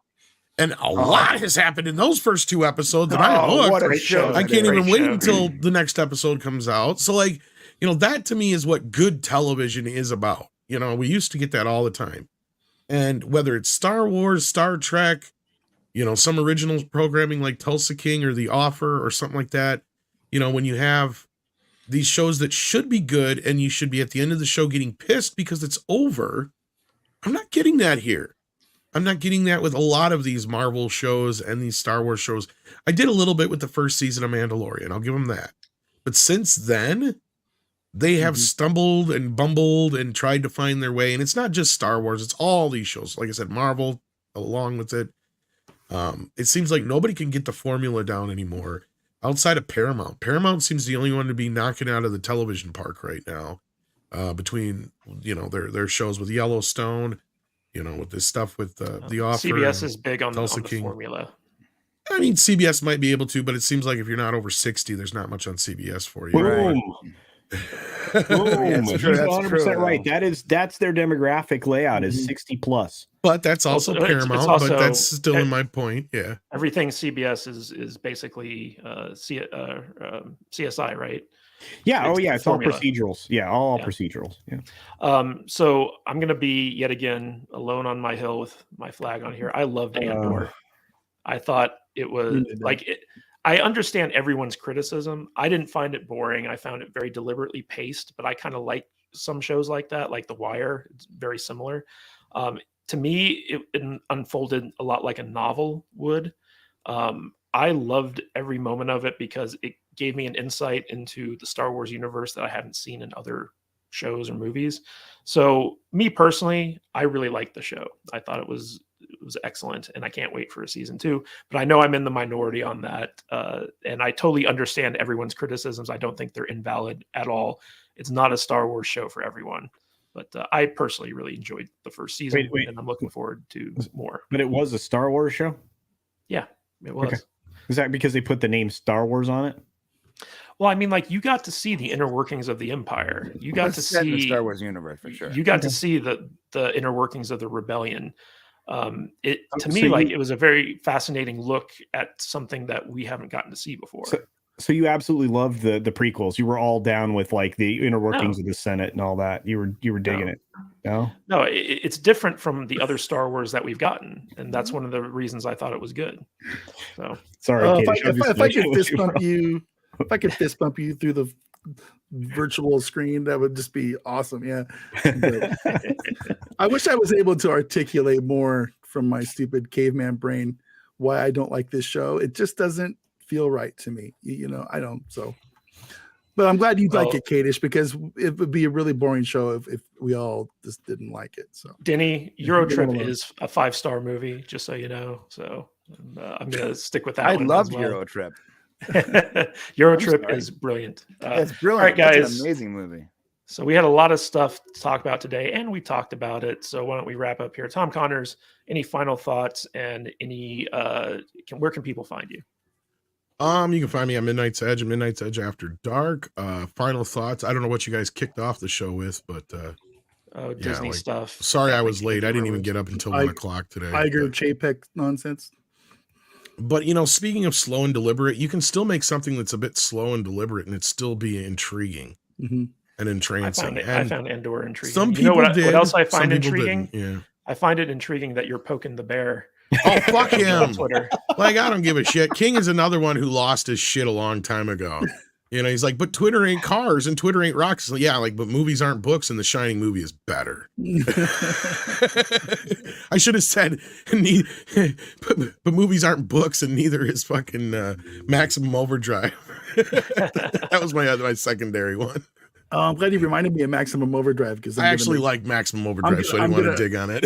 and a lot has happened in those first 2 episodes, and I'm hooked. What a show. I can't even wait until the next episode comes out. So like, that to me is what good television is about. We used to get that all the time. And whether it's Star Wars, Star Trek, some original programming like Tulsa King or The Offer or something like that, when you have these shows that should be good and you should be at the end of the show getting pissed because it's over. I'm not getting that here. I'm not getting that with a lot of these Marvel shows and these Star Wars shows. I did a little bit with the first season of Mandalorian. I'll give them that. But since then, they have stumbled and bumbled and tried to find their way. And it's not just Star Wars. It's all these shows. Like I said, Marvel along with it. It seems like nobody can get the formula down anymore. Outside of Paramount. Paramount seems the only one to be knocking out of the television park right now. Between, their shows with Yellowstone, with this stuff with The Offer. CBS is big on the King. formula. I mean, CBS might be able to, but it seems like if you're not over 60, there's not much on CBS for you. Boom. Boom. That's 100% right. That's their demographic layout is 60 plus. But that's also Paramount, but that's still in my point. Yeah. Everything CBS is basically CSI, right? Yeah. It's formula. all procedurals. Yeah. All procedurals. Yeah. So I'm going to be yet again alone on my hill with my flag on here. I loved Andor. I thought it was I understand everyone's criticism. I didn't find it boring. I found it very deliberately paced, but I kind of like some shows like that, like The Wire. It's very similar. To me, it unfolded a lot like a novel would. I loved every moment of it because it gave me an insight into the Star Wars universe that I hadn't seen in other shows or movies. So me personally, I really liked the show. I thought it was excellent, and I can't wait for a season 2. But I know I'm in the minority on that, and I totally understand everyone's criticisms. I don't think they're invalid at all. it's not a Star Wars show for everyone. But I personally really enjoyed the first season, Wait. and I'm looking forward to more. But it was a Star Wars show? Yeah, it was. Okay. Is that because they put the name Star Wars on it? Well, I mean, like, you got to see the inner workings of the Empire. You got to Set in the see Star Wars universe for sure. You got to see the inner workings of the rebellion. It to So me, you- like, it was a very fascinating look at something that we haven't gotten to see before. So you absolutely loved the prequels. You were all down with like the inner workings of the Senate and all that. You were digging it. No, No, it's different from the other Star Wars that we've gotten, and that's one of the reasons I thought it was good. So sorry. if Katie, I could fist bump you, if I could fist bump you through the virtual screen, that would just be awesome. Yeah. But I wish I was able to articulate more from my stupid caveman brain why I don't like this show. It just doesn't feel right to me. You know, I don't. So, but I'm glad you like it, Kadish, because it would be a really boring show if we all just didn't like it. So, Denny, Eurotrip is a 5-star movie, just so you know. So I'm gonna stick with that. I one loved as well. Eurotrip. Eurotrip is brilliant. It's brilliant. All right, guys. It's an amazing movie. So we had a lot of stuff to talk about today, and we talked about it. So why don't we wrap up here? Tom Connors, any final thoughts and any where can people find you? You can find me on Midnight's Edge and Midnight's Edge After Dark. Final thoughts. I don't know what you guys kicked off the show with, but Disney stuff. Sorry I was late. I didn't even get up until 1 o'clock today. Iger Chapek nonsense. But speaking of slow and deliberate, you can still make something that's a bit slow and deliberate and it still be intriguing and entrancing. I found Andor intriguing. Some people what did. else I Some find people intriguing? didn't. Yeah. I find it intriguing that you're poking the bear. Oh, fuck him. Twitter. Like, I don't give a shit. King is another one who lost his shit a long time ago. He's like, but Twitter ain't cars and Twitter ain't rocks. Like, yeah, like, but movies aren't books and The Shining movie is better. I should have said, but movies aren't books and neither is fucking Maximum Overdrive. That was my secondary one. I'm glad you reminded me of Maximum Overdrive because I actually like Maximum Overdrive, so I didn't want to dig on it.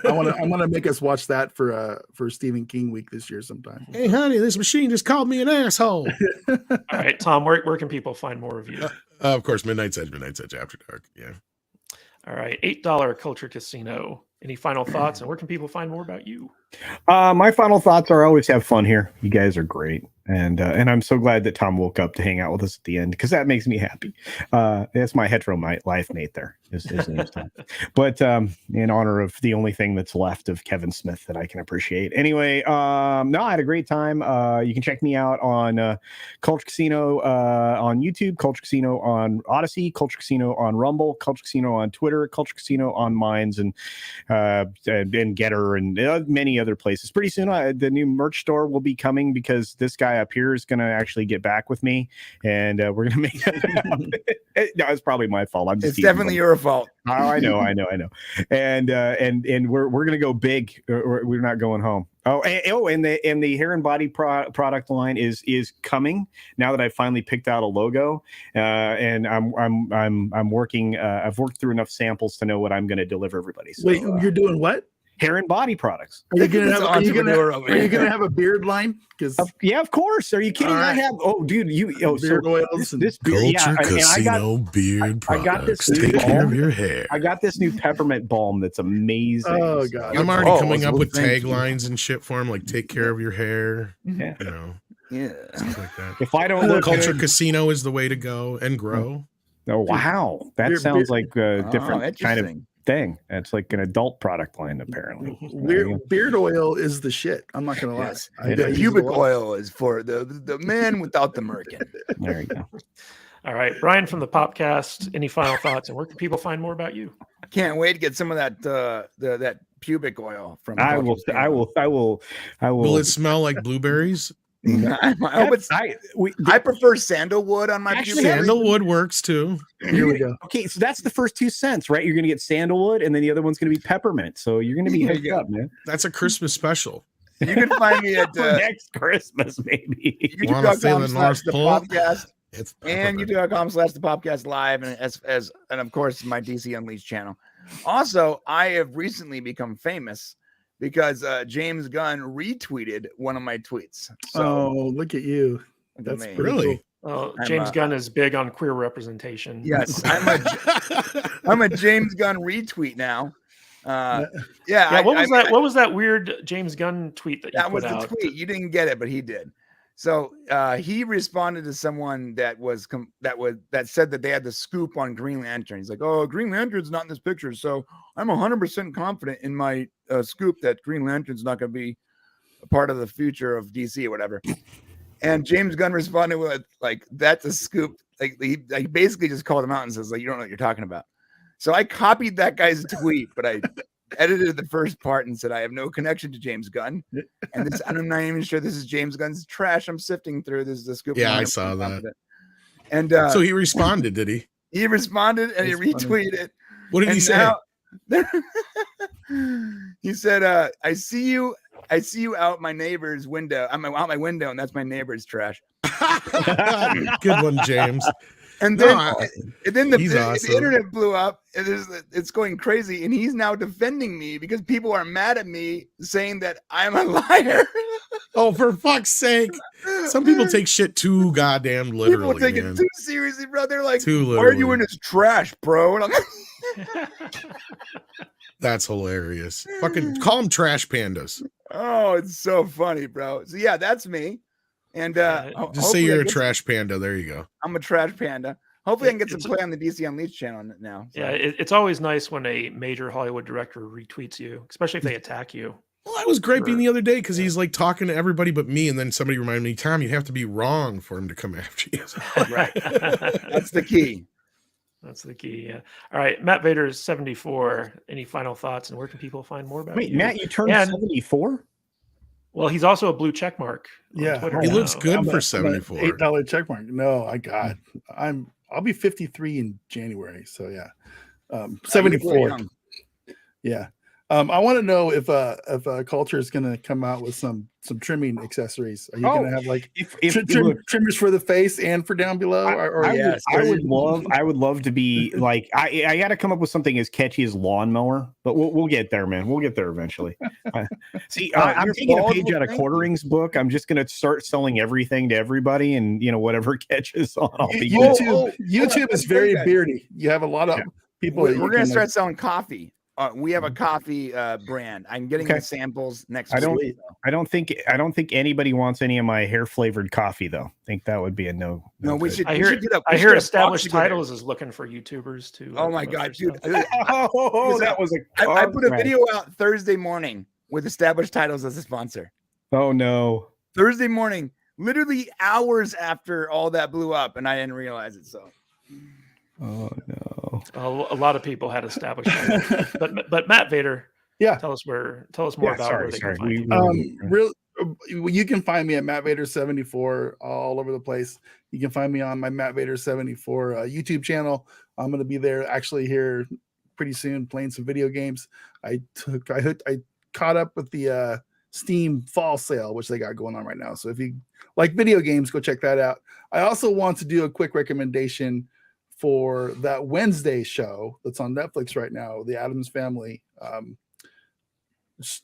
I'm gonna make us watch that for Stephen King week this year sometime. Hey, honey, this machine just called me an asshole. All right, Tom, where can people find more of you? Of course, Midnight's Edge After Dark. Yeah. All right, $8 Culture Casino. Any final thoughts, and where can people find more about you? My final thoughts are always have fun here. You guys are great. And I'm so glad that Tom woke up to hang out with us at the end because that makes me happy. That's my hetero life mate there. His name is Tom. But in honor of the only thing that's left of Kevin Smith that I can appreciate. Anyway, no, I had a great time. You can check me out on Culture Casino on YouTube, Culture Casino on Odyssey, Culture Casino on Rumble, Culture Casino on Twitter, Culture Casino on Minds and Getter and many other places. Pretty soon, the new merch store will be coming because this guy up here is going to actually get back with me, and we're going to make it. No, it's probably my fault. It's definitely your fault. Oh, I know. And we're going to go big. We're not going home. And the hair and body product line is coming now that I finally picked out a logo, and I'm working. I've worked through enough samples to know what I'm going to deliver everybody. So, Wait, you're doing what? Hair and body products. Are you gonna have a beard line? Because yeah, of course. Are you kidding? Right. I have. Oh, dude, beard oils. This beard, Culture Casino beard products. Take care of your hair. I got this new peppermint balm that's amazing. Oh god, I'm already coming up with taglines and shit for him, like "Take care of your hair." Yeah. Yeah, stuff like that. If I don't look Culture good, Casino is the way to go and grow. Oh wow, that sounds like a different kind of thing. It's like an adult product line, apparently. Beard oil is the shit. I'm not gonna lie. Yes. The pubic oil is for the man without the merkin. There you go. All right, Brian from the Popcast. Any final thoughts, and where can people find more about you? Can't wait to get some of that that pubic oil from. I will. Will it smell like blueberries? I prefer sandalwood on my pubic. Sandalwood works too. Here we go. Okay, so that's the first 2 cents, right? You're gonna get sandalwood, and then the other one's gonna be peppermint. So you're gonna be hooked up, man. That's a Christmas special. You can find me at next Christmas, maybe. YouTube.com/thepopcast. And YouTube.com/thepopcast live, and of course my DC Unleashed channel. Also, I have recently become famous because James Gunn retweeted one of my tweets. So, look at you. That's really cool. Well, I'm, James Gunn is big on queer representation. Yes, I'm a James Gunn retweet now. What was that weird James Gunn tweet that you that put was the out? tweet. You didn't get it, but he did. So he responded to someone that said that they had the scoop on Green Lantern. He's like, "Oh, Green Lantern's not in this picture, so I'm 100% confident in my scoop that Green Lantern's not going to be a part of the future of DC or whatever." And James Gunn responded with like, "That's a scoop." Like he basically just called him out and says like, "You don't know what you're talking about." So I copied that guy's tweet, but I edited the first part and said, "I have no connection to James Gunn, and this I'm not even sure this is James Gunn's trash I'm sifting through. This is the scoop." Yeah, I saw that. And so he responded, did he? He responded and he retweeted it. What did he say? He said, "I see you out my neighbor's window. I'm out my window, and that's my neighbor's trash." Good one, James. And then, the awesome. internet blew up. It's going crazy, and he's now defending me because people are mad at me, saying that I'm a liar. Oh, for fuck's sake! Some people take shit too goddamn literally. People take it too seriously, bro. They're like, too "Why are you in his trash, bro?" And I'm like, that's hilarious. Fucking call them trash pandas. oh, it's so funny, bro. So yeah, that's me. And just say you're a trash panda. There you go. I'm a trash panda. Hopefully, I can get some play on the DC Unleashed channel now. So. Yeah, it's always nice when a major Hollywood director retweets you, especially if they attack you. Well, I was griping the other day because he's like talking to everybody but me, and then somebody reminded me, "Tom, you have to be wrong for him to come after you." Right, that's the key. That's the key. Yeah. All right, Matt Vader's 74. Any final thoughts, and where can people find more about you? Wait, Matt, you turned 74? Well, he's also a blue check mark. Yeah, Twitter he now. looks good for 74. $8 check mark. No, I'll be 53 in January. So yeah, 74. Yeah. I want to know if Culture is going to come out with some trimming accessories. Are you going to have like trimmers for the face and for down below? I would love to be like I got to come up with something as catchy as lawnmower, but we'll get there, man. We'll get there eventually. See, I'm taking a page out of Quartering's book. I'm just going to start selling everything to everybody, and whatever catches on. YouTube is very beardy. You have a lot of people. We're going to start selling coffee. We have a coffee brand. I'm getting the samples next week. I don't think anybody wants any of my hair flavored coffee though. I think that would be a no. No, we should. I hear Established Titles is looking for YouTubers to. Oh my god, dude! That was I put a video out Thursday morning with Established Titles as a sponsor. Oh no! Thursday morning, literally hours after all that blew up, and I didn't realize it. So. Oh no! A lot of people had established, but Matt Vader, tell us more about where they can find you. You can find me at Matt Vader 74 all over the place. You can find me on my Matt Vader 74 YouTube channel. I'm going to be there actually here pretty soon playing some video games. I caught up with the Steam fall sale, which they got going on right now. So if you like video games, go check that out. I also want to do a quick recommendation for that Wednesday show that's on Netflix right now, the Addams Family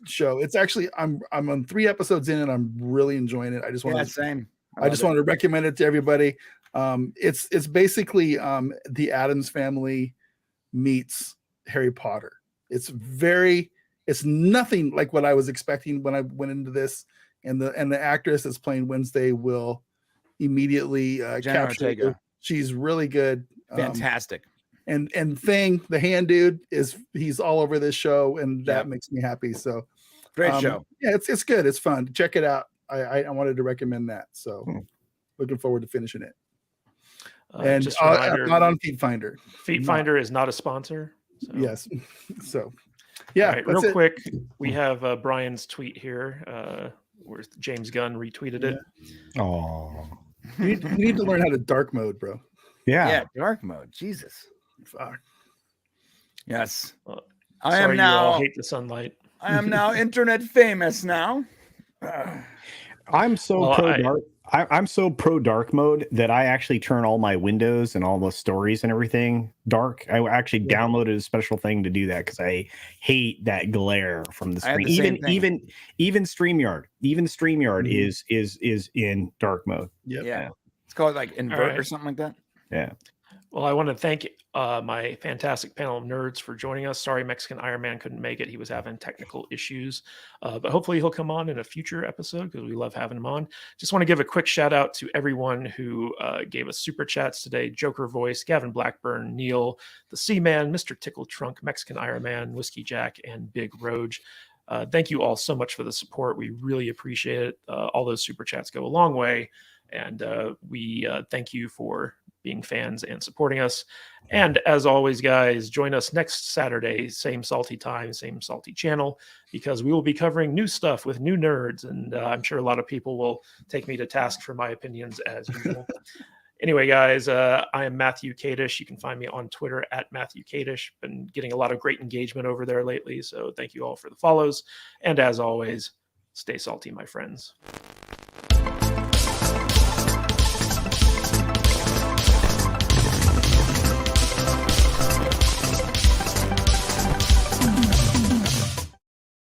show. It's actually I'm on 3 episodes in and I'm really enjoying it. I just want to recommend it to everybody. It's basically the Addams Family meets Harry Potter. It's nothing like what I was expecting when I went into this, and the actress that's playing Wednesday will immediately capture her. She's really good. Fantastic. And Thing, the hand dude, he's all over this show, and that makes me happy. So great show. Yeah, it's good. It's fun. Check it out. I wanted to recommend that. So looking forward to finishing it. And just a reminder, not on Feet Finder. Feet Finder is not a sponsor. So. Yes. So yeah. Right, real quick, we have Brian's tweet here where James Gunn retweeted it. Oh. You need to learn how to dark mode, bro. Yeah, dark mode. Jesus. Fuck. Yes. I am now. You all hate the sunlight. I am now internet famous now. I'm so pro dark. I'm so pro dark mode that I actually turn all my windows and all the stories and everything dark. I actually downloaded a special thing to do that because I hate that glare from the screen. Even StreamYard. Even StreamYard is in dark mode. Yep. Yeah. It's called like invert right. or something like that. Yeah. Well, I want to thank my fantastic panel of nerds for joining us. Sorry, Mexican Iron Man couldn't make it. He was having technical issues, but hopefully he'll come on in a future episode because we love having him on. Just want to give a quick shout out to everyone who gave us super chats today. Joker Voice, Gavin Blackburn, Neil, the Seaman, Mr. Tickle Trunk, Mexican Iron Man, Whiskey Jack, and Big Roge. Thank you all so much for the support. We really appreciate it. All those super chats go a long way. And we thank you for being fans and supporting us. And as always, guys, join us next Saturday, same salty time, same salty channel, because we will be covering new stuff with new nerds. And I'm sure a lot of people will take me to task for my opinions as usual. Anyway, guys, I am Matthew Kadish. You can find me on Twitter at Matthew Kadish. Been getting a lot of great engagement over there lately. So thank you all for the follows. And as always, stay salty, my friends.